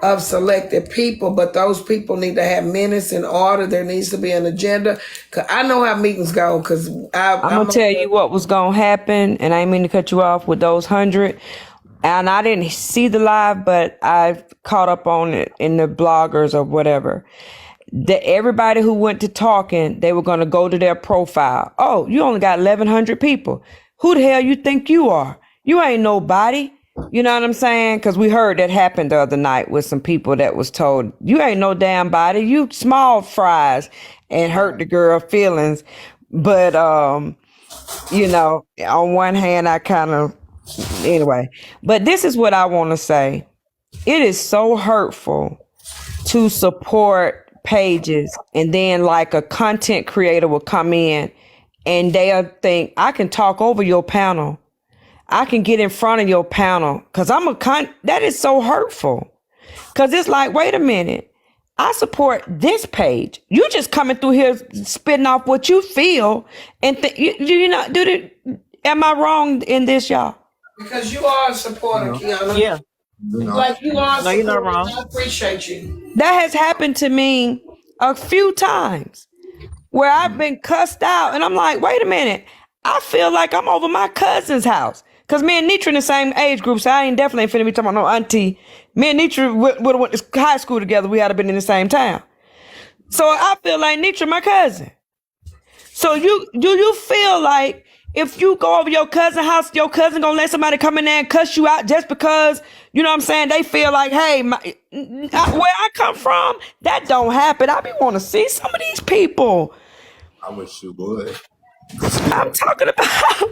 of selected people, but those people need to have minutes in order. There needs to be an agenda. Cause I know how meetings go. Cause I'm gonna tell you what was gonna happen, and I didn't mean to cut you off with those 100. And I didn't see the live, but I caught up on it in the bloggers or whatever. That everybody who went to talking, they were going to go to their profile. Oh, you only got 1,100 people. Who the hell you think you are? You ain't nobody. You know what I'm saying? Because we heard that happened the other night with some people that was told, you ain't no damn body. You small fries, and hurt the girl feelings. But, you know, on one hand, I kind of, anyway. But this is what I want to say. It is so hurtful to support pages, and then like a content creator will come in and they'll think, I can talk over your panel, I can get in front of your panel because that is so hurtful. Because it's like, wait a minute, I support this page, you just coming through here spitting off what you feel, and am I wrong in this, y'all? Because you are a supporter, Kiana. Yeah. Like you are. No, you're not wrong. I appreciate you. That has happened to me a few times where I've been cussed out, and I'm like, wait a minute, I feel like I'm over my cousin's house. Because me and Netra in the same age group, so I ain't definitely finna be talking about no auntie. Me and Netra would have went to high school together. We had to been in the same town. So I feel like Netra my cousin. So do you feel like if you go over your cousin's house, your cousin gonna let somebody come in there and cuss you out just because, you know what I'm saying, they feel like, hey, where I come from, that don't happen. I be want to see some of these people. I wish you would. I'm talking about,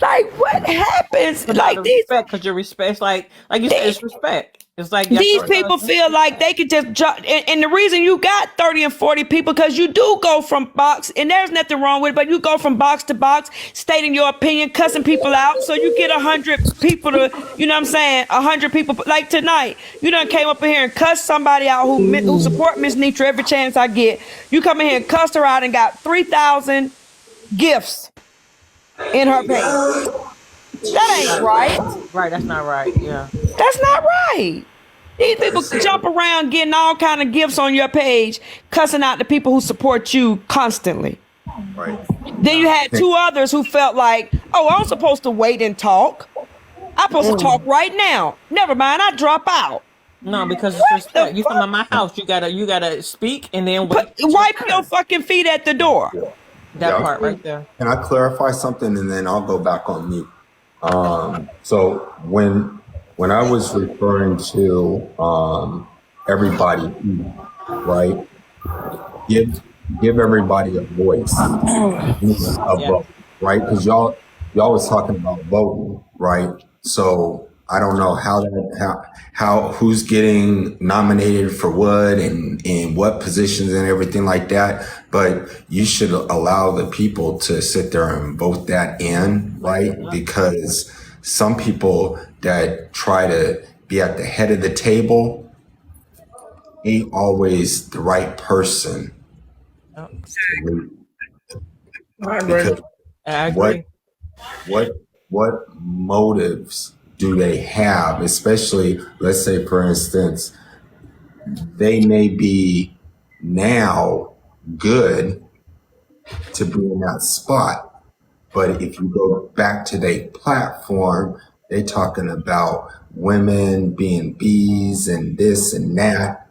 like, what happens? It's like these, respect, because your respect, like you said, it's respect. It's like these people feel like they could just jump, and the reason you got 30 and 40 people, because you do go from box, and there's nothing wrong with it, but you go from box to box, stating your opinion, cussing people out, so you get 100 people to, you know what I'm saying, 100 people, like tonight, you done came up in here and cussed somebody out who support Miss Netra every chance I get. You come in here and cussed her out and got 3,000 gifts in her page. That ain't right. Right, that's not right. Yeah. That's not right. These people jump around getting all kind of gifts on your page, cussing out the people who support you constantly. Right. Then you had two others who felt like, oh, I'm supposed to wait and talk. I'm supposed to talk right now. Never mind, I drop out. No, because it's respect. You come to my house, you gotta speak and then wait. Wipe your fucking feet at the door. That part right there. Can I clarify something and then I'll go back on mute? So when I was referring to everybody, right? Give everybody a voice, a vote, right? Because y'all was talking about voting, right? So I don't know how who's getting nominated for what and what positions and everything like that, but you should allow the people to sit there and vote that in, right? Because some people that try to be at the head of the table ain't always the right person. Because I agree. what motives do they have? Especially, let's say, for instance, they may be now good to be in that spot, but if you go back to their platform, they talking about women being bees and this and that.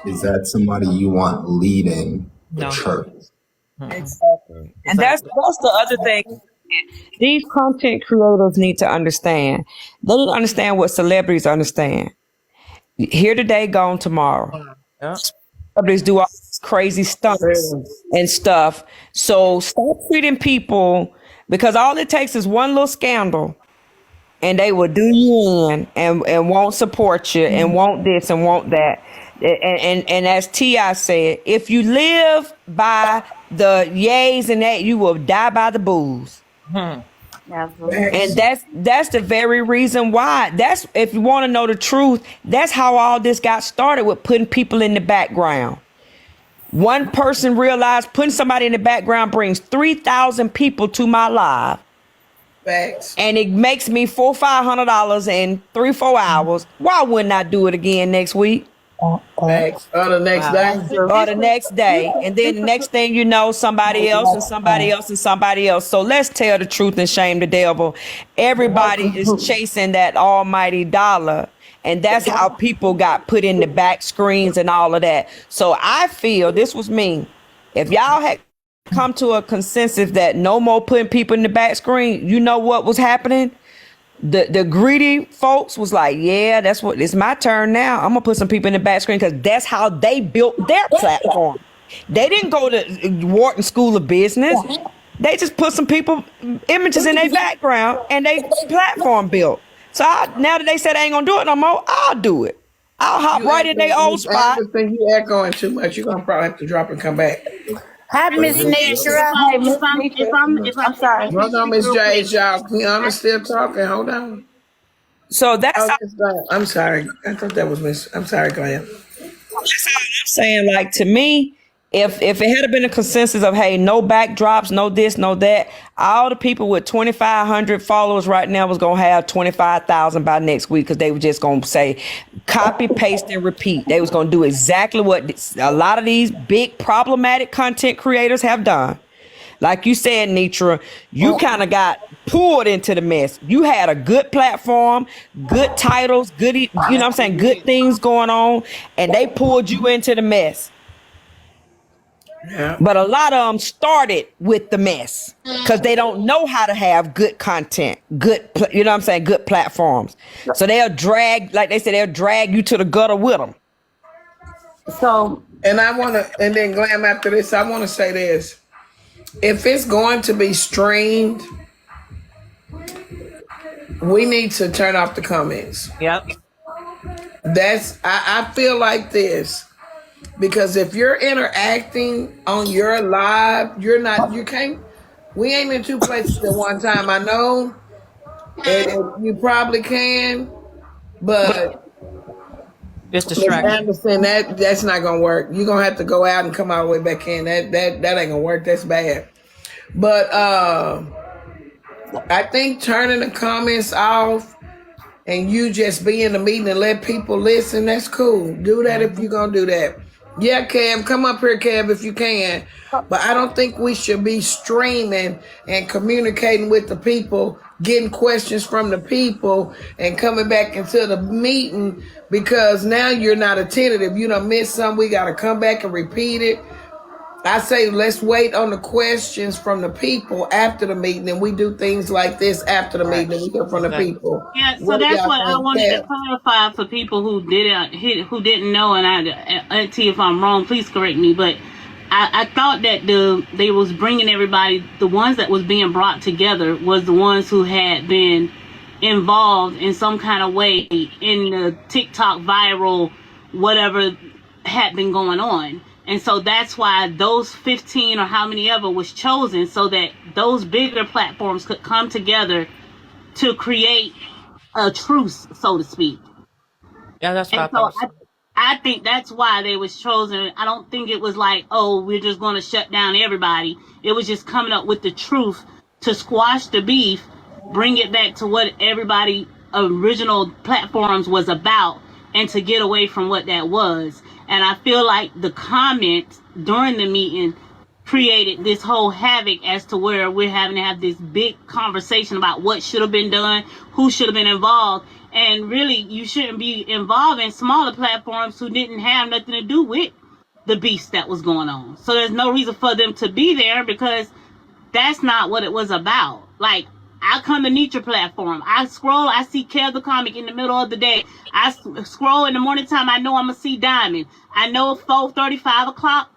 Is that somebody you want leading the church? Exactly. And that's the other thing. These content creators need to understand. They need to understand what celebrities understand. Here today, gone tomorrow. Yeah. Celebrities do all these crazy stunts and stuff. So stop treating people, because all it takes is one little scandal and they will do you in and won't support you and won't this and won't that. And as T.I. said, if you live by the yays and that, you will die by the boos. And that's the very reason why. That's, if you want to know the truth, that's how all this got started, with putting people in the background. One person realized putting somebody in the background brings 3,000 people to my live. Facts. And it makes me $400-500 in 3-4 hours. Why wouldn't I do it again next week? Facts. Or the next day. Or the next day. And then the next thing you know, somebody else and somebody else and somebody else. So let's tell the truth and shame the devil. Everybody is chasing that almighty dollar. And that's how people got put in the back screens and all of that. So I feel, this was me, if y'all had come to a consensus that no more putting people in the back screen, you know what was happening? The greedy folks was like, yeah, that's what, it's my turn now. I'm gonna put some people in the back screen, because that's how they built their platform. They didn't go to Wharton School of Business. They just put some people images in their background and they platform built. So now that they said they ain't gonna do it no more, I'll do it. I'll hop right in their old spot. I think you echoing too much. You're gonna probably have to drop and come back. Hi, Miss Netra. If I'm sorry. Hold on, Miss J. Y'all, Kiana's still talking. Hold on. So that's how, I'm sorry. I thought that was Miss. I'm sorry. Go ahead. that's how I'm saying. Like, to me, if it had been a consensus of, hey, no backdrops, no this, no that, all the people with 2,500 followers right now was gonna have 25,000 by next week, because they were just gonna say copy, paste, and repeat. They was gonna do exactly what a lot of these big problematic content creators have done. Like you said, Netra, you kind of got pulled into the mess. You had a good platform, good titles, good, you know what I'm saying, good things going on, and they pulled you into the mess. Yeah. But a lot of them started with the mess because they don't know how to have good content, good, you know what I'm saying, good platforms. So they'll drag, like they said, they'll drag you to the gutter with them. So, and I want to, and then Glam, after this, I want to say this. If it's going to be streamed, we need to turn off the comments. Yep. I feel like this. Because if you're interacting on your live, we ain't in two places at one time. I know, and you probably can, but it's distraction. That's not gonna work. You're gonna have to go out and come all the way back in. That ain't gonna work. That's bad. But I think turning the comments off and you just be in the meeting and let people listen, that's cool. Do that if you're going to do that. Yeah, Kev, come up here, Kev, if you can. But I don't think we should be streaming and communicating with the people, getting questions from the people, and coming back into the meeting because now you're not attentive. If you done missed something, we got to come back and repeat it. I say let's wait on the questions from the people after the meeting, and we do things like this after the meeting, and we hear from the people. Yeah, so What do that's y'all what I think? wanted Yeah. to clarify for people who didn't know, and Auntie, if I'm wrong, please correct me. But I thought that they was bringing everybody, the ones that was being brought together was the ones who had been involved in some kind of way in the TikTok viral, whatever had been going on. And so that's why those 15 or how many ever was chosen, so that those bigger platforms could come together to create a truce, so to speak. Yeah, that's what And I so thought. I think that's why they was chosen. I don't think it was like, oh, we're just going to shut down everybody. It was just coming up with the truth to squash the beef, bring it back to what everybody original platforms was about, and to get away from what that was. And I feel like the comments during the meeting created this whole havoc as to where we're having to have this big conversation about what should have been done, who should have been involved. And really, you shouldn't be involved in smaller platforms who didn't have nothing to do with the beast that was going on. So there's no reason for them to be there because that's not what it was about. Like, I come to Netra platform. I scroll, I see Kev the comic in the middle of the day. I scroll in the morning time, I know I'm going to see Diamond. I know 4:30, 5 o'clock,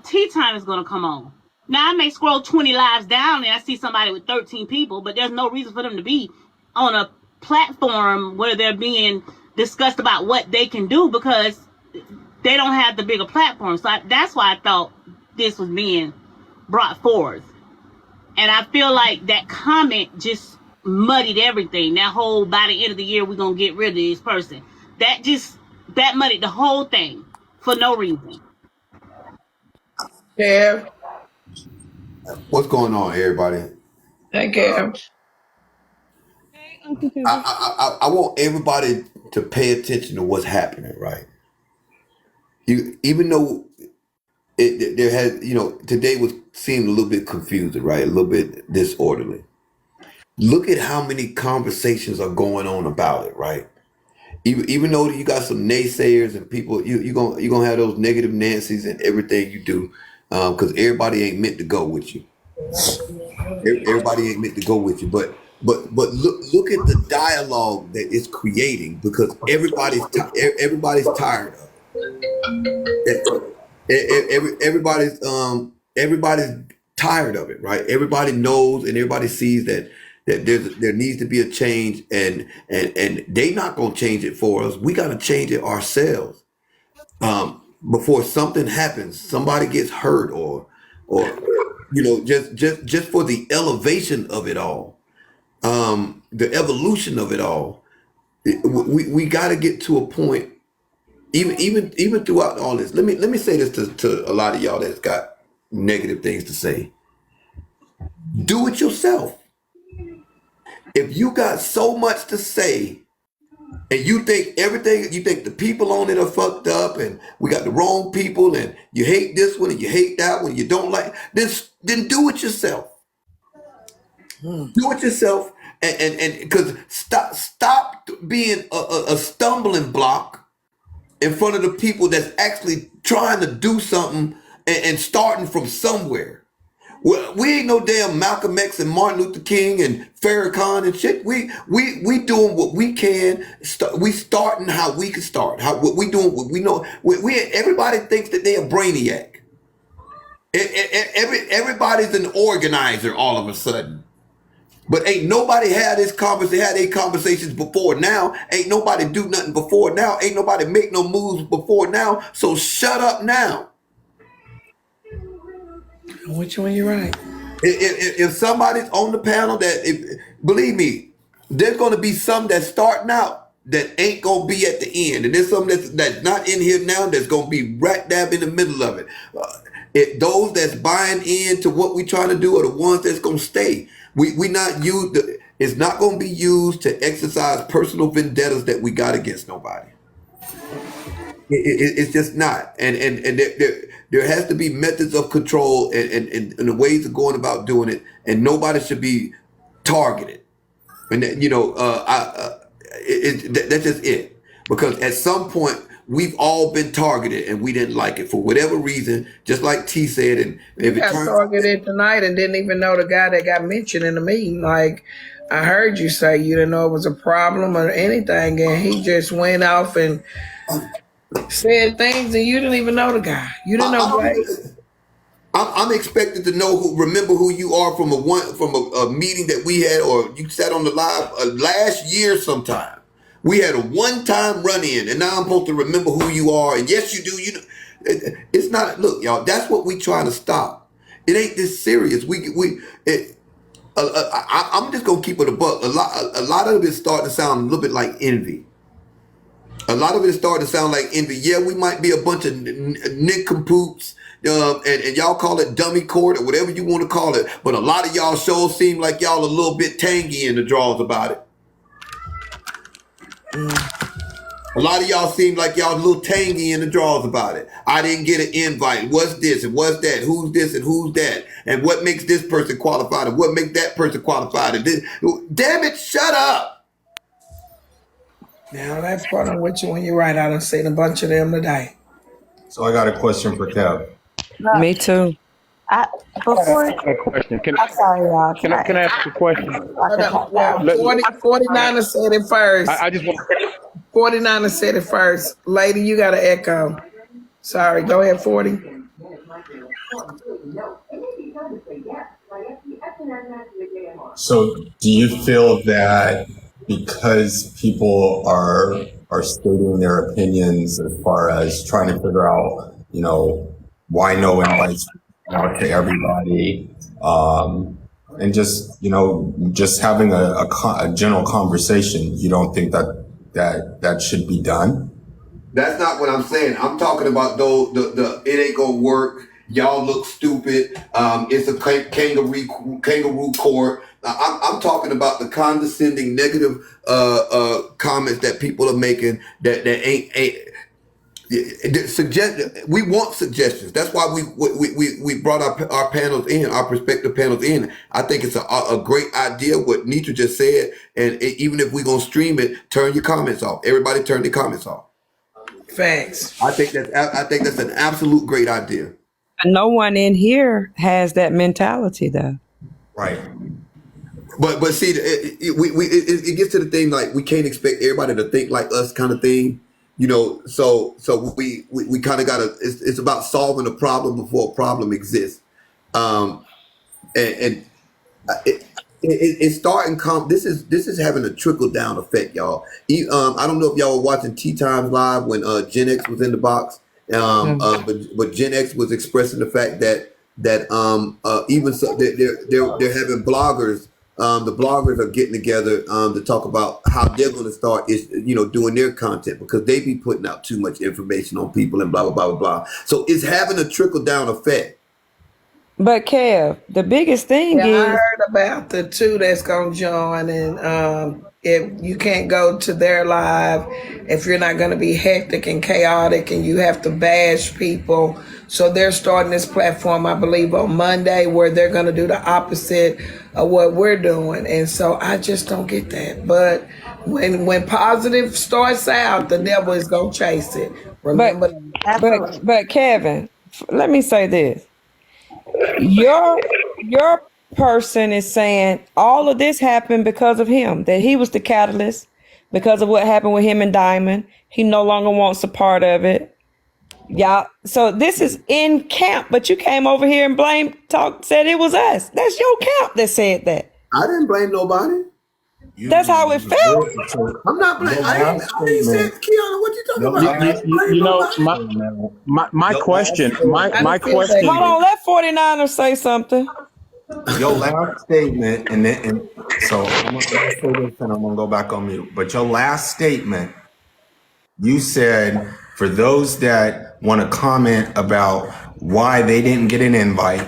tea time is going to come on. Now, I may scroll 20 lives down and I see somebody with 13 people, but there's no reason for them to be on a platform where they're being discussed about what they can do because they don't have the bigger platform. So that's why I thought this was being brought forth. And I feel like that comment just muddied everything. That whole, by the end of the year, we're going to get rid of this person. That muddied the whole thing for no reason. Kev. What's going on, everybody? Hey, Kev. I want everybody to pay attention to what's happening, right? Even though there has, today seemed a little bit confusing, right? A little bit disorderly. Look at how many conversations are going on about it, right? Even though you got some naysayers and people, you're gonna have those negative Nancy's in everything you do, because everybody ain't meant to go with you. Everybody ain't meant to go with you, but look at the dialogue that it's creating because everybody's tired of it. Everybody's tired of it, right? Everybody knows and everybody sees that there needs to be a change, and they not gonna change it for us. We gotta change it ourselves. Before something happens, somebody gets hurt or just for the elevation of it all, the evolution of it all. We got to get to a point. Even throughout all this, let me say this to a lot of y'all that's got negative things to say. Do it yourself. If you got so much to say and you think the people on it are fucked up and we got the wrong people and you hate this one and you hate that one, you don't like this, then do it yourself. Do it yourself, and because stop being a stumbling block in front of the people that's actually trying to do something and starting from somewhere. Well, we ain't no damn Malcolm X and Martin Luther King and Farrakhan and shit. We doing what we can. We starting how we can start. What we doing what we know. Everybody thinks that they a brainiac. Everybody's an organizer all of a sudden. But ain't nobody had a conversations before now. Ain't nobody do nothing before now. Ain't nobody make no moves before now. So shut up now. Which one you right? If somebody's on the panel believe me, there's going to be some that's starting out that ain't going to be at the end. And there's some that's not in here now that's going to be right dab in the middle of it. Those that's buying into what we trying to do are the ones that's going to stay. We not use it's not going to be used to exercise personal vendettas that we got against nobody. It's just not. And there has to be methods of control and the ways of going about doing it, and nobody should be targeted. And that, that's just it. Because at some point we've all been targeted and we didn't like it for whatever reason. Just like T said, and if You it got turns targeted tonight and didn't even know the guy that got mentioned in the meeting. Like, I heard you say you didn't know it was a problem or anything, and he just went off and said things, and you didn't even know the guy. You didn't know Blake. I'm expected to remember who you are from a meeting that we had, or you sat on the live last year sometime. We had a one-time run-in, and now I'm supposed to remember who you are. And yes, you do. It's not. Look, y'all. That's what we trying to stop. It ain't this serious. I'm just gonna keep it a buck. A lot of it is starting to sound a little bit like envy. A lot of it is starting to sound like envy. Yeah, we might be a bunch of nincompoops, and y'all call it dummy court or whatever you want to call it. But a lot of y'all shows seem like y'all a little bit tangy in the draws about it. A lot of y'all seem like y'all a little tangy in the draws about it. I didn't get an invite. What's this and what's that? Who's this and who's that? And what makes this person qualified and what makes that person qualified? And this, damn it, shut up. Now that part I'm with you when you're right. I done seen a bunch of them today. So I got a question for Kev. Me too. I before I got a question. I'm sorry, y'all. Can I ask a question? Well, 49er said it first. I just want 49er said it first. Lady, you got an echo. Sorry, go ahead, 40. So do you feel that because people are stating their opinions as far as trying to figure out, why no invites out to everybody, and just having a general conversation, you don't think that should be done? That's not what I'm saying. I'm talking about the it ain't gonna work. Y'all look stupid. It's a kangaroo court. I'm talking about the condescending, negative comments that people are making that ain't. We want suggestions. That's why we brought our panels in, our prospective panels in. I think it's a great idea what Netra just said. And even if we're gonna stream it, turn your comments off. Everybody turn their comments off. Facts. I think that's an absolute great idea. No one in here has that mentality, though. Right. But see, it gets to the thing like we can't expect everybody to think like us, kind of thing. So we kind of gotta. It's about solving a problem before a problem exists. It's starting. This is having a trickle down effect, y'all. I don't know if y'all were watching Tea Times Live when Gen X was in the box. But Gen X was expressing the fact that even so they're having bloggers. The bloggers are getting together to talk about how they're going to start doing their content because they be putting out too much information on people and blah blah blah blah blah. So it's having a trickle down effect. But Kev, the biggest thing is I heard about the two that's gonna join, and if you can't go to their live, if you're not gonna be hectic and chaotic, and you have to bash people, so they're starting this platform, I believe, on Monday, where they're gonna do the opposite of what we're doing, and so I just don't get that. But when positive starts out, the devil is gonna chase it. Remember, but Kevin, let me say this. Your person is saying all of this happened because of him, that he was the catalyst because of what happened with him and Diamond. He no longer wants a part of it. Y'all, so this is in camp, but you came over here and said it was us. That's your camp that said that. I didn't blame nobody. That's how it felt. I'm not blaming. I ain't said, Kiana, what you talking about? My question. Hold on, let 49er say something. Your last statement, and so I'm gonna say this, and I'm gonna go back on mute. But your last statement, you said for those that want to comment about why they didn't get an invite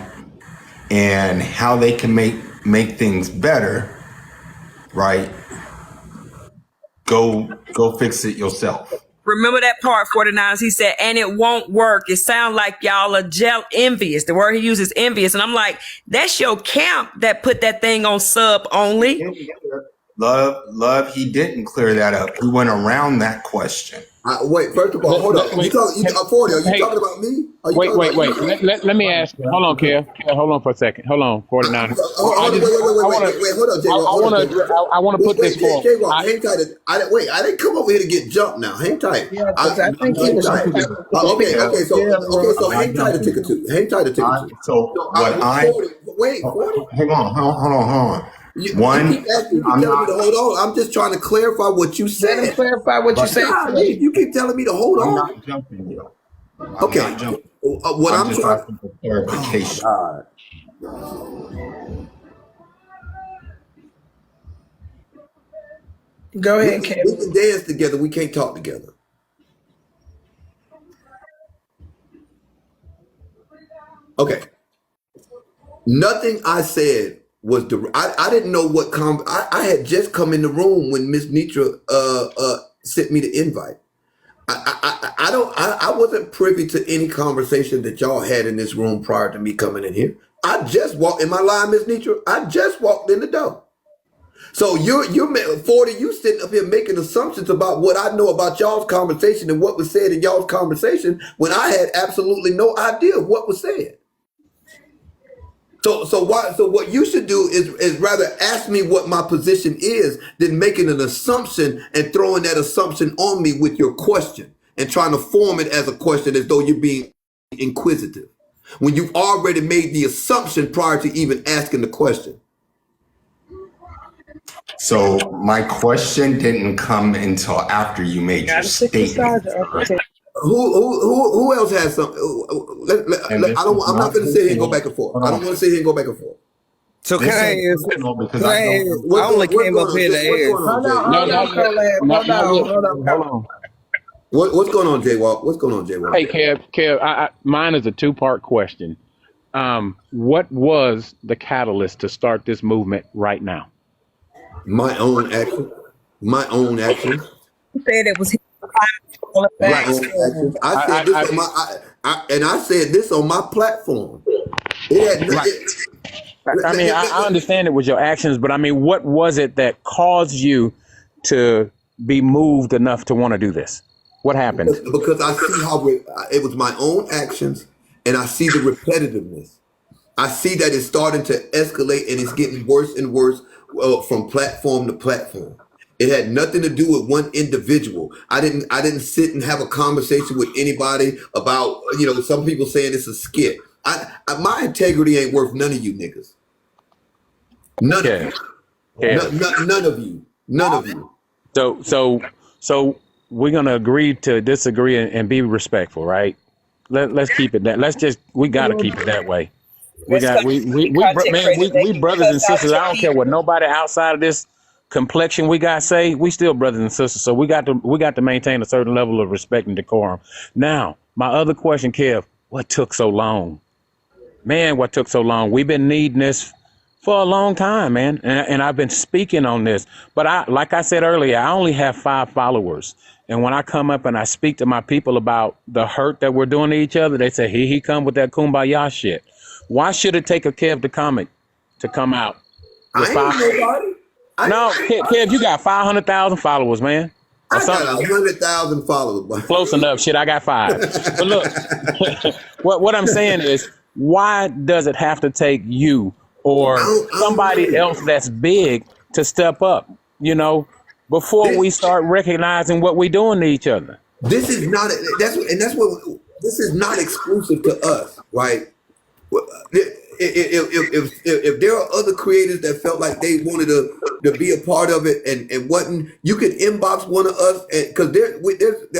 and how they can make make things better, right? Go fix it yourself. Remember that part, 49ers. He said, and it won't work. It sounds like y'all are envious. The word he uses, envious. And I'm like, that's your camp that put that thing on sub only. Love, he didn't clear that up. He went around that question. Wait, first of all, hold on. You talking about me? Wait. Let me ask. Hold on, Kev. Hold on for a second. Hold on, 49. Wait, hold on, J-Rock. I want to put this forward. J-Rock, hang tight. I didn't come over here to get jumped now. Hang tight. Yeah, I think he was okay, so hang tight to ticket two. Hang tight to ticket two. So what hang on. You keep telling me to hold on. I'm just trying to clarify what you said. Let him clarify what you said. You keep telling me to hold on. I'm not jumping you. Okay. I'm just asking for clarification. Go ahead, Kevin. We can dance together. We can't talk together. Okay. Nothing I said was I didn't know what I had just come in the room when Miss Netra sent me the invite. I wasn't privy to any conversation that y'all had in this room prior to me coming in here. I just walked in my line, Miss Netra. I just walked in the door. So you're 40, you sitting up here making assumptions about what I know about y'all's conversation and what was said in y'all's conversation when I had absolutely no idea what was said. So what you should do is rather ask me what my position is than making an assumption and throwing that assumption on me with your question and trying to form it as a question as though you're being inquisitive when you've already made the assumption prior to even asking the question. So my question didn't come until after you made your statement. Who else has something? I'm not going to sit here and go back and forth. I don't want to sit here and go back and forth. So can I only came up here to air. Hold on. What's going on, J-Walk? Hey, Kev, mine is a two-part question. What was the catalyst to start this movement right now? My own action. You said it was I said this on my platform. I understand it was your actions, but I mean, what was it that caused you to be moved enough to want to do this? What happened? Because I see how it was my own actions, and I see the repetitiveness. I see that it's starting to escalate, and it's getting worse and worse from platform to platform. It had nothing to do with one individual. I didn't sit and have a conversation with anybody about, some people saying it's a skit. My integrity ain't worth none of you niggas. None of you. So we're gonna agree to disagree and be respectful, right? Let's keep it that. We gotta keep it that way. We brothers and sisters. I don't care what nobody outside of this complexion we got say. We still brothers and sisters. So we got to maintain a certain level of respect and decorum. Now, my other question, Kev, what took so long? Man, what took so long? We've been needing this for a long time, man. And I've been speaking on this. But like I said earlier, I only have 5 followers. And when I come up and I speak to my people about the hurt that we're doing to each other, they say, here he come with that kumbaya shit. Why should it take a Kev the Comic to come out? I ain't nobody. No, Kev, you got 500,000 followers, man. I got 100,000 followers. Boy. Close enough. Shit, I got 5. But look, what I'm saying is, why does it have to take you or somebody else that's big to step up, before we start recognizing what we're doing to each other? This is not, this is not exclusive to us, right? If there are other creators that felt like they wanted to be a part of it and wasn't, you could inbox one of us, because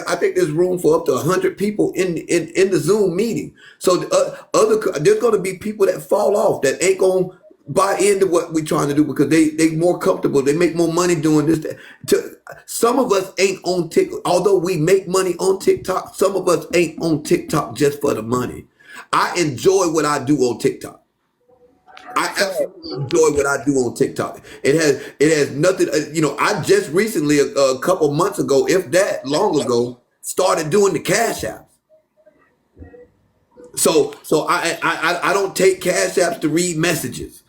I think there's room for up to 100 people in the Zoom meeting. So there's going to be people that fall off that ain't going to buy into what we're trying to do because they more comfortable. They make more money doing this. Some of us ain't on TikTok. Although we make money on TikTok, some of us ain't on TikTok just for the money. I enjoy what I do on TikTok. I absolutely enjoy what I do on TikTok. It has nothing. I just recently, a couple months ago, if that long ago, started doing the Cash Apps. So I don't take Cash Apps to read messages.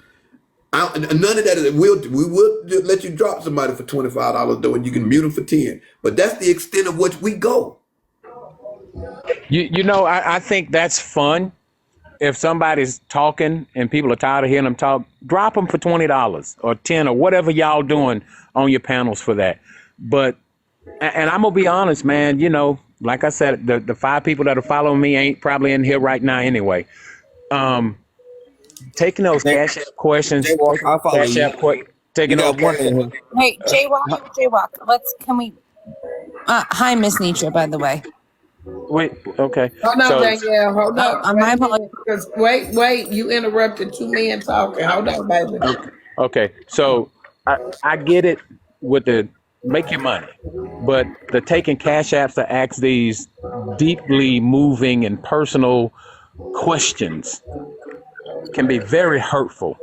None of that. We will let you drop somebody for $25 though, and you can mute them for 10. But that's the extent of which we go. I think that's fun. If somebody's talking and people are tired of hearing them talk, drop them for $20 or 10 or whatever y'all doing on your panels for that. But, and I'm gonna be honest, man, like I said, the 5 people that are following me ain't probably in here right now anyway. Taking those Cash App questions, taking those questions. Hey, Jaywalk, can we, hi, Miss Netra, by the way. Wait, okay. Hold on, Danielle. Hold on. My apologies. Wait. You interrupted 2 men talking. Hold on, baby. Okay. So I get it with the make your money, but the taking Cash Apps to ask these deeply moving and personal questions can be very hurtful.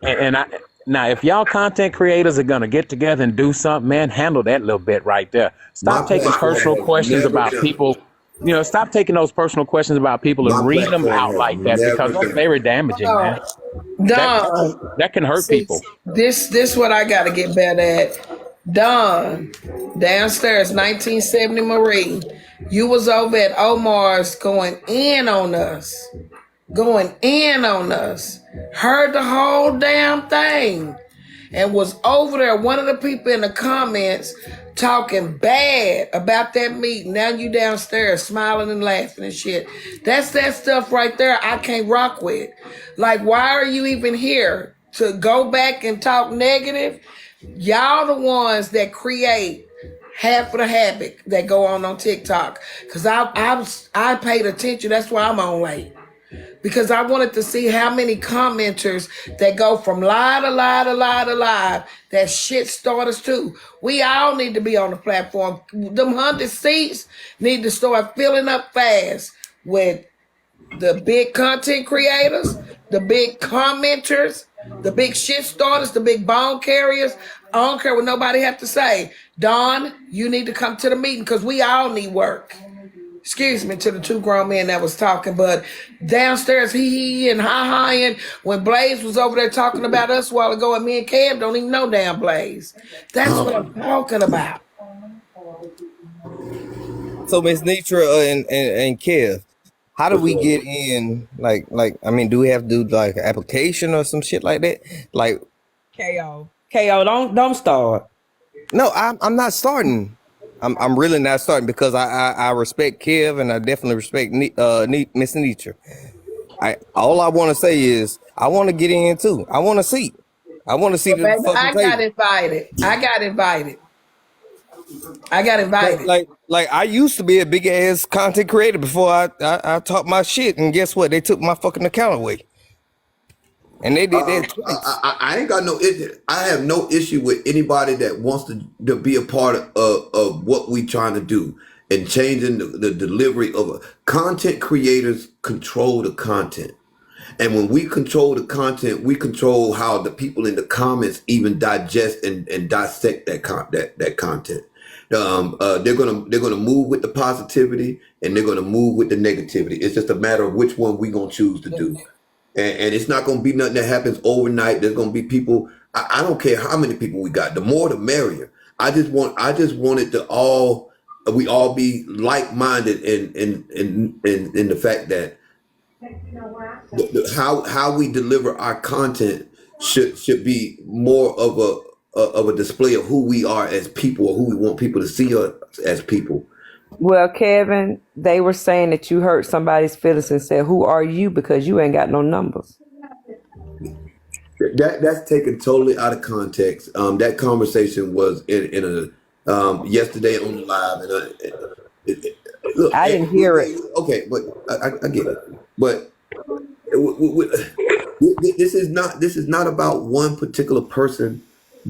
Now, if y'all content creators are gonna get together and do something, man, handle that little bit right there. Stop taking personal questions about people. Stop taking those personal questions about people and read them out like that, because that's very damaging, man. That can hurt people. This what I gotta get better at. Don, downstairs, 1970 Marie, you was over at Omar's going in on us. Heard the whole damn thing. And was over there, one of the people in the comments talking bad about that meeting. Now you downstairs smiling and laughing and shit. That's that stuff right there I can't rock with. Like, why are you even here? To go back and talk negative? Y'all the ones that create half of the havoc that go on TikTok. Because I paid attention. That's why I'm on late. Because I wanted to see how many commenters that go from lie to lie to lie to lie, that shit starters too. We all need to be on the platform. Them 100 seats need to start filling up fast with the big content creators, the big commenters, the big shit starters, the big bone carriers. I don't care what nobody have to say. Don, you need to come to the meeting because we all need work. Excuse me to the 2 grown men that was talking, but downstairs he and ha and when Blaze was over there talking about us a while ago, and me and Cam don't even know damn Blaze. That's what I'm talking about. So Miss Netra and Kev, how do we get in? Like do we have to do like an application or some shit like that? Like KO, don't start. No, I'm not starting. I'm really not starting because I respect Kev and I definitely respect Miss Netra. All I want to say is I want to get in too. I want to see. I want to see the fucking I got invited. Like I used to be a big ass content creator before I taught my shit, and guess what? They took my fucking account away. And they did that twice. I ain't got no issue. I have no issue with anybody that wants to be a part of what we trying to do and changing the delivery of content creators control the content. And when we control the content, we control how the people in the comments even digest and dissect that content. They're gonna move with the positivity and they're gonna move with the negativity. It's just a matter of which one we gonna choose to do. And it's not going to be nothing that happens overnight. There's going to be people. I don't care how many people we got. The more, the merrier. I just want it to we all be like-minded in the fact that how we deliver our content should be more of a display of who we are as people, or who we want people to see us as people. Well, Kevin, they were saying that you hurt somebody's feelings and said, "Who are you?" Because you ain't got no numbers. That's taken totally out of context. That conversation was in a yesterday on the live, and look, I didn't hear it. Okay, but I get it. But this is not about one particular person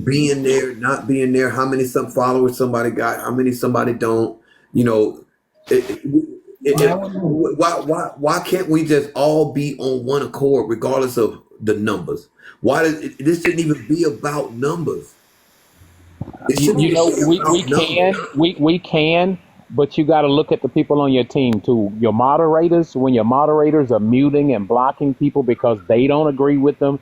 being there, not being there. How many followers somebody got? How many somebody don't? Why can't we just all be on one accord, regardless of the numbers? Why does this shouldn't even be about numbers? It shouldn't You even know, be we about numbers. can, but you got to look at the people on your team too. Your moderators, when your moderators are muting and blocking people because they don't agree with them,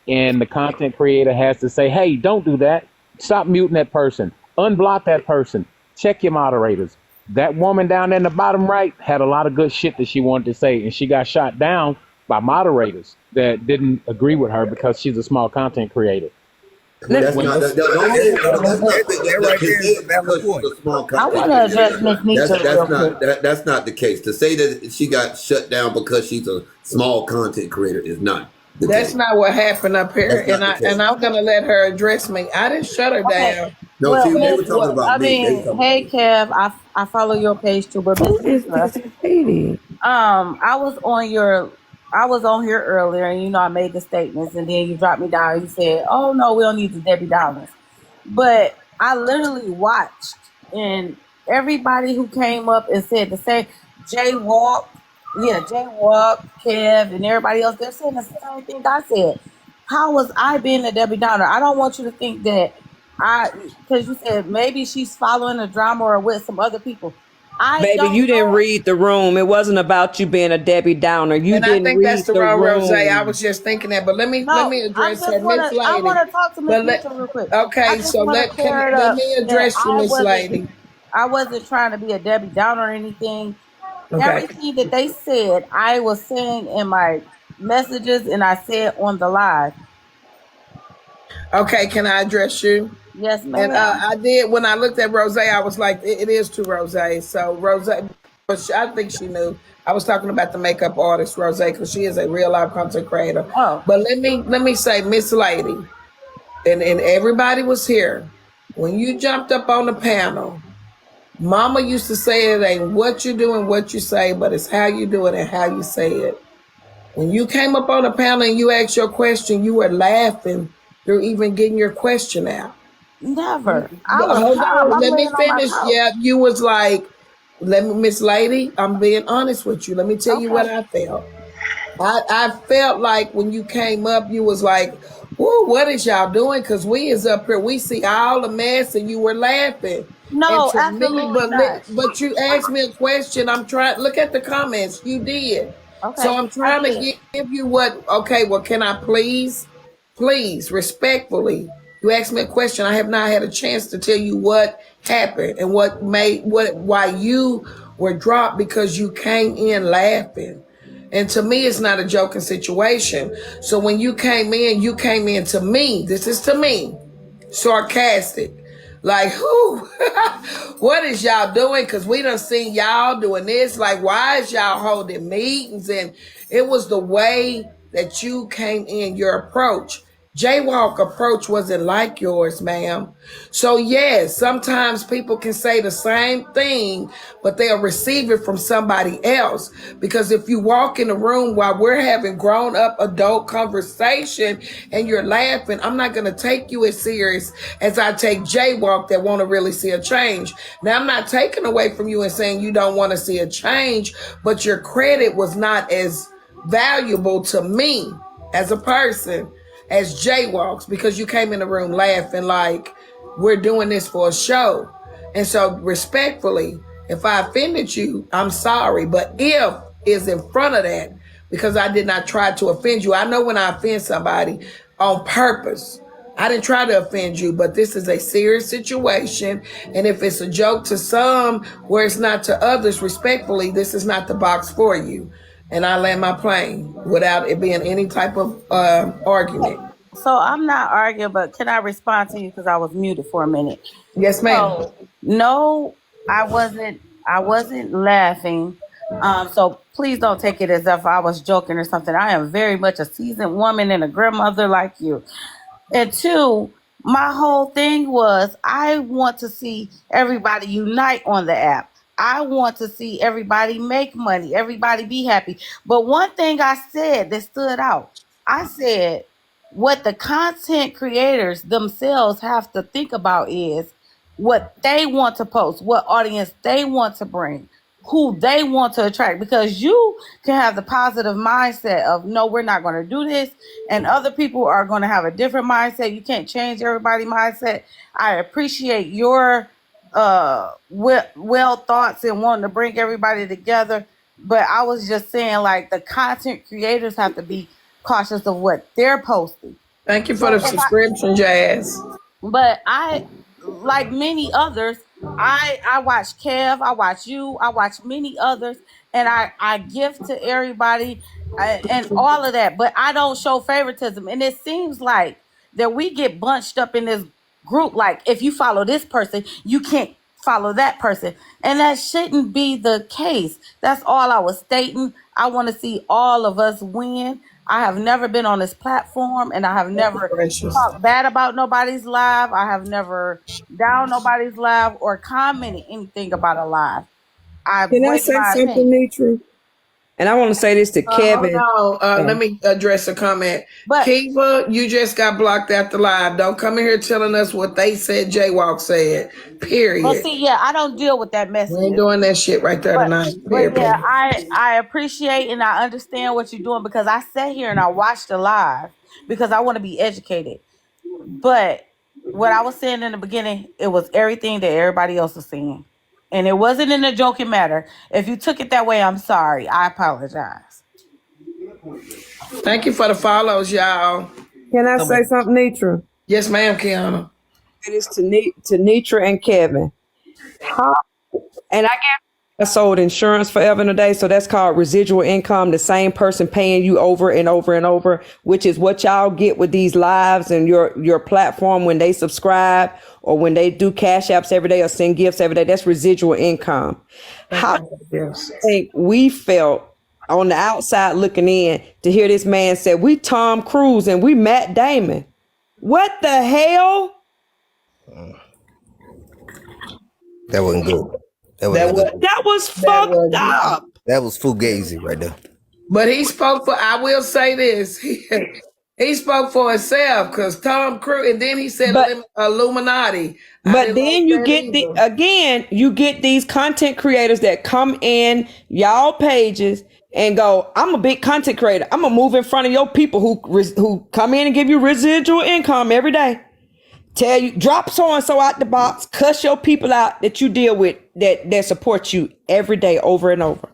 and the content creator has to say, "Hey, don't do that. Stop muting that person. Unblock that person. Check your moderators." That woman down there in the bottom right had a lot of good shit that she wanted to say, and she got shot down by moderators that didn't agree with her because she's a small content creator. That's not that. Don't say That right there is a valid because she's point. a small I content want to creator. address Miss Nitra real quick. That's not the case. To say that she got shut down because she's a small content creator is not the That's case. not what happened up here, That's not the case. and I'm gonna let her address me. I didn't shut her Okay. down. No, Well, see, they Miss, were talking about I me. They were mean, talking about hey me. Kev, I follow your page too, but Miss Who is Nitra, this lady? I was on here earlier, and I made the statements, and then you dropped me down. You said, "Oh no, we don't need the Debbie Downers," but I literally watched, and everybody who came up and said the same, Jay Walk, Jay Walk, Kev, and everybody else, they're saying the same thing I said. How was I being a Debbie Downer? I don't want you to think that because you said maybe she's following the drama or with some other people. I Baby, don't you didn't know. read the room. It wasn't about you being a Debbie Downer. You And I didn't think read that's the the wrong Rose. I room. was just thinking that, but let me No, address her, Miss I Lady. want to talk to Miss But Mitchell real quick. I okay, just so want to clear it let up me that address you, Miss Lady. I wasn't trying to be a Debbie Downer or anything. Okay, Everything that they said, I was saying in my messages, and I said on the live. okay, can I address you? Yes, And ma'am. I did when I looked at Rose. I was like, it is to Rose. So Rose, but I think she knew. I was talking about the makeup artist Rose because she is a real life content creator. Oh, But let me say, Miss Lady, and everybody was here when you jumped up on the panel. Mama used to say it ain't what you do and what you say, but it's how you do it and how you say it. When you came up on the panel and you asked your question, you were laughing through even getting your question out. never. I was Hold calm. on, I'm let me laying on my finish. couch. Yeah, you was like, let me, Miss Lady, I'm being honest with you. Let me tell you what Okay. I felt. I felt like when you came up, you was like, "Whoa, what is y'all doing?" Because we is up here, we see all the mess, and you were laughing. And No, to me, absolutely not. but you asked me a question. I'm trying. Look at the comments. You did. So Okay, I'm I trying to did. give you what. Okay, well, can I please, respectfully? You asked me a question. I have not had a chance to tell you what happened and why you were dropped because you came in laughing. And to me, it's not a joking situation. So when you came in to me. This is to me, sarcastic. Like, who? What is y'all doing? Because we done seen y'all doing this. Like, why is y'all holding meetings? And it was the way that you came in, your approach. Jaywalk approach wasn't like yours, ma'am. So yes, sometimes people can say the same thing, but they'll receive it from somebody else. Because if you walk in the room while we're having grown up adult conversation and you're laughing, I'm not going to take you as serious as I take Jaywalk that want to really see a change. Now, I'm not taking away from you and saying you don't want to see a change, but your credit was not as valuable to me as a person as jaywalks because you came in the room laughing like we're doing this for a show. And so respectfully, if I offended you, I'm sorry. But if is in front of that, because I did not try to offend you. I know when I offend somebody on purpose. I didn't try to offend you, but this is a serious situation. And if it's a joke to some where it's not to others, respectfully, this is not the box for you. And I land my plane without it being any type of argument. So I'm not arguing, but can I respond to you because I was muted for a minute? Yes, ma'am. So no, I wasn't. I wasn't laughing. So please don't take it as if I was joking or something. I am very much a seasoned woman and a grandmother like you. And two, my whole thing was I want to see everybody unite on the app. I want to see everybody make money, everybody be happy. But one thing I said that stood out, I said what the content creators themselves have to think about is what they want to post, what audience they want to bring. who they want to attract, because you can have the positive mindset of no, we're not going to do this, and other people are going to have a different mindset. You can't change everybody's mindset. I appreciate your well thoughts and wanting to bring everybody together, but I was just saying, like, the content creators have to be cautious of what they're posting. Thank you for the subscription, Jazz. But I, like many others, I watch Kev, I watch you, I watch many others, and I give to everybody and all of that. But I don't show favoritism, and it seems like that we get bunched up in this group. Like, if you follow this person, you can't follow that person, and that shouldn't be the case. That's all I was stating. I want to see all of us win. I have never been on this platform, and I have never talked bad about nobody's live. I have never down nobody's live or commented anything about a live. Can I say something, Netra? And I want to say this to Kevin. Hold on. Let me address a comment. Kiva, you just got blocked out the live. Don't come in here telling us what they said Jaywalk said. Period. Well, see, yeah, I don't deal with that message. We ain't doing that shit right there tonight. But yeah, I appreciate and I understand what you're doing, because I sat here and I watched the live because I want to be educated. But what I was saying in the beginning, it was everything that everybody else was saying. And it wasn't in a joking matter. If you took it that way, I'm sorry. I apologize. Thank you for the follows, y'all. Can I say something, Netra? Yes, ma'am, Kiana. It is to Netra and Kevin. And I guess I sold insurance forever and a day, so that's called residual income. The same person paying you over and over and over, which is what y'all get with these lives and your platform when they subscribe or when they do cash apps every day or send gifts every day. That's residual income. How do you think we felt on the outside looking in to hear this man say, we Tom Cruise and we Matt Damon? What the hell? That wasn't good. That was fucked up. That was fugazi right there. But he spoke for, I will say this, he spoke for himself, because Tom Cruise, and then he said Illuminati. But then you get you get these content creators that come in y'all pages and go, I'm a big content creator. I'm gonna move in front of your people who come in and give you residual income every day. Tell you, drop so-and-so out the box, cuss your people out that you deal with that support you every day over and over.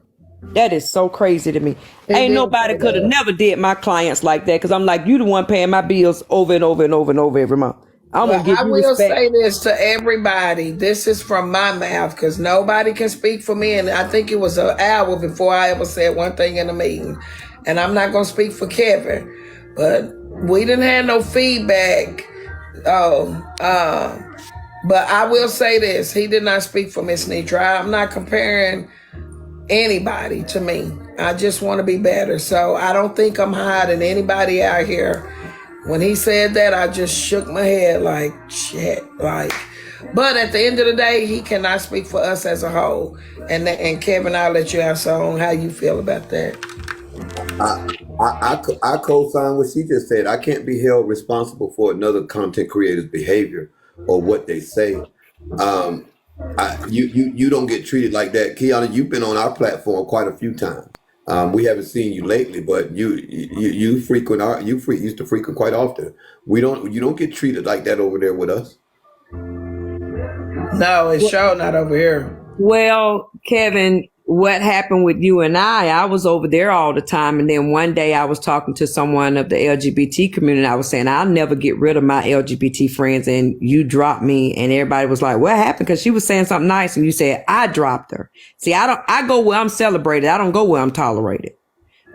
That is so crazy to me. Ain't nobody could have never did my clients like that, because I'm like, you the one paying my bills over and over and over and over every month. I'm gonna give you respect. I will say this to everybody. This is from my mouth, because nobody can speak for me. And I think it was an hour before I ever said one thing in a meeting. And I'm not gonna speak for Kevin, but we didn't have no feedback. But I will say this. He did not speak for Miss Netra. I'm not comparing anybody to me. I just want to be better. So I don't think I'm hiding anybody out here. When he said that, I just shook my head like, shit. But at the end of the day, he cannot speak for us as a whole. And Kevin, I'll let you answer on how you feel about that. I co-sign what she just said. I can't be held responsible for another content creator's behavior or what they say. You don't get treated like that. Kiana, you've been on our platform quite a few times. We haven't seen you lately, but you used to frequent quite often. You don't get treated like that over there with us. No, it's sure not over here. Well, Kevin, what happened with you and I was over there all the time. And then one day I was talking to someone of the LGBT community. I was saying, I'll never get rid of my LGBT friends. And you dropped me, and everybody was like, what happened? Because she was saying something nice. And you said, I dropped her. See, I go where I'm celebrated. I don't go where I'm tolerated,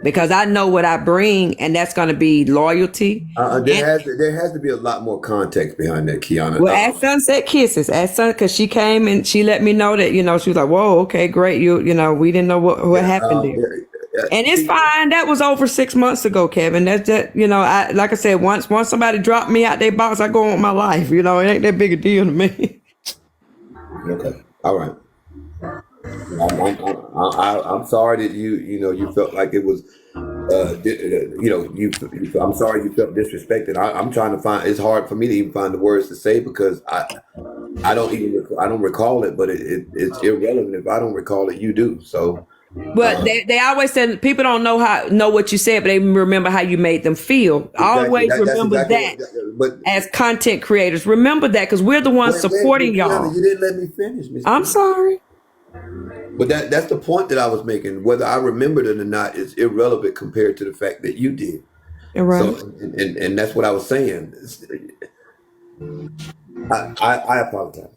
because I know what I bring, and that's going to be loyalty. There has to be a lot more context behind that, Kiana. Well, at Sunset Kisses, because she came and she let me know that, she was like, whoa, okay, great. We didn't know what happened there. And it's fine. That was over 6 months ago, Kevin. That's just, like I said, once somebody dropped me out their box, I go on with my life. It ain't that big a deal to me. Okay. All right. I'm sorry that you felt like it was I'm sorry you felt disrespected. I'm trying to find, it's hard for me to even find the words to say, because I don't recall it, but it's irrelevant if I don't recall it. You do. So, but they always said people don't know what you said, but they remember how you made them feel. Exactly. Always That's remember exactly that. but as content creators, remember that, because we're the ones supporting y'all. You didn't let me finish, Ms. I'm sorry. But that's the point that I was making. Whether I remembered it or not is irrelevant compared to the fact that you did. Right. So, and that's what I was saying. I apologize.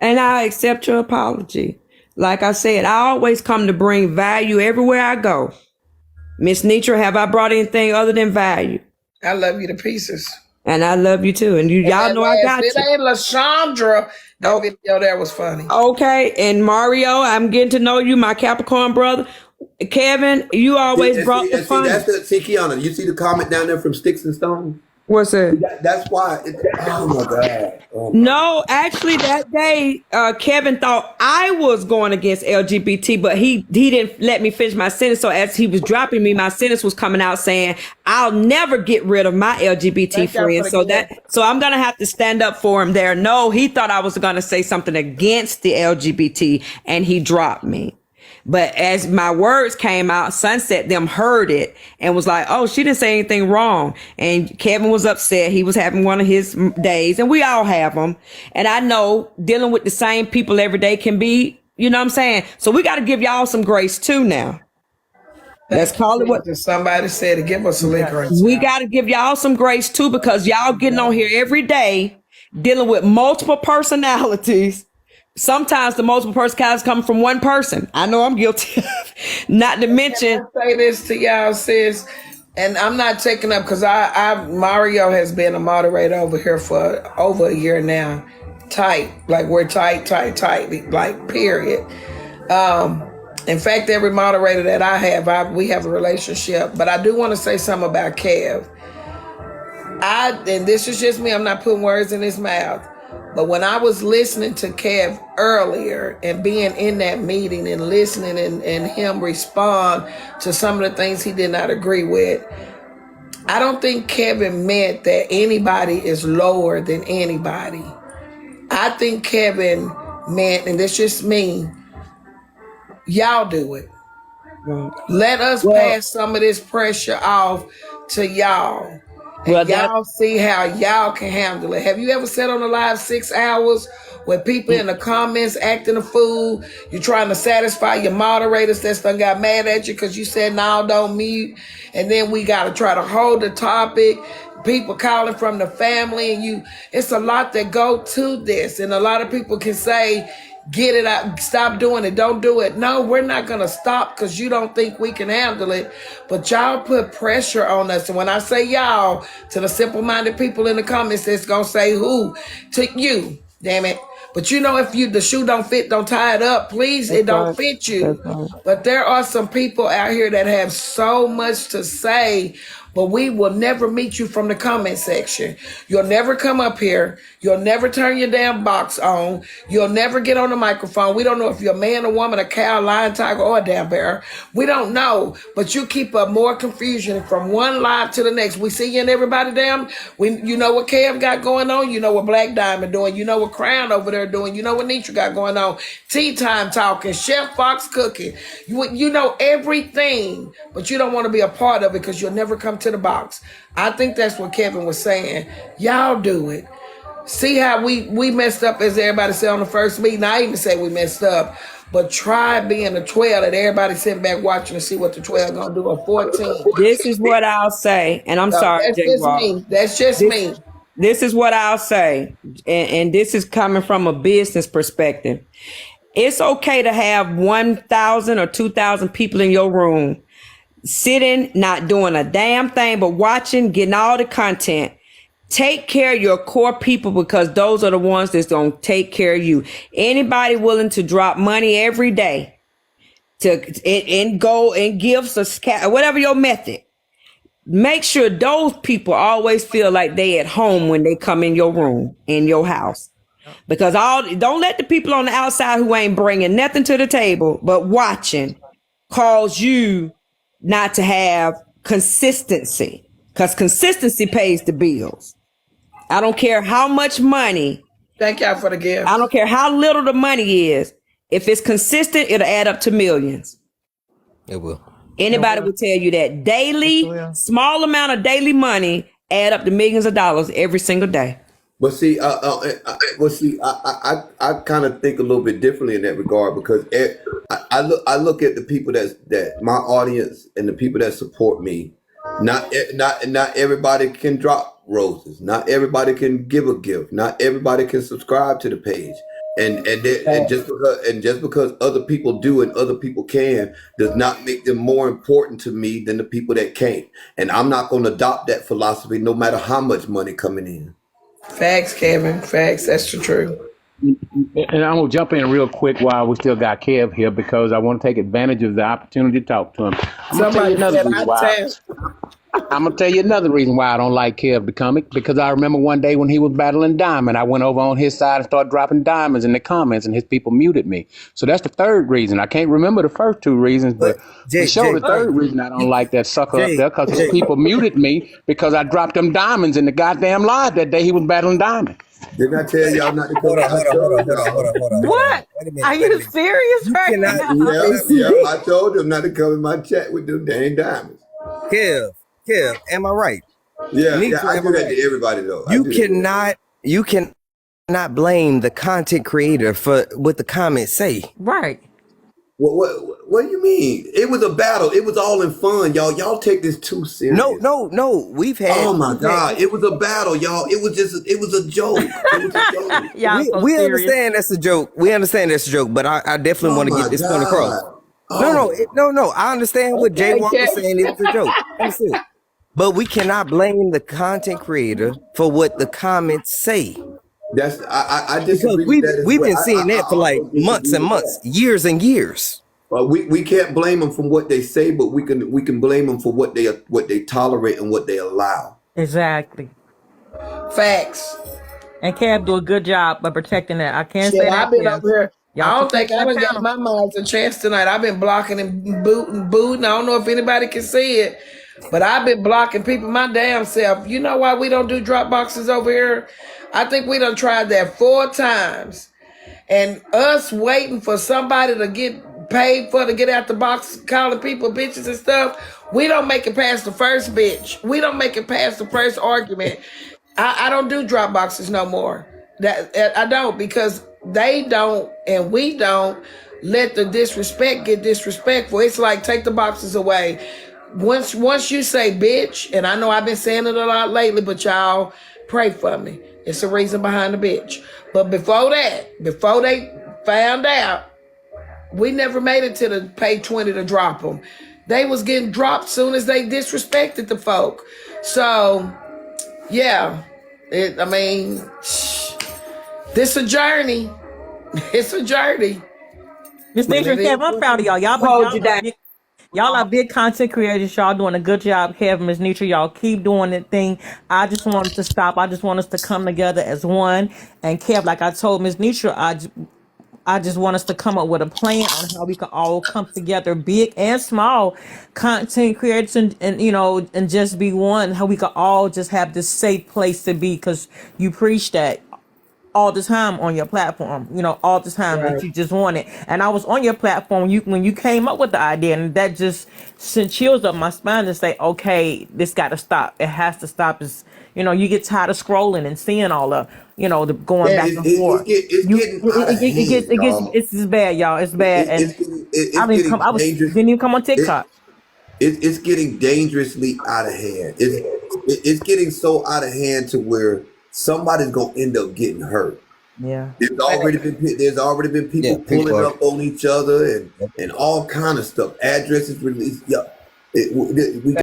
And I accept your apology. Like I said, I always come to bring value everywhere I go. Miss Netra, have I brought anything other than value? I love you to pieces. And I love you too. And y'all know I got you. It ain't LaShondra. That video there was funny. Okay. And Mario, I'm getting to know you, my Capricorn brother. Kevin, you always brought the fun. See, Kiana, you see the comment down there from Sticks and Stones? What's that? That's why. Oh my God. No, actually, that day, Kevin thought I was going against LGBT, but he didn't let me finish my sentence. So as he was dropping me, my sentence was coming out saying, "I'll never get rid of my LGBT friends." So I'm gonna have to stand up for him there. No, he thought I was gonna say something against the LGBT, and he dropped me. But as my words came out, Sunset them heard it and was like, "Oh, she didn't say anything wrong." And Kevin was upset. He was having one of his days, and we all have them. And I know dealing with the same people every day can be, you know what I'm saying? So we got to give y'all some grace too now. Let's call it what somebody said, to give us a little grace. We got to give y'all some grace too, because y'all getting on here every day dealing with multiple personalities. Sometimes the multiple personalities come from one person. I know I'm guilty. Not to mention, I say this to y'all, sis, and I'm not taking up because Mario has been a moderator over here for over a year now. Tight, like we're tight, like period. In fact, every moderator that I have, we have a relationship. But I do want to say something about Kev. And this is just me. I'm not putting words in his mouth. But when I was listening to Kev earlier and being in that meeting and listening and him respond to some of the things he did not agree with, I don't think Kevin meant that anybody is lower than anybody. I think Kevin meant, and this just me, y'all do it. Let us pass some of this pressure off to y'all. And y'all see how y'all can handle it. Have you ever sat on a live 6 hours with people in the comments acting a fool? You're trying to satisfy your moderators that done got mad at you because you said, "No, don't mute." And then we got to try to hold the topic. People calling from the family, and it's a lot that go to this. And a lot of people can say, "Get it out, stop doing it, don't do it." No, we're not going to stop because you don't think we can handle it. But y'all put pressure on us. And when I say y'all, to the simple-minded people in the comments, it's going to say who? To you, damn it. But you know, if the shoe don't fit, don't tie it up. Please, it don't fit you. But there are some people out here that have so much to say, but we will never meet you from the comment section. You'll never come up here. You'll never turn your damn box on. You'll never get on the microphone. We don't know if you're a man, a woman, a cow, lion, tiger, or a damn bear. We don't know. But you keep up more confusion from one live to the next. We see you and everybody damn. You know what Kev got going on. You know what Black Diamond doing. You know what Crown over there doing. You know what Netra got going on. Tea Time talking. Chef Fox cooking. You know everything. But you don't want to be a part of it because you'll never come to the box. I think that's what Kevin was saying. Y'all do it. See how we messed up, as everybody said on the first meeting. I even say we messed up, but try being the 12 that everybody sitting back watching to see what the 12 gonna do at 14. This is what I'll say, and I'm sorry, that's just me. That's just me. This is what I'll say, and this is coming from a business perspective. It's okay to have 1,000 or 2,000 people in your room sitting, not doing a damn thing, but watching, getting all the content. Take care of your core people, because those are the ones that's going to take care of you. Anybody willing to drop money every day and go and give whatever your method, make sure those people always feel like they at home when they come in your room, in your house. Because don't let the people on the outside who ain't bringing nothing to the table but watching cause you not to have consistency, because consistency pays the bills. I don't care how much money Thank y'all for the gift. I don't care how little the money is. If it's consistent, it'll add up to millions. It will. Anybody will tell you that daily, small amount of daily money add up to millions of dollars every single day. But see, I kind of think a little bit differently in that regard, because I look at the people that my audience and the people that support me. Not everybody can drop roses. Not everybody can give a gift. Not everybody can subscribe to the page. And just because other people do and other people can does not make them more important to me than the people that can't. And I'm not going to adopt that philosophy, no matter how much money coming in. Facts, Kevin. Facts. That's the truth. And I'm going to jump in real quick while we still got Kev here, because I want to take advantage of the opportunity to talk to him. I'm going to tell you another reason why I don't like Kev becoming, because I remember one day when he was battling Diamond, I went over on his side and started dropping diamonds in the comments, and his people muted me. So that's the third reason. I can't remember the first two reasons, but to show the third reason I don't like that sucker up there, because his people muted me because I dropped them diamonds in the goddamn live that day he was battling Diamond. Didn't I tell y'all not to come? Hold on. What? Are you serious right now? Yeah, I told them not to come in my chat with them dang diamonds. Kev, am I right? Yeah, I do that to everybody though. You cannot blame the content creator for what the comments say. Right. What do you mean? It was a battle. It was all in fun, y'all. Y'all take this too serious. No. We've had. Oh my God! It was a battle, y'all. It was a joke. It was a joke. We understand that's a joke. But I definitely want to get this point across. No. I understand what Jay Walker was saying. It was a joke. Understood. But we cannot blame the content creator for what the comments say. That's I disagree. We've been seeing that for like months and months, years and years. Well, we can't blame them from what they say, but we can blame them for what they tolerate and what they allow. Exactly. Facts. And Kev do a good job of protecting that. I can't say that. I've been over here. I don't think I done got my mom's a chance tonight. I've been blocking and booting. I don't know if anybody can see it, but I've been blocking people my damn self. You know why we don't do drop boxes over here? I think we done tried that 4 times. And us waiting for somebody to get paid for to get out the box, calling people bitches and stuff, we don't make it past the first bitch. We don't make it past the first argument. I don't do drop boxes no more. I don't, because they don't and we don't let the disrespect get disrespectful. It's like, take the boxes away. Once you say bitch, and I know I've been saying it a lot lately, but y'all pray for me. It's a reason behind the bitch. But before they found out, we never made it to the pay 20 to drop them. They was getting dropped soon as they disrespected the folk. So, yeah. This a journey. It's a journey. Mr. Kev, I'm proud of y'all. Y'all are big content creators. Y'all doing a good job, Kevin, Ms. Netra. Y'all keep doing that thing. I just want us to stop. I just want us to come together as one. And Kev, like I told Ms. Netra, I just want us to come up with a plan on how we can all come together, big and small content creators, and just be one. How we can all just have this safe place to be, because you preach that all the time on your platform, all the time, right, that you just want it. And I was on your platform when you came up with the idea, and that just sent chills up my spine to say, okay, this got to stop. It has to stop. It's, you get tired of scrolling and seeing all the, the going back and forth. It's bad, y'all. It's bad. I didn't even come on TikTok. It's getting dangerously out of hand. It's getting so out of hand to where somebody's gonna end up getting hurt. Yeah. There's already been people pulling up on each other and all kind of stuff. Addresses released. Yeah. We